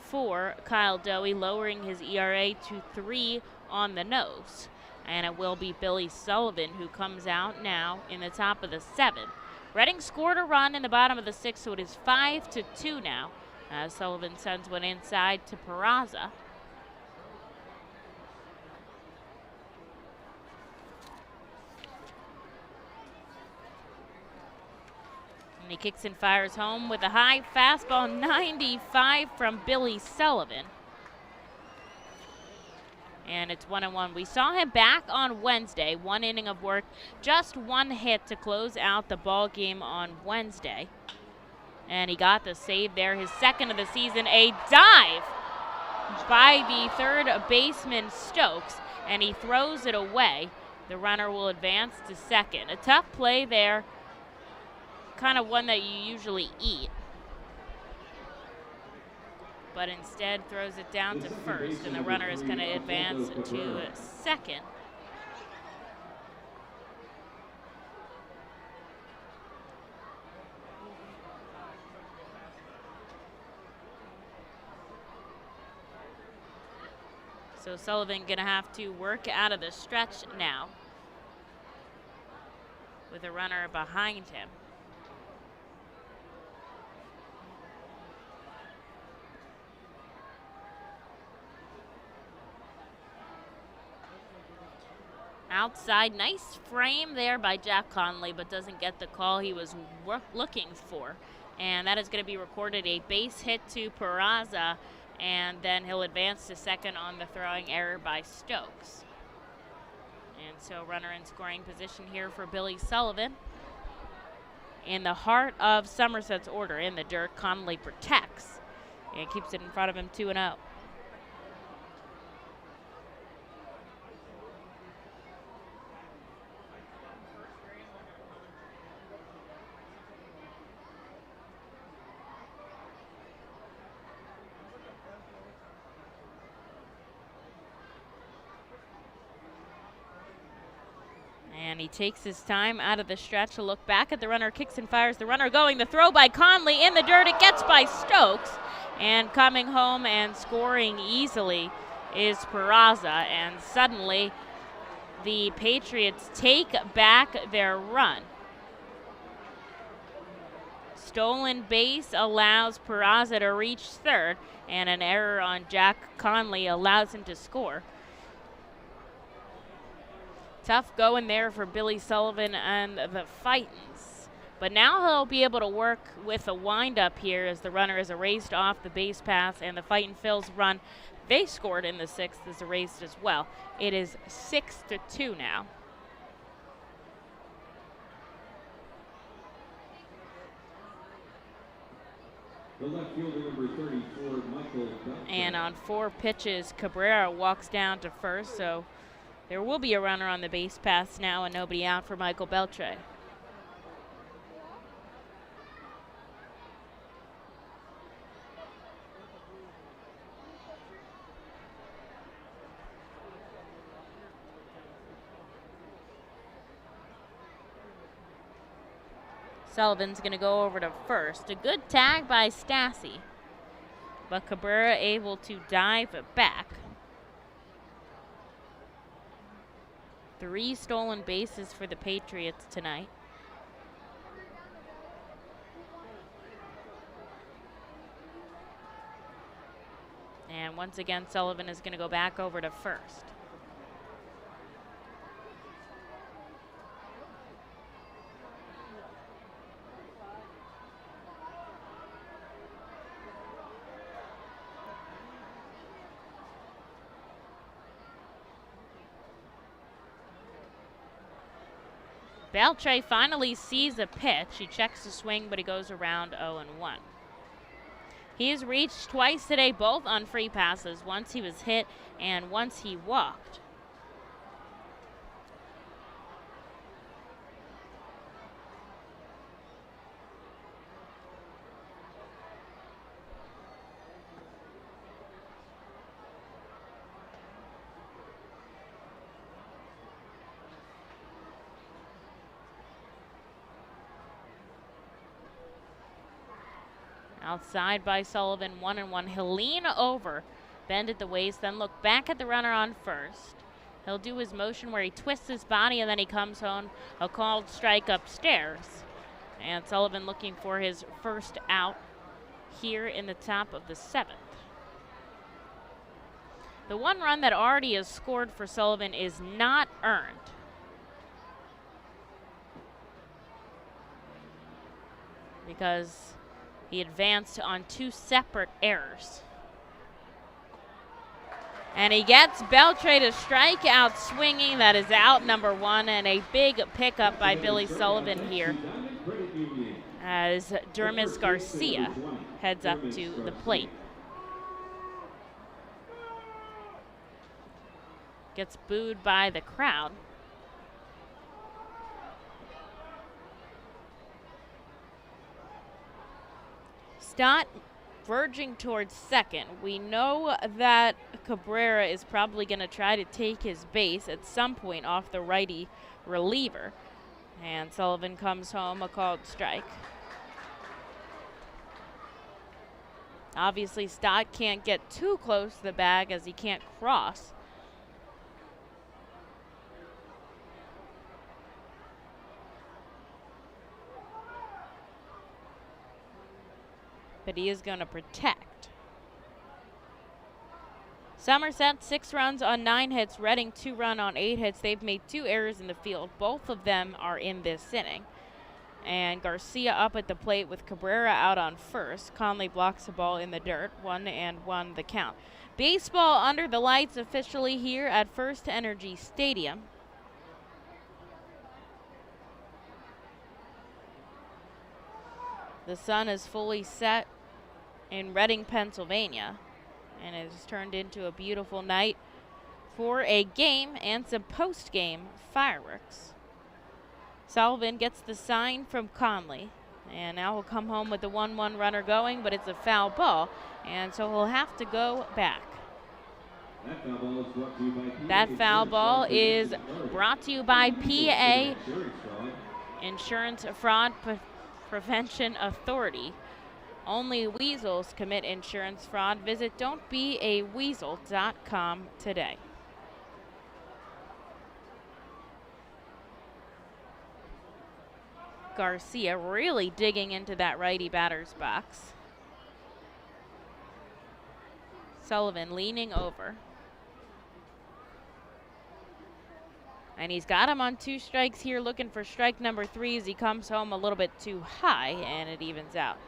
Speaker 3: for Kyle Dowie, lowering his ERA to 3 on the nose. and it will be Billy Sullivan who comes out now in the top of the 7th. Reading scored a run in the bottom of the 6th, so it is 5-2 now. Sullivan sends one inside to Peraza. And he kicks and fires home with a high fastball, 95 from Billy Sullivan. And it's 1-1. We saw him back on Wednesday, 1 inning of work, just 1 hit to close out the ball game on Wednesday. And he got the save there, his 2nd of the season, a dive by the 3rd baseman Stokes, and he throws it away. The runner will advance to 2nd. A tough play there, kind of one that you usually eat, but instead throws it down to 1st, and the runner is going to advance to 2nd. So Sullivan going to have to work out of the stretch now with a runner behind him. Outside, nice frame there by Jack Conley, but doesn't get the call he was looking for. And that is going to be recorded a base hit to Peraza, and then he'll advance to 2nd on the throwing error by Stokes. And so runner in scoring position here for Billy Sullivan. In the heart of Somerset's order, in the dirt, Conley protects and keeps it in front of him, 2-0. And he takes his time out of the stretch to look back at the runner, kicks and fires. The runner going, the throw by Conley in the dirt. It gets by Stokes. And coming home and scoring easily is Peraza. And suddenly the Patriots take back their run. Stolen base allows Peraza to reach 3rd, and an error on Jack Conley allows him to score. Tough going there for Billy Sullivan and the Fightins. But now he'll be able to work with a windup here as the runner is erased off the base pass, and the Fightin' Phil's run they scored in the 6th is erased as well. It is 6-2 now.
Speaker 1: The left fielder, number 34, Michael Belcher.
Speaker 3: And on 4 pitches, Cabrera walks down to 1st, so there will be a runner on the base pass now and nobody out for Michael Belcher. Sullivan's going to go over to 1st. A good tag by Stassi, but Cabrera able to dive back. 3 stolen bases for the Patriots tonight. And once again, Sullivan is going to go back over to 1st. Beltre finally sees a pitch. He checks the swing, but he goes around 0-1. He has reached twice today, both on free passes. Once he was hit and once he walked. Outside by Sullivan, 1-1. He'll lean over, bend at the waist, then look back at the runner on 1st. He'll do his motion where he twists his body and then he comes home, a called strike upstairs. And Sullivan looking for his first out here in the top of the 7th. The one run that already is scored for Sullivan is not earned. Because he advanced on 2 separate errors. And he gets Beltre to strike out swinging. That is out number 1, and a big pickup by Billy Sullivan here as Dermis Garcia heads up to the plate. Gets booed by the crowd. Stott verging towards second. We know that Cabrera is probably going to try to take his base at some point off the righty reliever. And Sullivan comes home, a called strike. Obviously, Stott can't get too close to the bag as he can't cross. But he is going to protect. Somerset, 6 runs on 9 hits. Reading, 2 runs on 8 hits. They've made 2 errors in the field. Both of them are in this inning. And Garcia up at the plate with Cabrera out on first. Conley blocks the ball in the dirt. 1-1 the count. Baseball under the lights officially here at FirstEnergy Stadium. The sun is fully set in Reading, Pennsylvania, and it has turned into a beautiful night for a game and some post-game fireworks. Sullivan gets the sign from Conley, and now he'll come home with the 1-1 runner going, but it's a foul ball, and so he'll have to go back. That foul ball is brought to you by PA Insurance Fraud Prevention Authority. Only weasels commit insurance fraud. Visit don'tbeaweasel.com today. Garcia really digging into that righty batter's box. Sullivan leaning over. And he's got him on 2 strikes here, looking for strike number 3 as he comes home a little bit too high, and it evens out.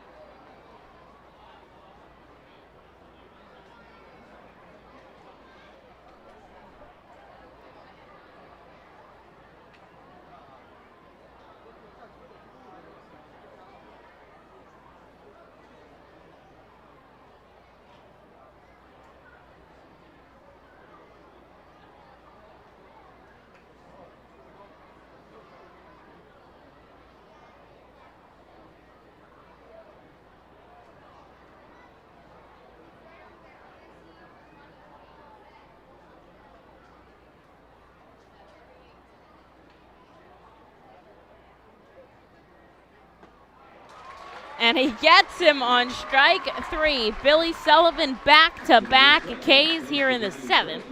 Speaker 3: And he gets him on strike 3. Billy Sullivan back-to-back Ks here in the 7th.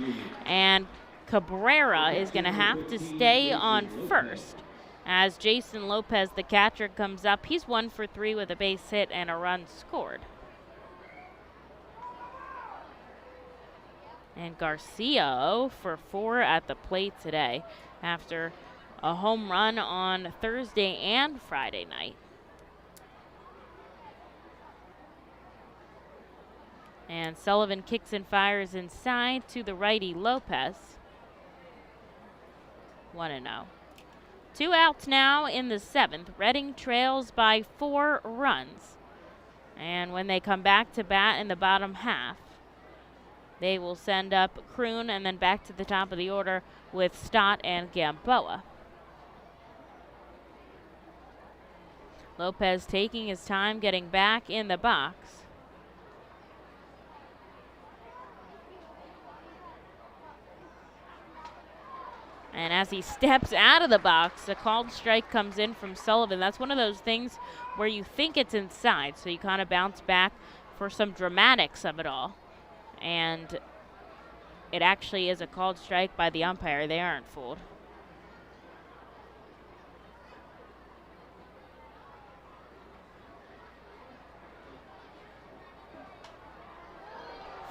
Speaker 3: And Cabrera is going to have to stay on first as Jason Lopez, the catcher, comes up. He's 1 for 3 with a base hit and a run scored. And Garcia 0 for 4 at the plate today after a home run on Thursday and Friday night. And Sullivan kicks and fires inside to the righty Lopez. 1-0. 2 outs now in the 7th. Reading trails by 4 runs. And when they come back to bat in the bottom half, they will send up Kroon and then back to the top of the order with Stott and Gamboa. Lopez taking his time getting back in the box. And as he steps out of the box, a called strike comes in from Sullivan. That's one of those things where you think it's inside, so you kind of bounce back for some dramatics of it all. And it actually is a called strike by the umpire. They aren't fooled.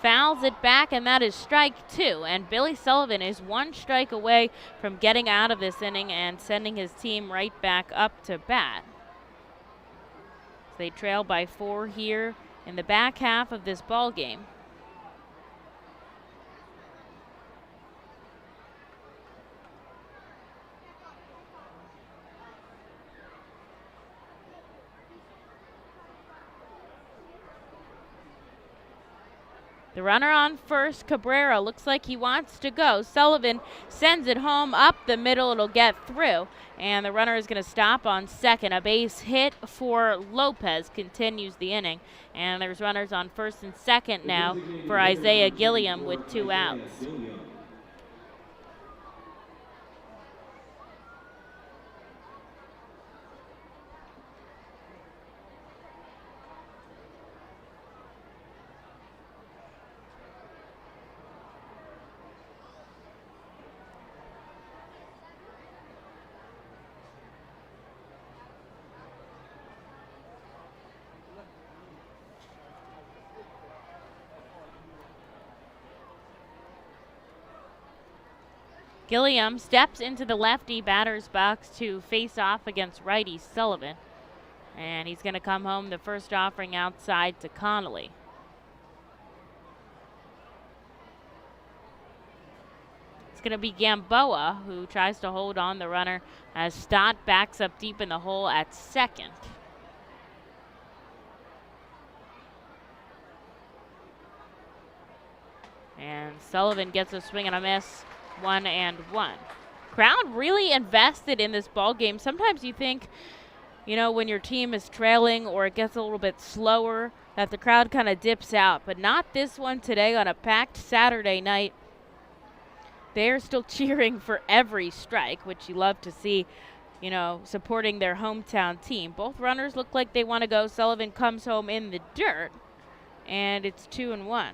Speaker 3: Fouls it back, and that is strike 2. And Billy Sullivan is 1 strike away from getting out of this inning and sending his team right back up to bat. They trail by 4 here in the back half of this ball game. The runner on first, Cabrera, looks like he wants to go. Sullivan sends it home up the middle. It'll get through. And the runner is going to stop on second. A base hit for Lopez continues the inning. And there's runners on first and second now for Isaiah Gilliam with 2 outs. Gilliam steps into the lefty batter's box to face off against righty Sullivan. And he's going to come home the first offering outside to Connolly. It's going to be Gamboa who tries to hold on the runner as Stott backs up deep in the hole at second. And Sullivan gets a swing and a miss. 1-1. Crowd really invested in this ball game. Sometimes you think, you know, when your team is trailing or it gets a little bit slower, that the crowd kind of dips out. But not this one today on a packed Saturday night. They're still cheering for every strike, which you love to see, you know, supporting their hometown team. Both runners look like they want to go. Sullivan comes home in the dirt, and it's 2-1.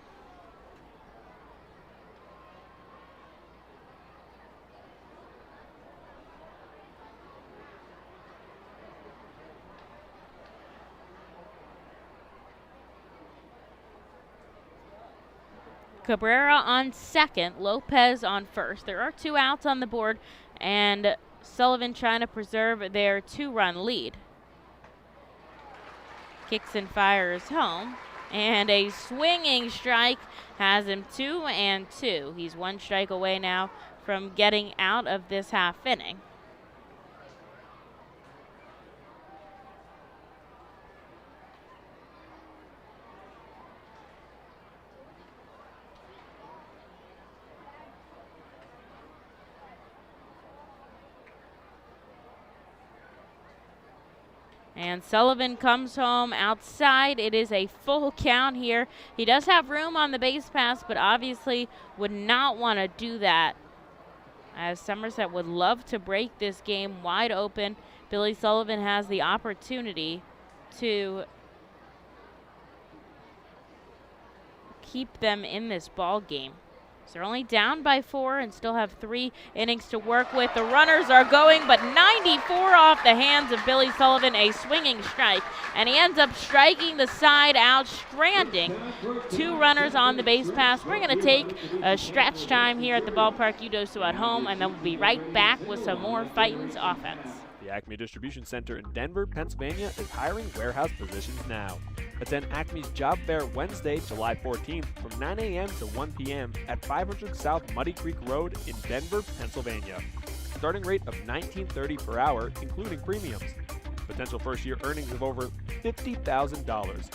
Speaker 3: Cabrera on second, Lopez on first. There are 2 outs on the board, and Sullivan trying to preserve their 2-run lead. Kicks and fires home, and a swinging strike has him 2-2. He's 1 strike away now from getting out of this half inning. And Sullivan comes home outside. It is a full count here. He does have room on the base pass, but obviously would not want to do that, as Somerset would love to break this game wide open. Billy Sullivan has the opportunity to keep them in this ball game. So they're only down by 4 and still have 3 innings to work with. The runners are going, but 94 off the hands of Billy Sullivan, a swinging strike. And he ends up striking the side out, stranding 2 runners on the base pass. We're going to take a stretch time here at the ballpark. You do so at home, and then we'll be right back with some more Fightin's offense.
Speaker 4: The Acme Distribution Center in Denver, Pennsylvania is hiring warehouse positions now. Attend Acme's Job Fair Wednesday, July 14th from 9 a.m. to 1 p.m. at 500 South Muddy Creek Road in Denver, Pennsylvania. Starting rate of $19.30 per hour, including premiums. Potential first-year earnings of over $50,000.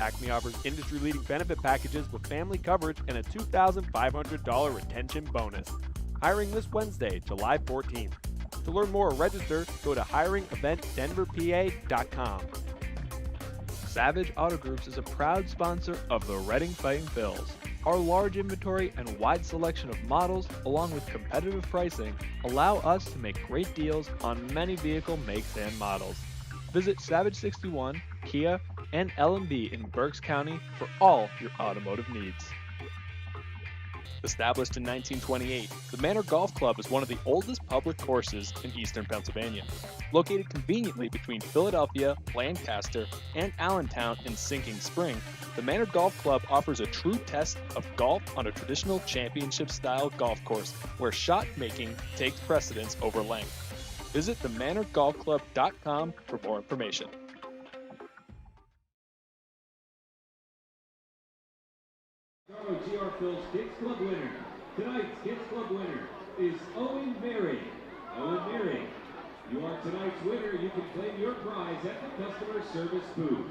Speaker 4: Acme offers industry-leading benefit packages with family coverage and a $2,500 retention bonus. Hiring this Wednesday, July 14th. To learn more or register, go to hiringeventdenverpa.com. Savage Auto Groups is a proud sponsor of the Reading Fightin' Phils. Our large inventory and wide selection of models, along with competitive pricing, allow us to make great deals on many vehicle makes and models. Visit Savage 61, Kia, and L&B in Berks County for all your automotive needs. Established in 1928, the Manor Golf Club is one of the oldest public courses in eastern Pennsylvania. Located conveniently between Philadelphia, Lancaster, and Allentown in Sinking Spring, the Manor Golf Club offers a true test of golf on a traditional championship-style golf course where shot making takes precedence over length. Visit themanorgolfclub.com for more information.
Speaker 1: GR Phil's Kids Club winner. Tonight's Kids Club winner is Owen Mary. Owen Mary, you are tonight's winner. You can claim your prize at the customer service booth.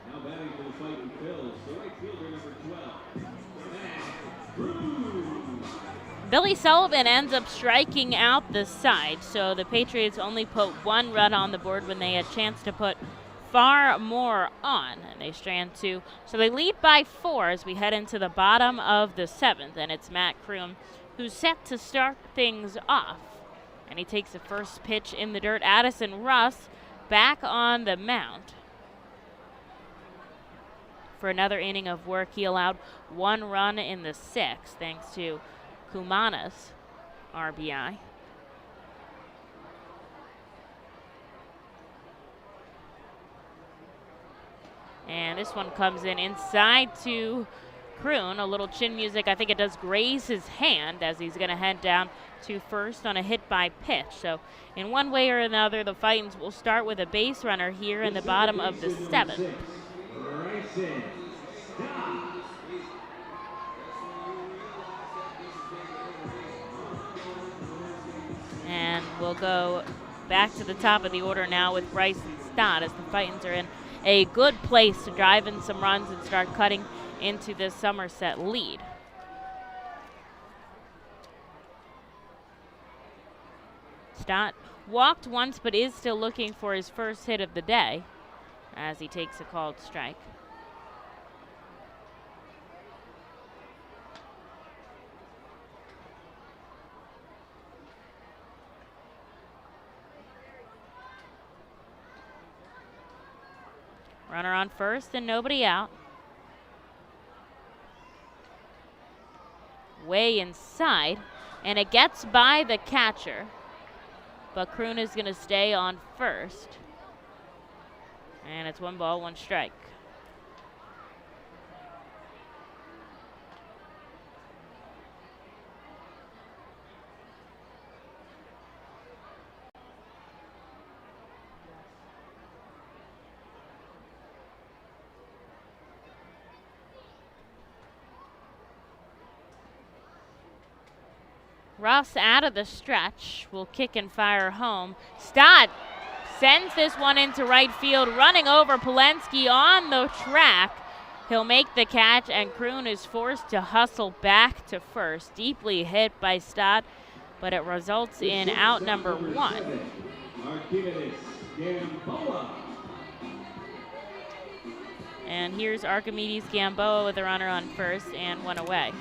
Speaker 1: Now batting for the Fightin Phils, the right fielder number 12.
Speaker 3: Billy Sullivan ends up striking out the side, so the Patriots only put 1 run on the board when they had a chance to put far more on, and they strand 2. So they lead by 4 as we head into the bottom of the 7th, and it's Matt Kroon who's set to start things off. And he takes the first pitch in the dirt. Addison Russ back on the mound for another inning of work. He allowed 1 run in the 6th thanks to Kumana's RBI. And this one comes in inside to Kroon. A little chin music. I think it does graze his hand as he's going to head down to first on a hit by pitch. So in one way or another, the Fightins will start with a base runner here in the bottom of the 7th. And we'll go back to the top of the order now with Bryson Stott as the Fightins are in a good place to drive in some runs and start cutting into this Somerset lead. Stott walked once but is still looking for his first hit of the day as he takes a called strike. Runner on first and nobody out. Way inside, and it gets by the catcher, but Kroon is going to stay on first. And it's 1 ball, 1 strike. Russ out of the stretch will kick and fire home. Stott sends this one into right field, running over Polensky on the track. He'll make the catch, and Kroon is forced to hustle back to first. Deeply hit by Stott, but it results in out number 1. And here's Archimedes Gamboa with a runner on first and 1 away.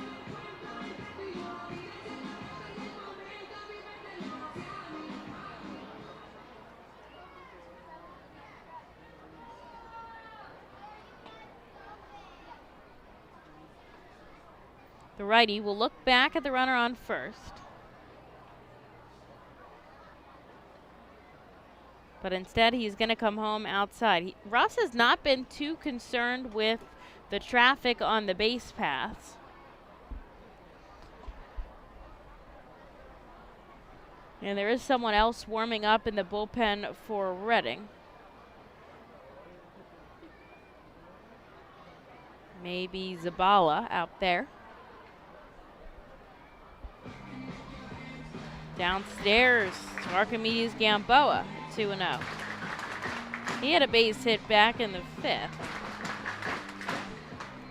Speaker 3: The righty will look back at the runner on first. But instead, he's going to come home outside. Russ has not been too concerned with the traffic on the base paths. And there is someone else warming up in the bullpen for Reading. Maybe Zabala out there. Downstairs, Archimedes Gamboa, 2-0. He had a base hit back in the 5th.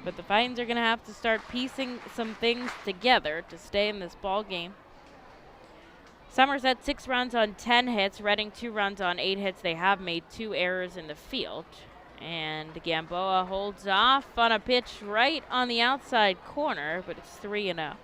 Speaker 3: But the Fightins are going to have to start piecing some things together to stay in this ball game. Somerset 6 runs on 10 hits. Reading 2 runs on 8 hits. They have made 2 errors in the field. And Gamboa holds off on a pitch right on the outside corner, but it's 3-0.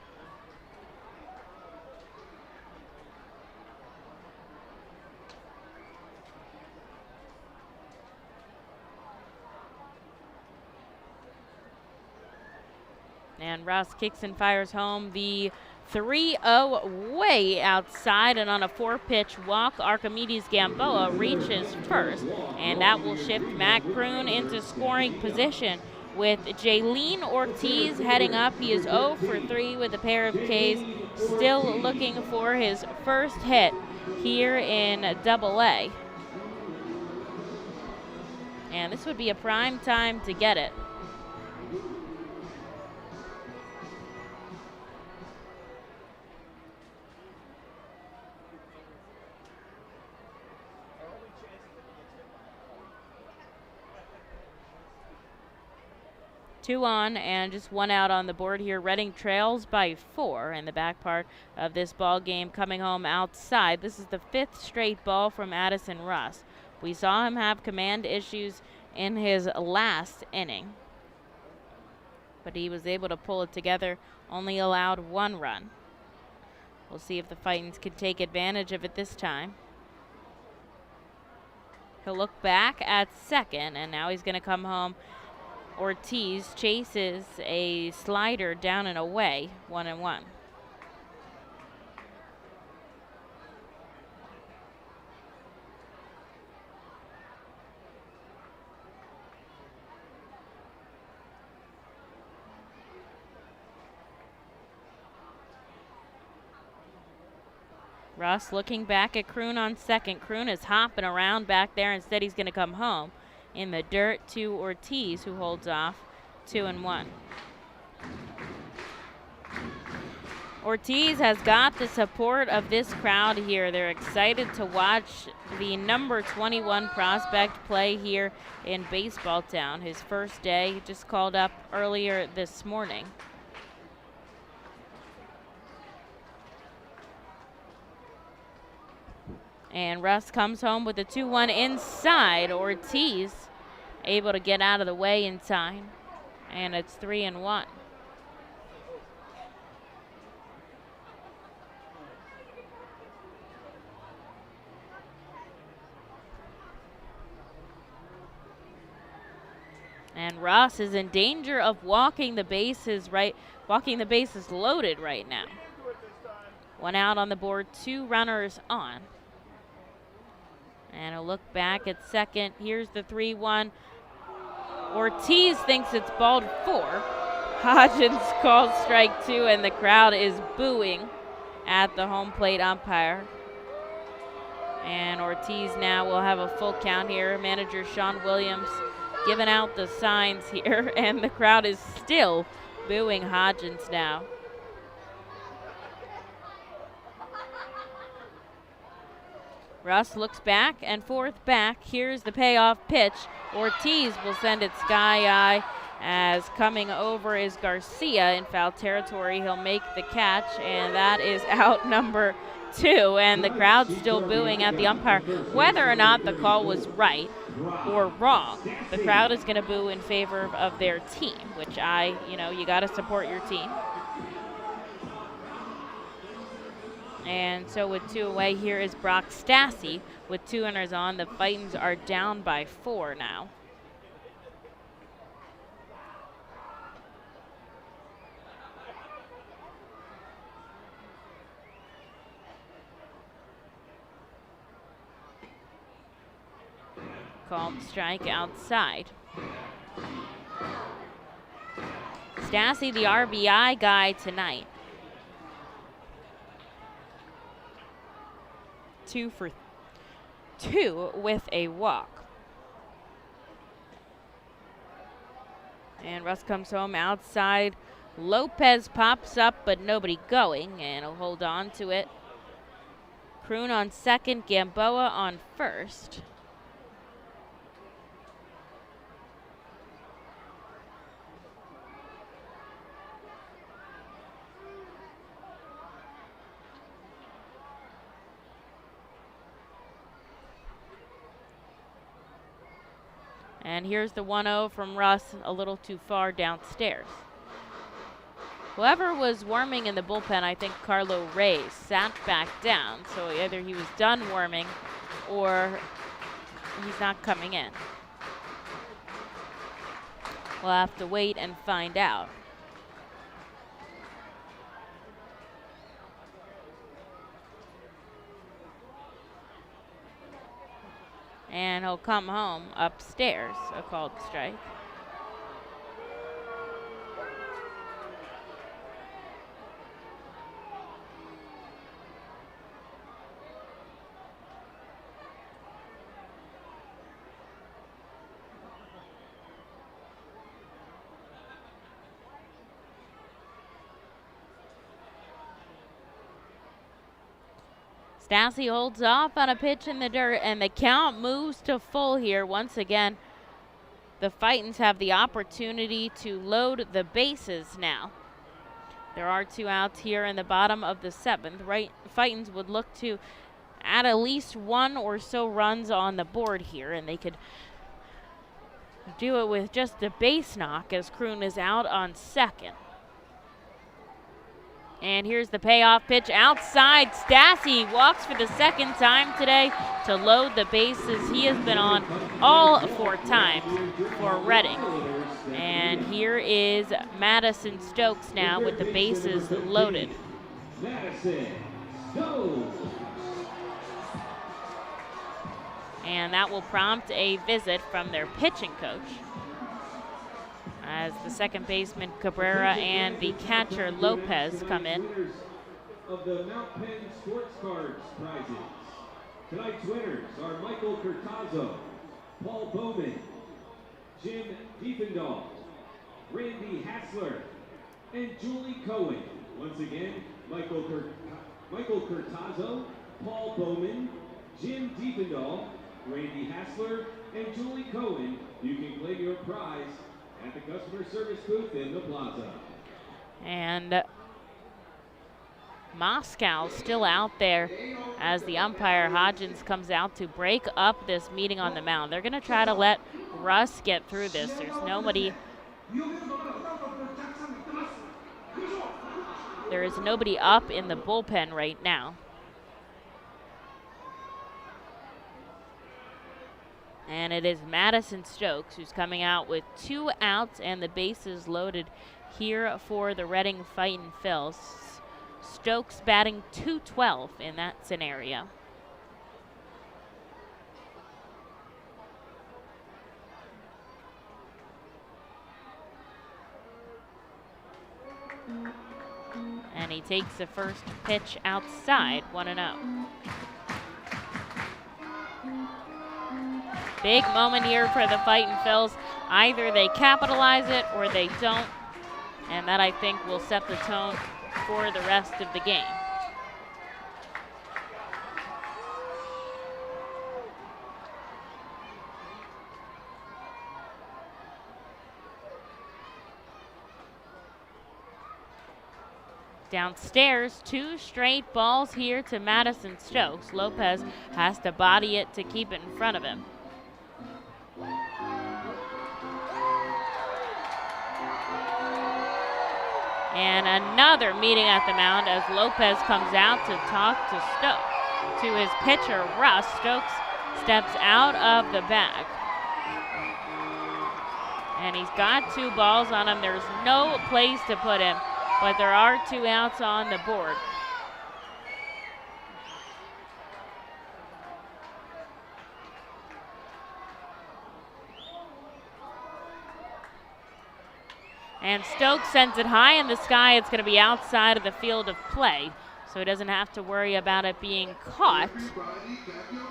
Speaker 3: And Ross kicks and fires home the 3-0 way outside, and on a 4-pitch walk, Archimedes Gamboa reaches first, and that will shift Matt Kroon into scoring position with Jaylene Ortiz heading up. He is 0 for 3 with a pair of Ks, still looking for his first hit here in AA. And this would be a prime time to get it. Two on and just 1 out on the board here. Reading trails by 4 in the back part of this ball game, coming home outside. This is the 5th straight ball from Addison Russ. We saw him have command issues in his last inning, but he was able to pull it together, only allowed 1 run. We'll see if the Fightins can take advantage of it this time. He'll look back at second, and now he's going to come home. Ortiz chases a slider down and away, 1-1. Russ looking back at Kroon on second. Kroon is hopping around back there. Instead, he's going to come home in the dirt to Ortiz, who holds off 2-1. Ortiz has got the support of this crowd here. They're excited to watch the number 21 prospect play here in Baseball Town. His first day, he just called up earlier this morning. And Russ comes home with a 2-1 inside. Ortiz able to get out of the way in time. And it's 3-1. And Ross is in danger of walking the bases loaded right now. 1 out on the board, 2 runners on. And a look back at second. Here's the 3-1. Ortiz thinks it's balled 4. Hodgins calls strike 2, and the crowd is booing at the home plate umpire. And Ortiz now will have a full count here. Manager Sean Williams giving out the signs here, and the crowd is still booing Hodgins now. Russ looks back and forth back. Here's the payoff pitch. Ortiz will send it sky high, as coming over is Garcia in foul territory. He'll make the catch, and that is out number 2. And the crowd's still booing at the umpire. Whether or not the call was right or wrong, the crowd is going to boo in favor of their team, which you got to support your team. And so with 2 away, here is Brock Stassi with 2 runners on. The Fightins are down by 4 now. Called strike outside. Stassi, the RBI guy tonight. 2 for 2 with a walk. And Russ comes home outside. Lopez pops up, but nobody going, and he'll hold on to it. Kroon on second, Gamboa on first. And here's the 1-0 from Russ, a little too far downstairs. Whoever was warming in the bullpen, I think Carlo Reyes, sat back down. So either he was done warming or he's not coming in. We'll have to wait and find out. And he'll come home upstairs, a called strike. Stassi holds off on a pitch in the dirt, and the count moves to full here. Once again, the Fightins have the opportunity to load the bases now. There are 2 outs here in the bottom of the 7th. Fightins would look to add at least 1 or so runs on the board here, and they could do it with just a base knock as Kroon is out on second. And here's the payoff pitch outside. Stassi walks for the second time today to load the bases. He has been on all 4 times for Reading. And here is Madison Stokes now with the bases loaded.
Speaker 1: Madison Stokes.
Speaker 3: And that will prompt a visit from their pitching coach, as the second baseman Cabrera and the catcher Lopez come in.
Speaker 1: Of the Mount Penn Sports Cards prizes. Tonight's winners are Michael Curtazzo, Paul Bowman, Jim Diefendahl, Randy Hassler, and Julie Cohen. Once again, Michael Curtazzo, Paul Bowman, Jim Diefendahl, Randy Hassler, and Julie Cohen. You can claim your prize at the customer service booth in the plaza.
Speaker 3: And Moscow still out there as the umpire Hodgins comes out to break up this meeting on the mound. They're going to try to let Russ get through this. There's nobody. There is nobody up in the bullpen right now. And it is Madison Stokes who's coming out with 2 outs and the bases loaded here for the Reading Fightin' Phils. Stokes batting .212 in that scenario. And he takes the first pitch outside, 1-0. Big moment here for the Fightin' Phils. Either they capitalize it or they don't. And that, I think, will set the tone for the rest of the game. Downstairs, 2 straight balls here to Madison Stokes. Lopez has to body it to keep it in front of him. And another meeting at the mound as Lopez comes out to talk to Stokes. To his pitcher, Russ. Stokes steps out of the bag. And he's got 2 balls on him. There's no place to put him, but there are 2 outs on the board. And Stokes sends it high in the sky. It's going to be outside of the field of play, so he doesn't have to worry about it being caught,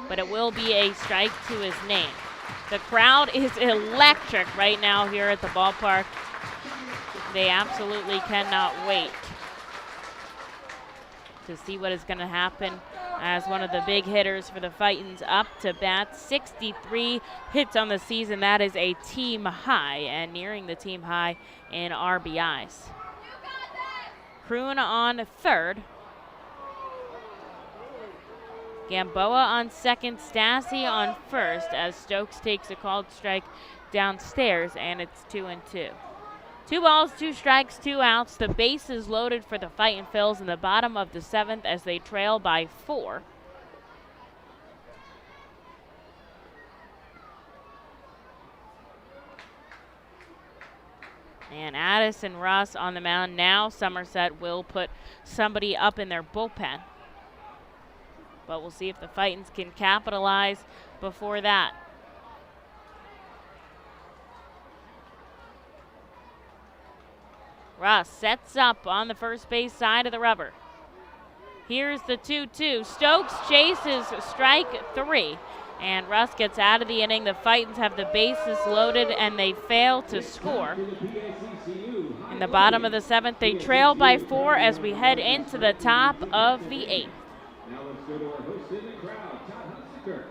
Speaker 3: but it will be a strike to his name. The crowd is electric right now here at the ballpark. They absolutely cannot wait to see what is going to happen as one of the big hitters for the Fightins up to bat. 63 hits on the season. That is a team high and nearing the team high in RBIs. Kroon on third. Gamboa on second. Stassi on first as Stokes takes a called strike downstairs, and it's 2-2. 2 balls, 2 strikes, 2 outs. The base is loaded for the Fightin' Phils in the bottom of the 7th as they trail by 4. And Addison Russ on the mound. Now Somerset will put somebody up in their bullpen. But we'll see if the Fightins can capitalize before that. Russ sets up on the first base side of the rubber. Here's the 2-2. Stokes chases strike 3. And Russ gets out of the inning. The Fightins have the bases loaded and they fail to score. In the bottom of the 7th, they trail by 4 as we head into the top of the 8th.
Speaker 1: Now let's go to our host in the crowd, Todd Hunsaker.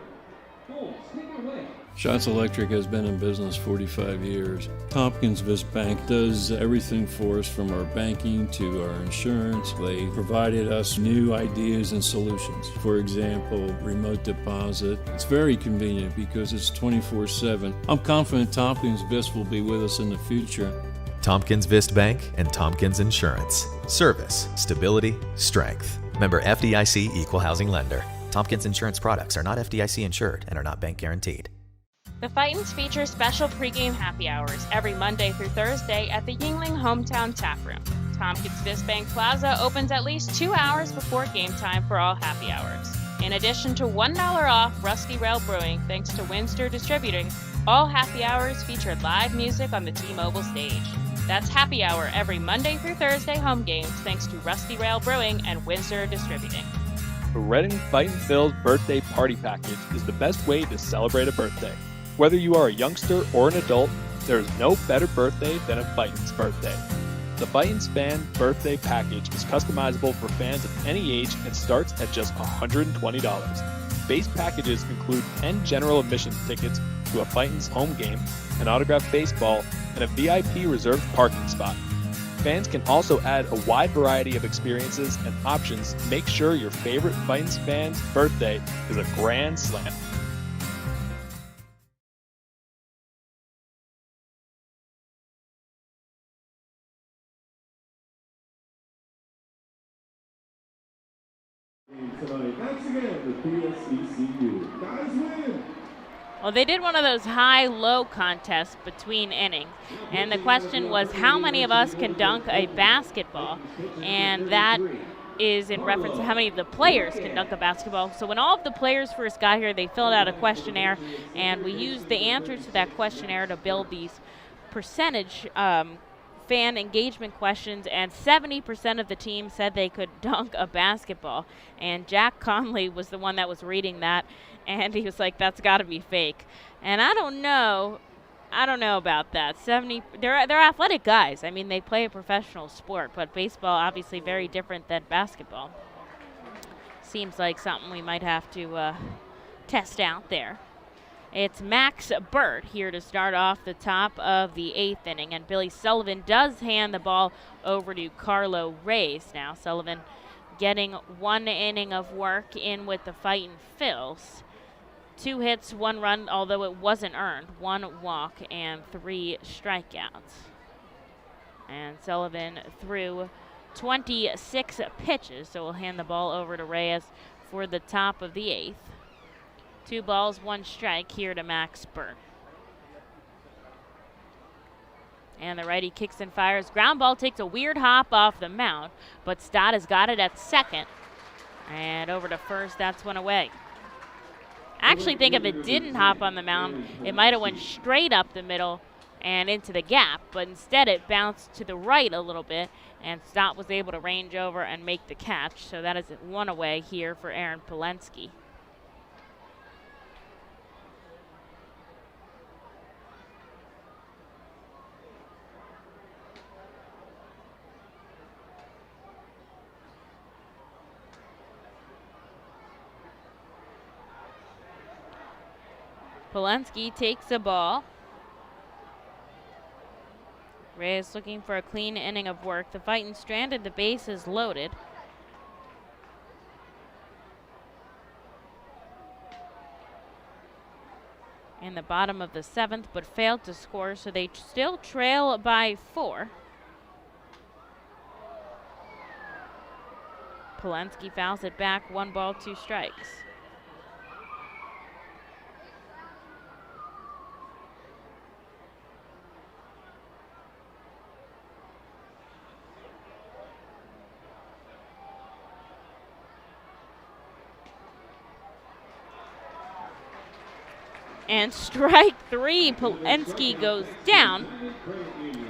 Speaker 1: Holmes, take it away.
Speaker 18: Shots Electric has been in business 45 years. Tompkins Vist Bank does everything for us from our banking to our insurance. They provided us new ideas and solutions. For example, remote deposit. It's very convenient because it's 24/7. I'm confident Tompkins Vist will be with us in the future.
Speaker 19: Tompkins Vist Bank and Tompkins Insurance. Service, stability, strength. Member FDIC Equal Housing Lender. Tompkins Insurance products are not FDIC insured and are not bank guaranteed.
Speaker 5: The Fightins feature special pregame happy hours every Monday through Thursday at the Yingling Hometown Tap Room. Tompkins Vist Bank Plaza opens at least 2 hours before game time for all happy hours. In addition to $1 off Rusty Rail Brewing thanks to Windsor Distributing, all happy hours feature live music on the T-Mobile stage. That's happy hour every Monday through Thursday home games thanks to Rusty Rail Brewing and Windsor Distributing.
Speaker 4: The Reading Fightin' Phils birthday party package is the best way to celebrate a birthday. Whether you are a youngster or an adult, there is no better birthday than a Fightin's birthday. The Fightin's Fan Birthday Package is customizable for fans of any age and starts at just $120. Base packages include 10 general admission tickets to a Fightin's home game, an autographed baseball, and a VIP reserved parking spot. Fans can also add a wide variety of experiences and options to make sure your favorite Fightin's fan's birthday is a grand slam.
Speaker 1: Tonight, thanks again to PSECU. Guys win!
Speaker 3: Well, they did one of those high-low contests between innings, and the question was how many of us can dunk a basketball, and that is in reference to how many of the players can dunk a basketball. So when all of the players first got here, they filled out a questionnaire, and we used the answers to that questionnaire to build these percentage fan engagement questions, and 70% of the team said they could dunk a basketball. And Jack Conley was the one that was reading that, and he was like, that's got to be fake. And I don't know about that. They're athletic guys. I mean, they play a professional sport, but baseball obviously very different than basketball. Seems like something we might have to test out there. It's Max Burt here to start off the top of the 8th inning, and Billy Sullivan does hand the ball over to Carlo Reyes. Now Sullivan getting 1 inning of work in with the Fightin' Phils. 2 hits, 1 run, although it wasn't earned. 1 walk and 3 strikeouts. And Sullivan threw 26 pitches, so we'll hand the ball over to Reyes for the top of the 8th. 2 balls, 1 strike here to Max Burt. And the righty kicks and fires. Ground ball takes a weird hop off the mound, but Stott has got it at second. And over to first, that's 1 away. I actually think if it didn't hop on the mound, it might have went straight up the middle and into the gap, but instead it bounced to the right a little bit, and Stott was able to range over and make the catch. So that is 1 away here for Aaron Polensky. Polensky takes a ball. Reyes looking for a clean inning of work. The Fightin' stranded, the bases loaded. And the bottom of the 7th, but failed to score, so they still trail by 4. Polensky fouls it back, 1 ball, 2 strikes. And strike 3, Polensky goes down.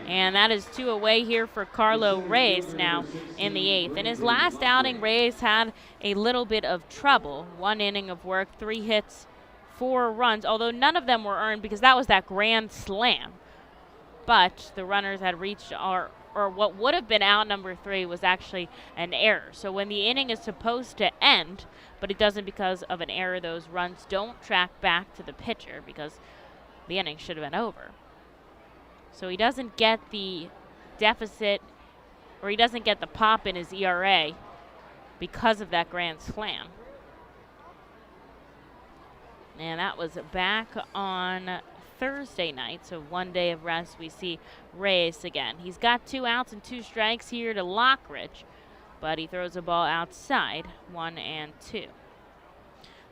Speaker 3: And that is 2 away here for Carlo Reyes now in the 8th. In his last outing, Reyes had a little bit of trouble. 1 inning of work, 3 hits, 4 runs, although none of them were earned because that was that grand slam. But the runners had reached or what would have been out number 3 was actually an error. So when the inning is supposed to end, but it doesn't because of an error, those runs don't track back to the pitcher because the inning should have been over. So he doesn't get the deficit, or he doesn't get the pop in his ERA because of that grand slam. And that was back on Thursday night, so 1 day of rest. We see Reyes again. He's got 2 outs and 2 strikes here to Lockridge, but he throws a ball outside, 1 and 2.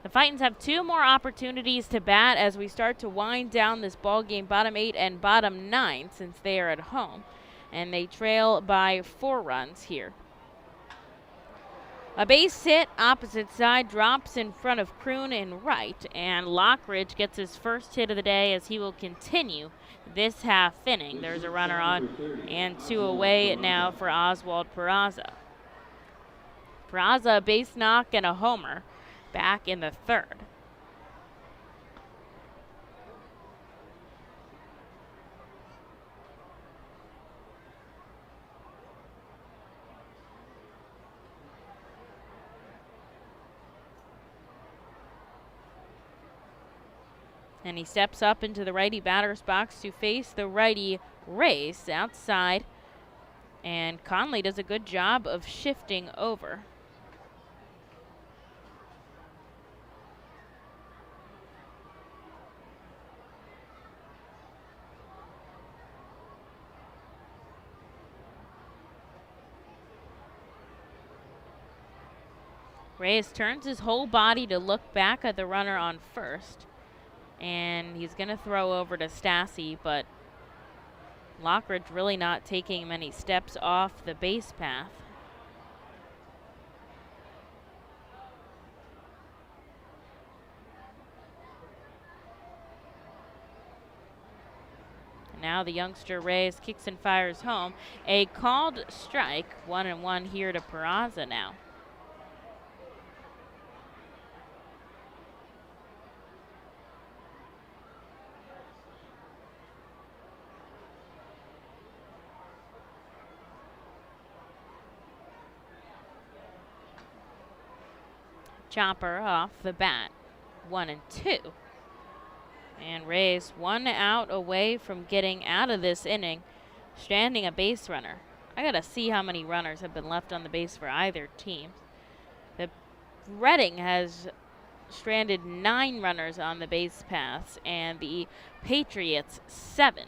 Speaker 3: The Fightins have 2 more opportunities to bat as we start to wind down this ball game, bottom 8 and bottom 9, since they are at home, and they trail by 4 runs here. A base hit opposite side drops in front of Kroon in right, and Lockridge gets his first hit of the day as he will continue this half inning. There's a runner on and 2 away now for Oswald Peraza. Peraza, a base knock and a homer back in the 3rd. And he steps up into the righty batter's box to face the righty Reyes outside. And Conley does a good job of shifting over. Reyes turns his whole body to look back at the runner on first. And he's going to throw over to Stassi, but Lockridge really not taking many steps off the base path. Now the youngster Reyes kicks and fires home. A called strike, 1-1 here to Peraza now. Chopper off the bat, 1-2. And Reyes 1 out away from getting out of this inning, stranding a base runner. I gotta see how many runners have been left on the base for either team. The Reading has stranded 9 runners on the base paths, and the Patriots 7.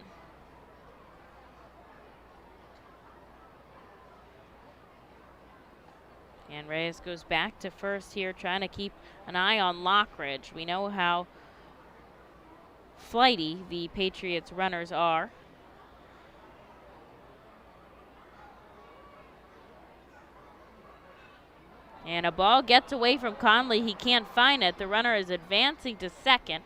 Speaker 3: And Reyes goes back to first here, trying to keep an eye on Lockridge. We know how flighty the Patriots runners are. And a ball gets away from Conley. He can't find it. The runner is advancing to second.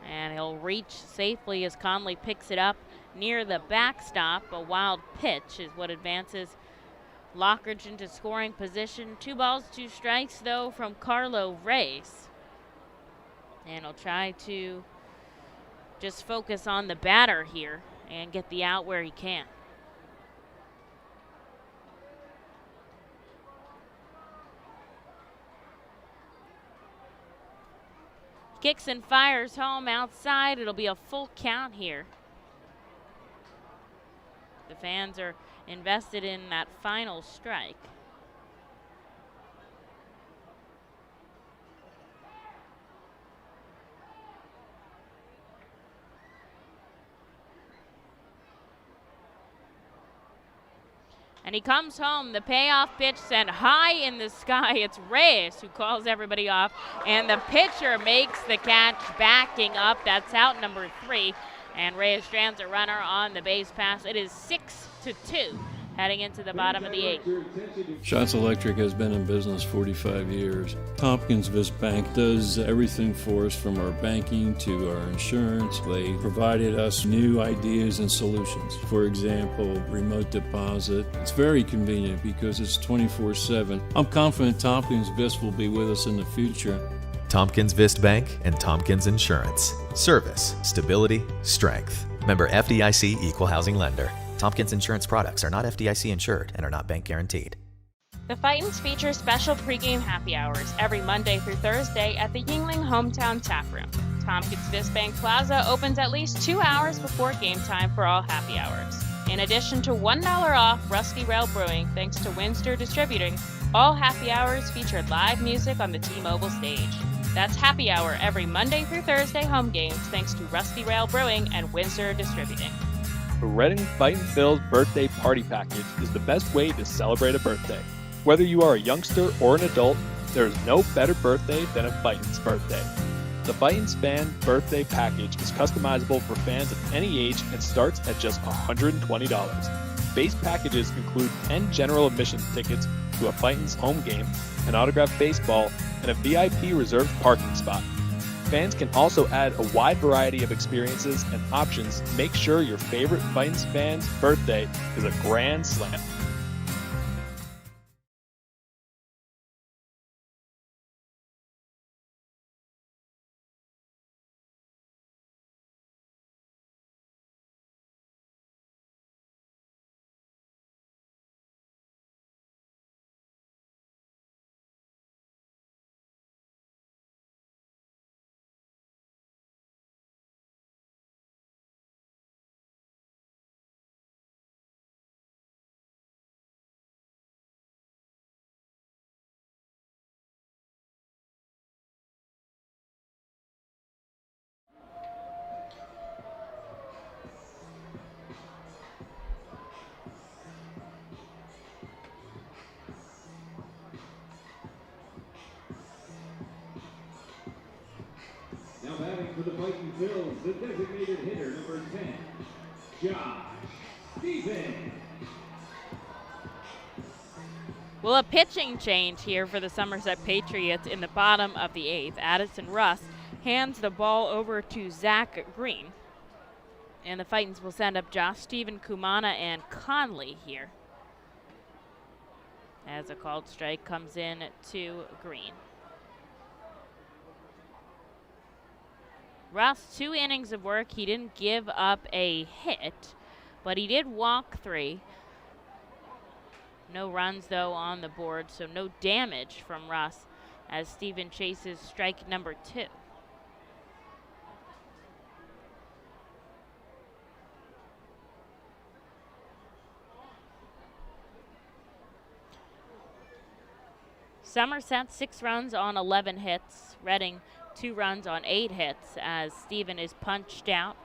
Speaker 3: And he'll reach safely as Conley picks it up near the backstop. A wild pitch is what advances Lockridge into scoring position. 2 balls, 2 strikes, though, from Carlo Reyes. And he'll try to just focus on the batter here and get the out where he can. Kicks and fires home outside. It'll be a full count here. The fans are invested in that final strike. And he comes home. The payoff pitch sent high in the sky. It's Reyes who calls everybody off. And the pitcher makes the catch, backing up. That's out number 3. And Reyes strands a runner on the base pass. It is 6-2 heading into the bottom of the 8th.
Speaker 18: Shots Electric has been in business 45 years. Tompkins Vist Bank does everything for us, from our banking to our insurance. They provided us new ideas and solutions. For example, remote deposit. It's very convenient because it's 24/7. I'm confident Tompkins Vist will be with us in the future.
Speaker 19: Tompkins Vist Bank and Tompkins Insurance. Service, stability, strength. Member FDIC Equal Housing Lender. Tompkins Insurance products are not FDIC insured and are not bank guaranteed.
Speaker 5: The Fightins feature special pregame happy hours every Monday through Thursday at the Yingling Hometown Tap Room. Tompkins Vist Bank Plaza opens at least 2 hours before game time for all happy hours. In addition to $1 off Rusty Rail Brewing thanks to Windsor Distributing, all happy hours feature live music on the T-Mobile stage. That's happy hour every Monday through Thursday home games thanks to Rusty Rail Brewing and Windsor Distributing.
Speaker 4: The Reading Fightin' Phil's birthday party package is the best way to celebrate a birthday. Whether you are a youngster or an adult, there is no better birthday than a Fightin's birthday. The Fightin's Fan Birthday Package is customizable for fans of any age and starts at just $120. Base packages include 10 general admission tickets to a Fightin's home game, an autographed baseball, and a VIP reserved parking spot. Fans can also add a wide variety of experiences and options to make sure your favorite Fightin's fan's birthday is a grand slam.
Speaker 1: Now batting for the Fightin' Phils, the designated hitter, number 10, Josh Stevens.
Speaker 3: Well, a pitching change here for the Somerset Patriots in the bottom of the 8th. Addison Russ hands the ball over to Zach Green. And the Fightins will send up Josh Steven, Kumana, and Conley here, as a called strike comes in to Green. Russ, 2 innings of work. He didn't give up a hit, but he did walk 3. No runs, though, on the board, so no damage from Russ as Steven chases strike number 2. Somerset 6 runs on 11 hits. Reading 2 runs on 8 hits as Steven is punched out.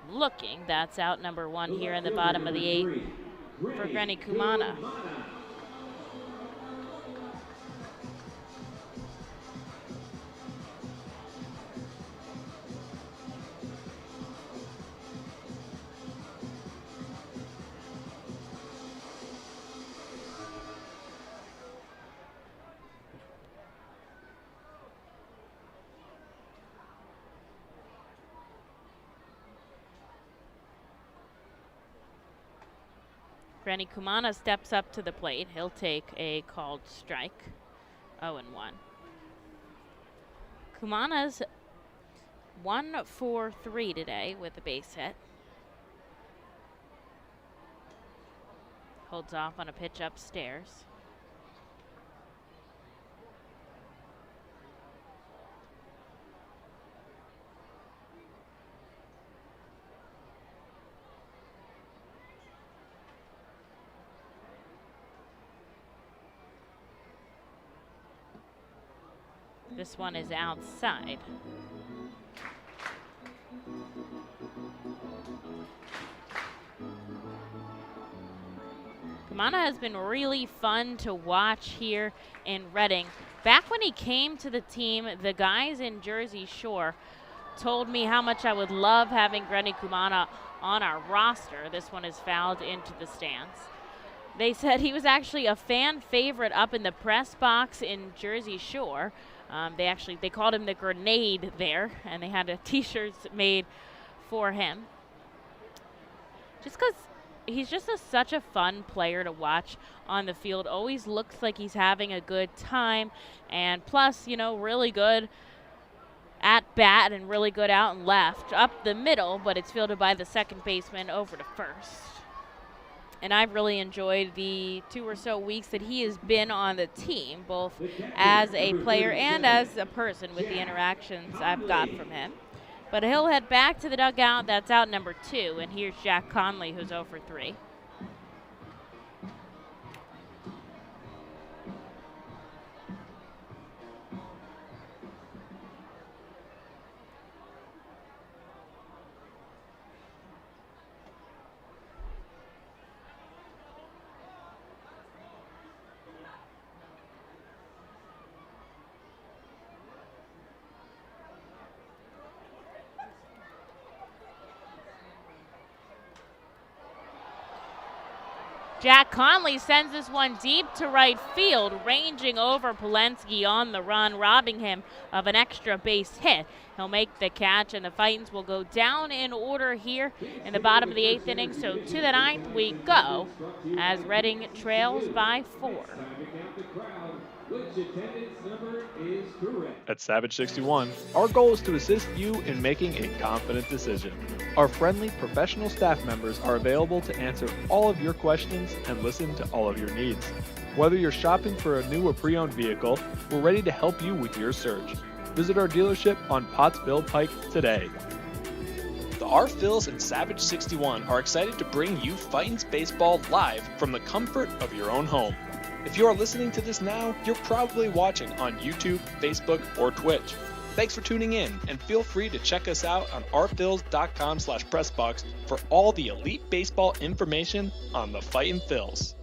Speaker 3: Looking, that's out number 1 here in the bottom of the 8th for Grenny Kumana. Grenny Kumana steps up to the plate. He'll take a called strike. 0-1. Kumana's 1-for-3 today with a base hit. Holds off on a pitch upstairs. This one is outside. Kumana has been really fun to watch here in Reading. Back when he came to the team, the guys in Jersey Shore told me how much I would love having Grenny Kumana on our roster. This one is fouled into the stands. They said he was actually a fan favorite up in the press box in Jersey Shore. They called him the Grenade there, and they had t-shirts made for him. Just because he's just such a fun player to watch on the field. Always looks like he's having a good time, and plus, really good at bat and really good out and left. Up the middle, but it's fielded by the second baseman over to first. And I've really enjoyed the 2 or so weeks that he has been on the team, both as a player and as a person with the interactions I've got from him. But he'll head back to the dugout. That's out number 2. And here's Jack Conley, who's 0 for 3. Jack Conley sends this one deep to right field, ranging over Polensky on the run, robbing him of an extra base hit. He'll make the catch, and the Fightins will go down in order here in the bottom of the 8th inning. So to the 9th we go as Reading trails by 4.
Speaker 4: At Savage 61, our goal is to assist you in making a confident decision. Our friendly, professional staff members are available to answer all of your questions and listen to all of your needs. Whether you're shopping for a new or pre-owned vehicle, we're ready to help you with your search. Visit our dealership on Pottsville Pike today. The R. Phils and Savage 61 are excited to bring you Fightin's baseball live from the comfort of your own home. If you are listening to this now, you're probably watching on YouTube, Facebook, or Twitch. Thanks for tuning in, and feel free to check us out on rphils.com/pressbox for all the elite baseball information on the Fightin' Phils.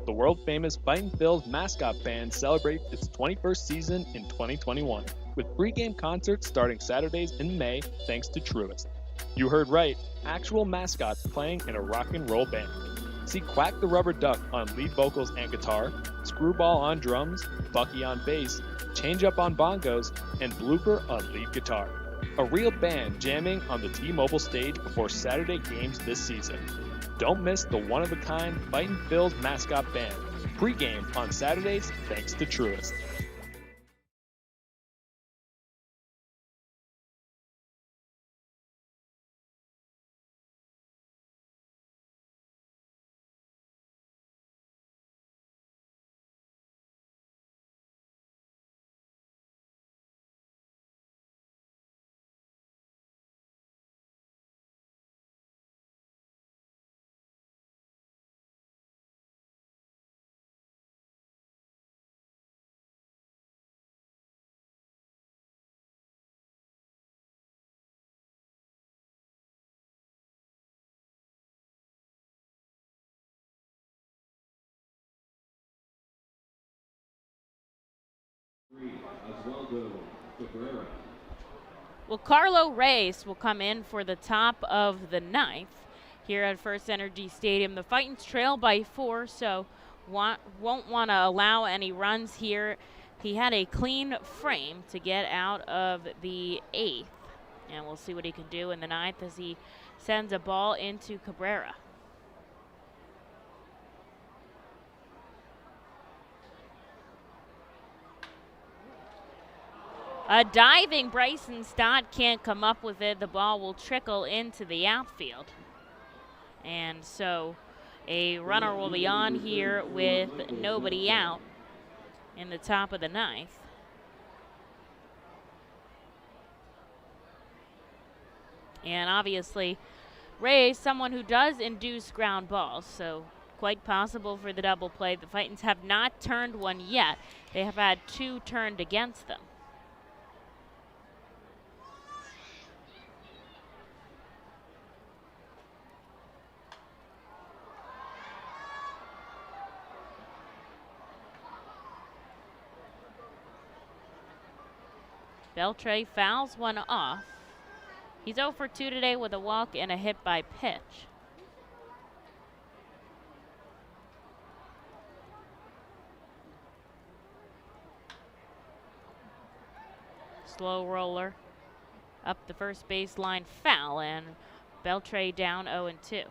Speaker 4: The world-famous Fightin' Phils mascot band celebrates its 21st season in 2021, with pregame concerts starting Saturdays in May thanks to Truist. You heard right, actual mascots playing in a rock and roll band. See Quack the Rubber Duck on lead vocals and guitar, Screwball on drums, Bucky on bass, Change Up on bongos, and Blooper on lead guitar. A real band jamming on the T-Mobile stage before Saturday games this season. Don't miss the one-of-a-kind Fightin' Phils mascot band. Pre-game on Saturdays thanks to Truist.
Speaker 3: Well, Carlo Reyes will come in for the top of the 9th here at FirstEnergy Stadium. The Fightins trail by 4, so won't want to allow any runs here. He had a clean frame to get out of the 8th, and we'll see what he can do in the 9th as he sends a ball into Cabrera. A diving Bryson Stott can't come up with it. The ball will trickle into the outfield. And so a runner will be on here with nobody out in the top of the 9th. And obviously, Ray is someone who does induce ground balls, so quite possible for the double play. The Fightins have not turned one yet. They have had 2 turned against them. Beltray fouls one off. He's 0 for 2 today with a walk and a hit by pitch. Slow roller up the first baseline, foul, and Beltray down 0-2.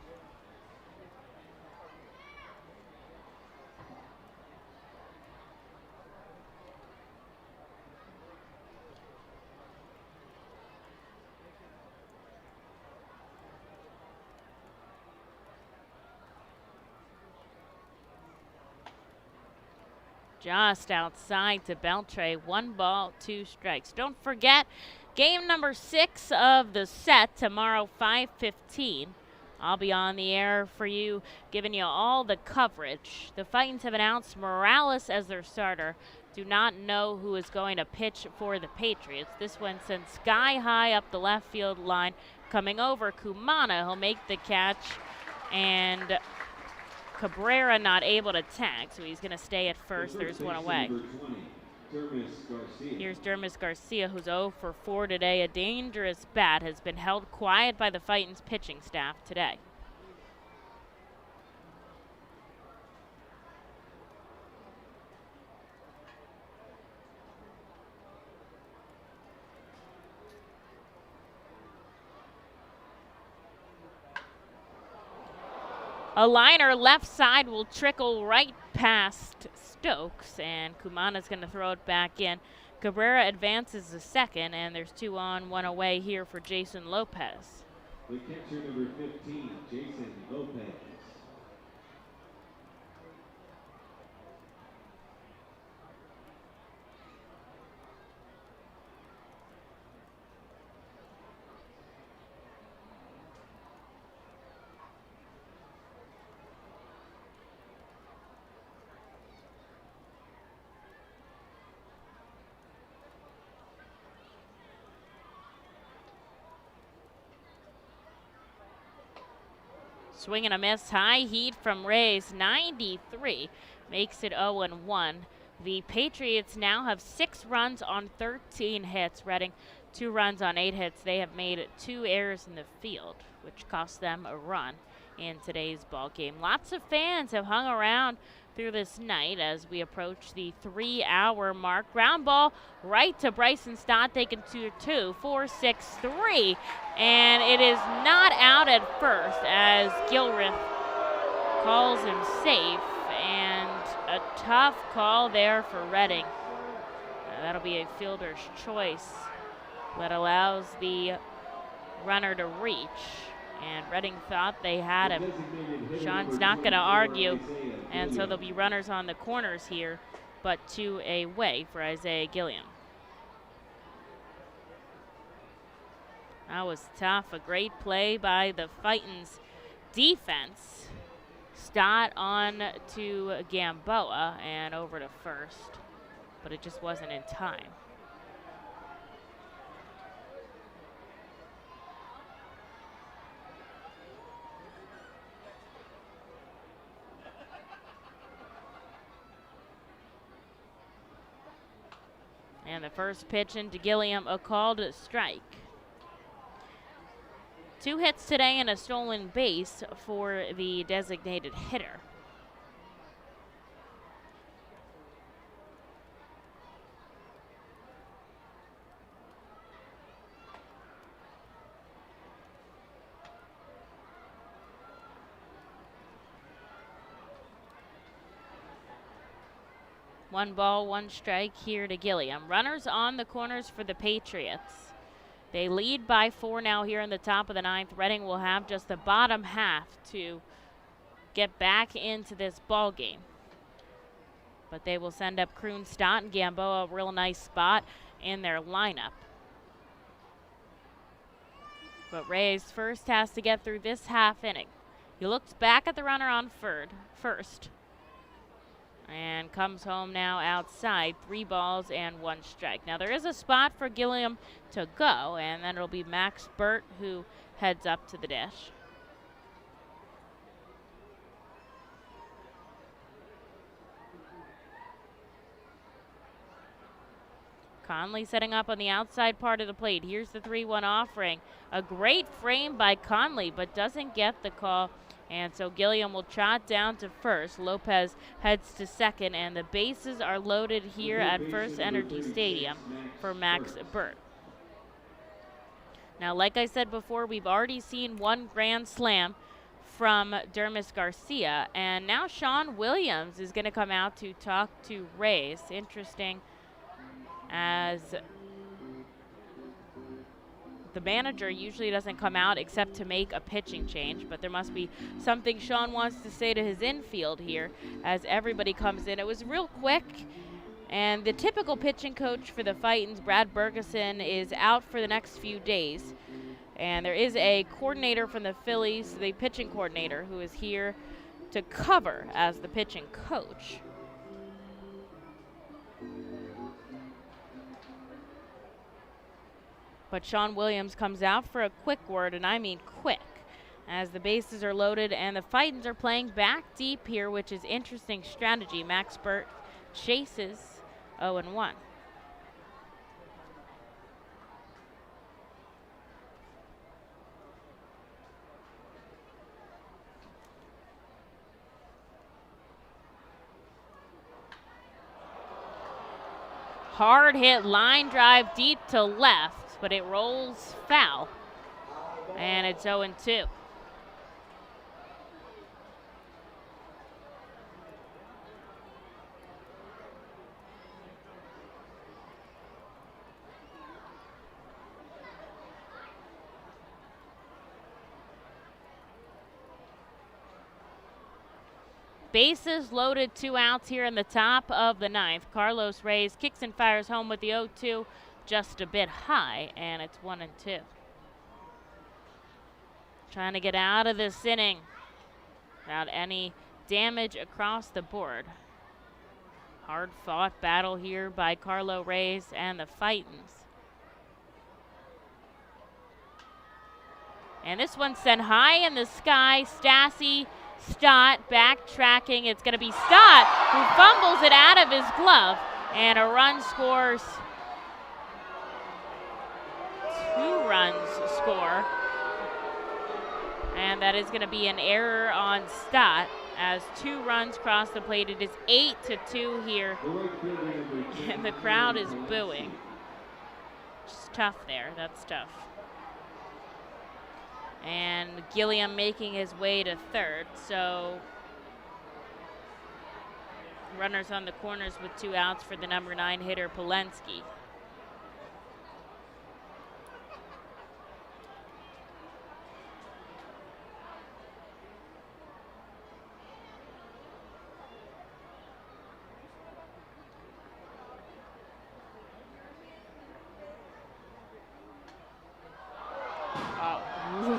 Speaker 3: Just outside to Beltray. 1 ball, 2 strikes. Don't forget, game number 6 of the set tomorrow, 5:15. I'll be on the air for you, giving you all the coverage. The Fightins have announced Morales as their starter. Do not know who is going to pitch for the Patriots. This one sent sky high up the left field line. Coming over, Kumana. He'll make the catch, and Cabrera not able to tag, so he's going to stay at first. There's one away. Here's Dermis Garcia, who's 0 for 4 today. A dangerous bat has been held quiet by the Fightins pitching staff today. A liner left side will trickle right past Stokes, and Kumana's going to throw it back in. Cabrera advances to second, and there's 2 on, 1 away here for Jason Lopez.
Speaker 1: The catcher number 15, Jason Lopez.
Speaker 3: Swing and a miss, high heat from Reyes, 93, makes it 0-1. The Patriots now have 6 runs on 13 hits. Reading 2 runs on 8 hits. They have made 2 errors in the field, which cost them a run in today's ball game. Lots of fans have hung around through this night as we approach the 3-hour mark. Ground ball right to Bryson Stott, taken to 2, 4, 6, 3, and it is not out at first as Gilreath calls him safe, and a tough call there for Reading. That'll be a fielder's choice that allows the runner to reach. And Reading thought they had him. Sean's not going to argue, and so there'll be runners on the corners here, but 2 away for Isaiah Gilliam. That was tough. A great play by the Fightins defense. Stott on to Gamboa and over to first, but it just wasn't in time. And the first pitch into Gilliam, a called strike. 2 hits today and a stolen base for the designated hitter. One ball, 1 strike here to Gilliam. Runners on the corners for the Patriots. They lead by 4 now here in the top of the 9th. Reading will have just the bottom half to get back into this ball game. But they will send up Kroon, Stott, and Gamboa, a real nice spot in their lineup. But Reyes first has to get through this half inning. He looks back at the runner on first. And comes home now outside. 3 balls and 1 strike. Now there is a spot for Gilliam to go, and then it'll be Max Burt who heads up to the dish. Conley setting up on the outside part of the plate. Here's the 3-1 offering. A great frame by Conley, but doesn't get the call. And so Gilliam will trot down to first. Lopez heads to second, and the bases are loaded here at FirstEnergy Stadium for Max Burt. Now, like I said before, we've already seen one grand slam from Dermis Garcia, and now Sean Williams is going to come out to talk to Reyes. Interesting, as the manager usually doesn't come out except to make a pitching change, but there must be something Sean wants to say to his infield here as everybody comes in. It was real quick, and the typical pitching coach for the Fightins, Brad Bergeson, is out for the next few days. And there is a coordinator from the Phillies, the pitching coordinator, who is here to cover as the pitching coach. But Sean Williams comes out for a quick word, and I mean quick, as the bases are loaded and the Fightins are playing back deep here, which is interesting strategy. Max Burt chases 0-1. Hard hit line drive deep to left, but it rolls foul, and it's 0-2. Bases loaded, 2 outs here in the top of the ninth. Carlos Reyes kicks and fires home with the 0-2, just a bit high, and it's 1-2. Trying to get out of this inning without any damage across the board. Hard fought battle here by Carlo Reyes and the Fightins. And this one's sent high in the sky. Stott backtracking. It's going to be Stott who fumbles it out of his glove, and a run scores. 2 runs score, and that is going to be an error on Stott as 2 runs cross the plate. It is 8-2 here, and the crowd is booing. Just tough there. That's tough. And Gilliam making his way to third, so runners on the corners with 2 outs for the number 9 hitter, Polensky.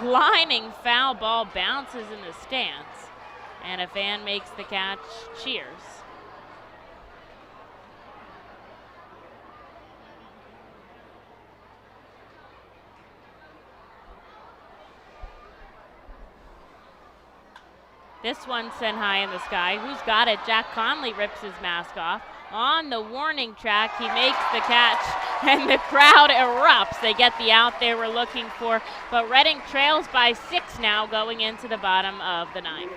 Speaker 3: Lining foul ball bounces in the stands, and a fan makes the catch. Cheers. This one sent high in the sky. Who's got it? Jack Conley rips his mask off. On the warning track, he makes the catch, and the crowd erupts. They get the out they were looking for, but Reading trails by 6 now going into the bottom of the 9th.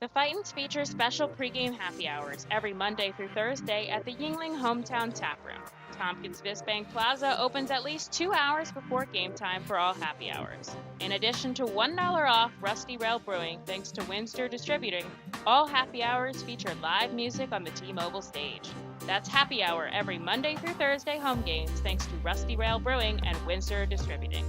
Speaker 5: The Fightins feature special pregame happy hours every Monday through Thursday at the Yuengling Hometown Tap Room. Tompkins Bank Plaza opens at least 2 hours before game time for all happy hours. In addition to $1 off Rusty Rail Brewing thanks to Windsor Distributing, all happy hours feature live music on the T-Mobile stage. That's happy hour every Monday through Thursday home games thanks to Rusty Rail Brewing and Windsor Distributing.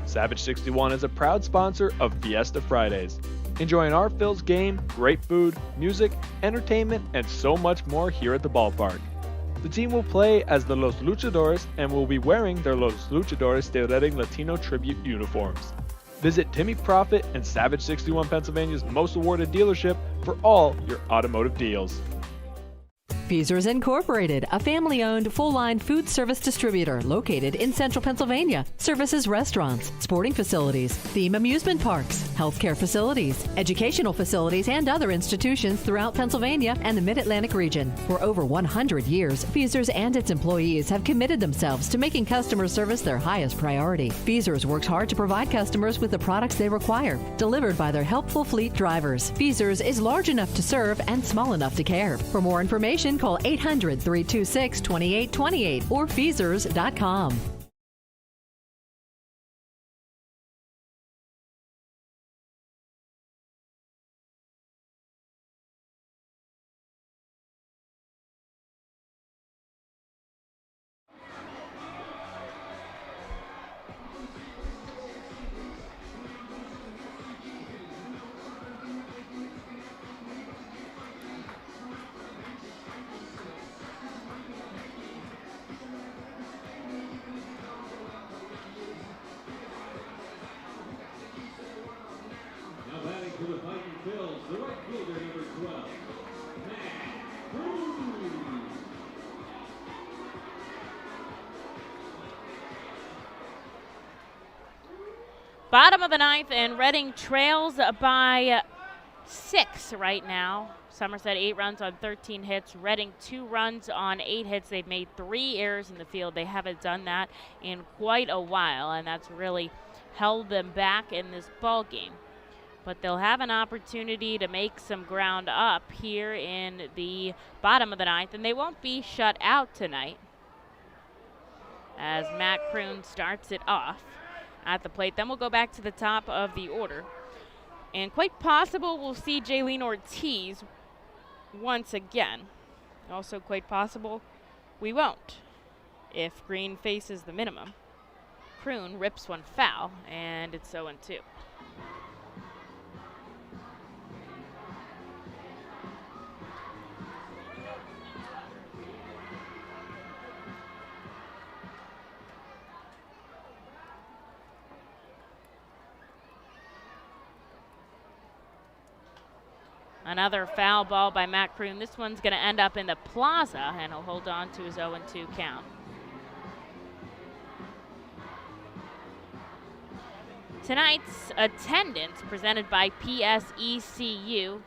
Speaker 4: Savage 61 is a proud sponsor of Fiesta Fridays. Enjoy an art-filled game, great food, music, entertainment, and so much more here at the ballpark. The team will play as the Los Luchadores and will be wearing their Los Luchadores de Reading Latino tribute uniforms. Visit Timmy Profit and Savage 61 Pennsylvania's most awarded dealership for all your automotive deals.
Speaker 10: Feasers Incorporated, a family-owned full-line food service distributor located in central Pennsylvania. Services restaurants, sporting facilities, theme amusement parks, healthcare facilities, educational facilities, and other institutions throughout Pennsylvania and the Mid-Atlantic region. For over 100 years, Feasers and its employees have committed themselves to making customer service their highest priority. Feasers works hard to provide customers with the products they require, delivered by their helpful fleet drivers. Feasers is large enough to serve and small enough to care. For more information, call 800-326-2828 or Feasers.com.
Speaker 1: Now batting for the Fightin Phils, the right fielder, number 12, Matt Cruz.
Speaker 3: Bottom of the ninth, and Reading trails by 6 right now. Somerset 8 runs on 13 hits. Reading 2 runs on 8 hits. They've made 3 errors in the field. They haven't done that in quite a while, and that's really held them back in this ball game. But they'll have an opportunity to make some ground up here in the bottom of the ninth, and they won't be shut out tonight as Matt Kroon starts it off at the plate. Then we'll go back to the top of the order. And quite possible we'll see Jaylene Ortiz once again. Also quite possible we won't if Green faces the minimum. Kroon rips one foul, and it's 0-2. Another foul ball by Matt Kroon. This one's going to end up in the plaza, and he'll hold on to his 0-2 count. Tonight's attendance presented by PSECU.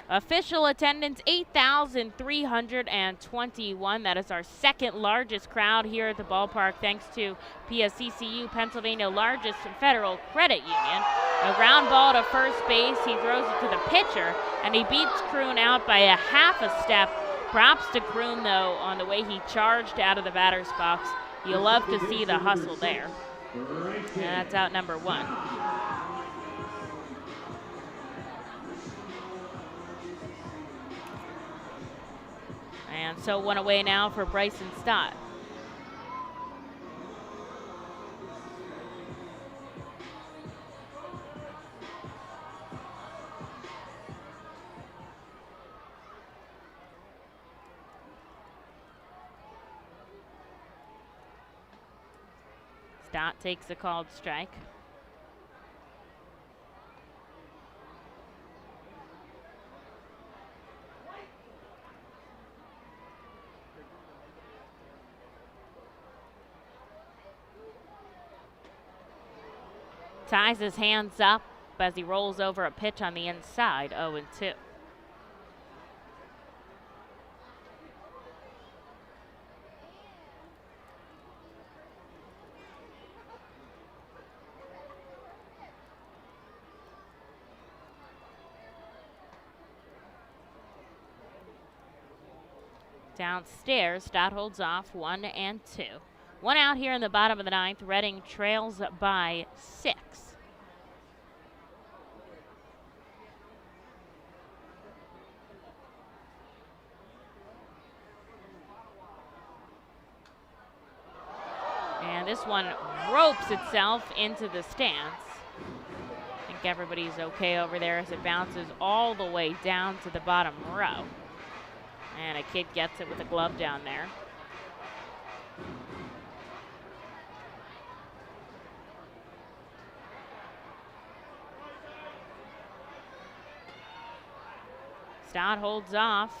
Speaker 3: Official attendance 8,321. That is our second largest crowd here at the ballpark, thanks to PSECU, Pennsylvania largest federal credit union. A ground ball to first base. He throws it to the pitcher, and he beats Kroon out by a half a step. Props to Kroon, though, on the way he charged out of the batter's box. You love to see the hustle there. And that's out number 1. And so 1 away now for Bryson Stott. Stott takes a called strike. Ties his hands up as he rolls over a pitch on the inside, 0-2. Downstairs, Stott holds off 1-2. 1 out here in the bottom of the ninth. Reading trails by 6. And this one ropes itself into the stands. I think everybody's okay over there as it bounces all the way down to the bottom row. And a kid gets it with a glove down there. Stott holds off.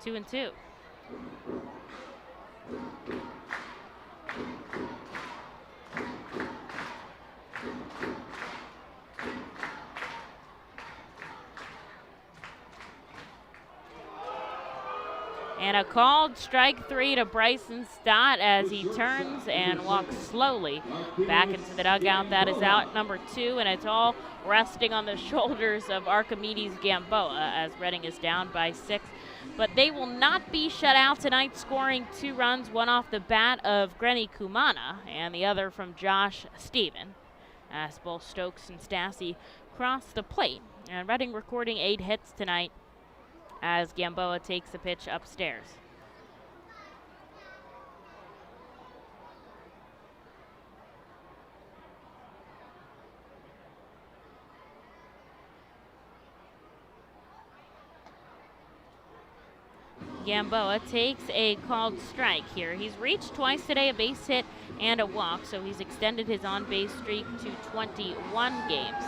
Speaker 3: 2-2. And a called strike 3 to Bryson Stott as he turns and walks slowly back into the dugout. That is out number 2, and it's all resting on the shoulders of Archimedes Gamboa as Reading is down by 6. But they will not be shut out tonight, scoring 2 runs, one off the bat of Grenny Kumana and the other from Josh Stephen, as both Stokes and Stassi cross the plate. And Reading recording 8 hits tonight as Gamboa takes a pitch upstairs. Gamboa takes a called strike here. He's reached twice today, a base hit and a walk, so he's extended his on-base streak to 21 games.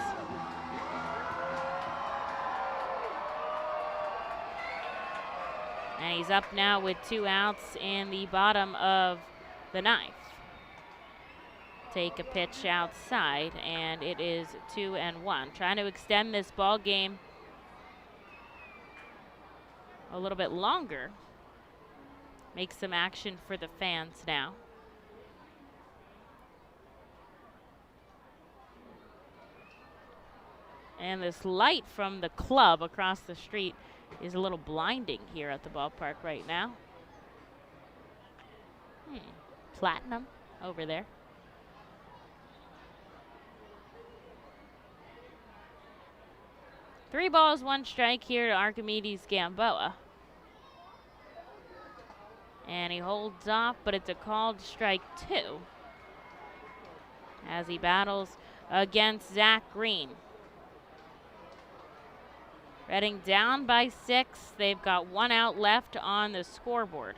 Speaker 3: And he's up now with 2 outs in the bottom of the 9th. Take a pitch outside, and it is 2-1. Trying to extend this ball game a little bit longer. Make some action for the fans now. And this light from the club across the street is a little blinding here at the ballpark right now. Platinum over there. Three balls, 1 strike here to Archimedes Gamboa. And he holds off, but it's a called strike 2 as he battles against Zach Green. Reading down by 6. They've got 1 out left on the scoreboard.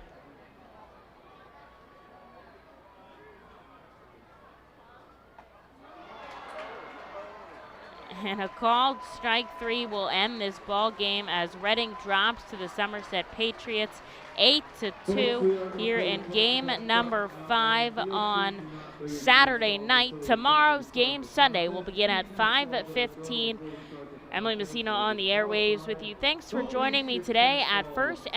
Speaker 3: And a called strike 3 will end this ball game as Reading drops to the Somerset Patriots 8-2 here in game number 5 on Saturday night. Tomorrow's game, Sunday, will begin at 5:15. Emily Messina on the airwaves with you. Thanks for joining me today at FirstEnergy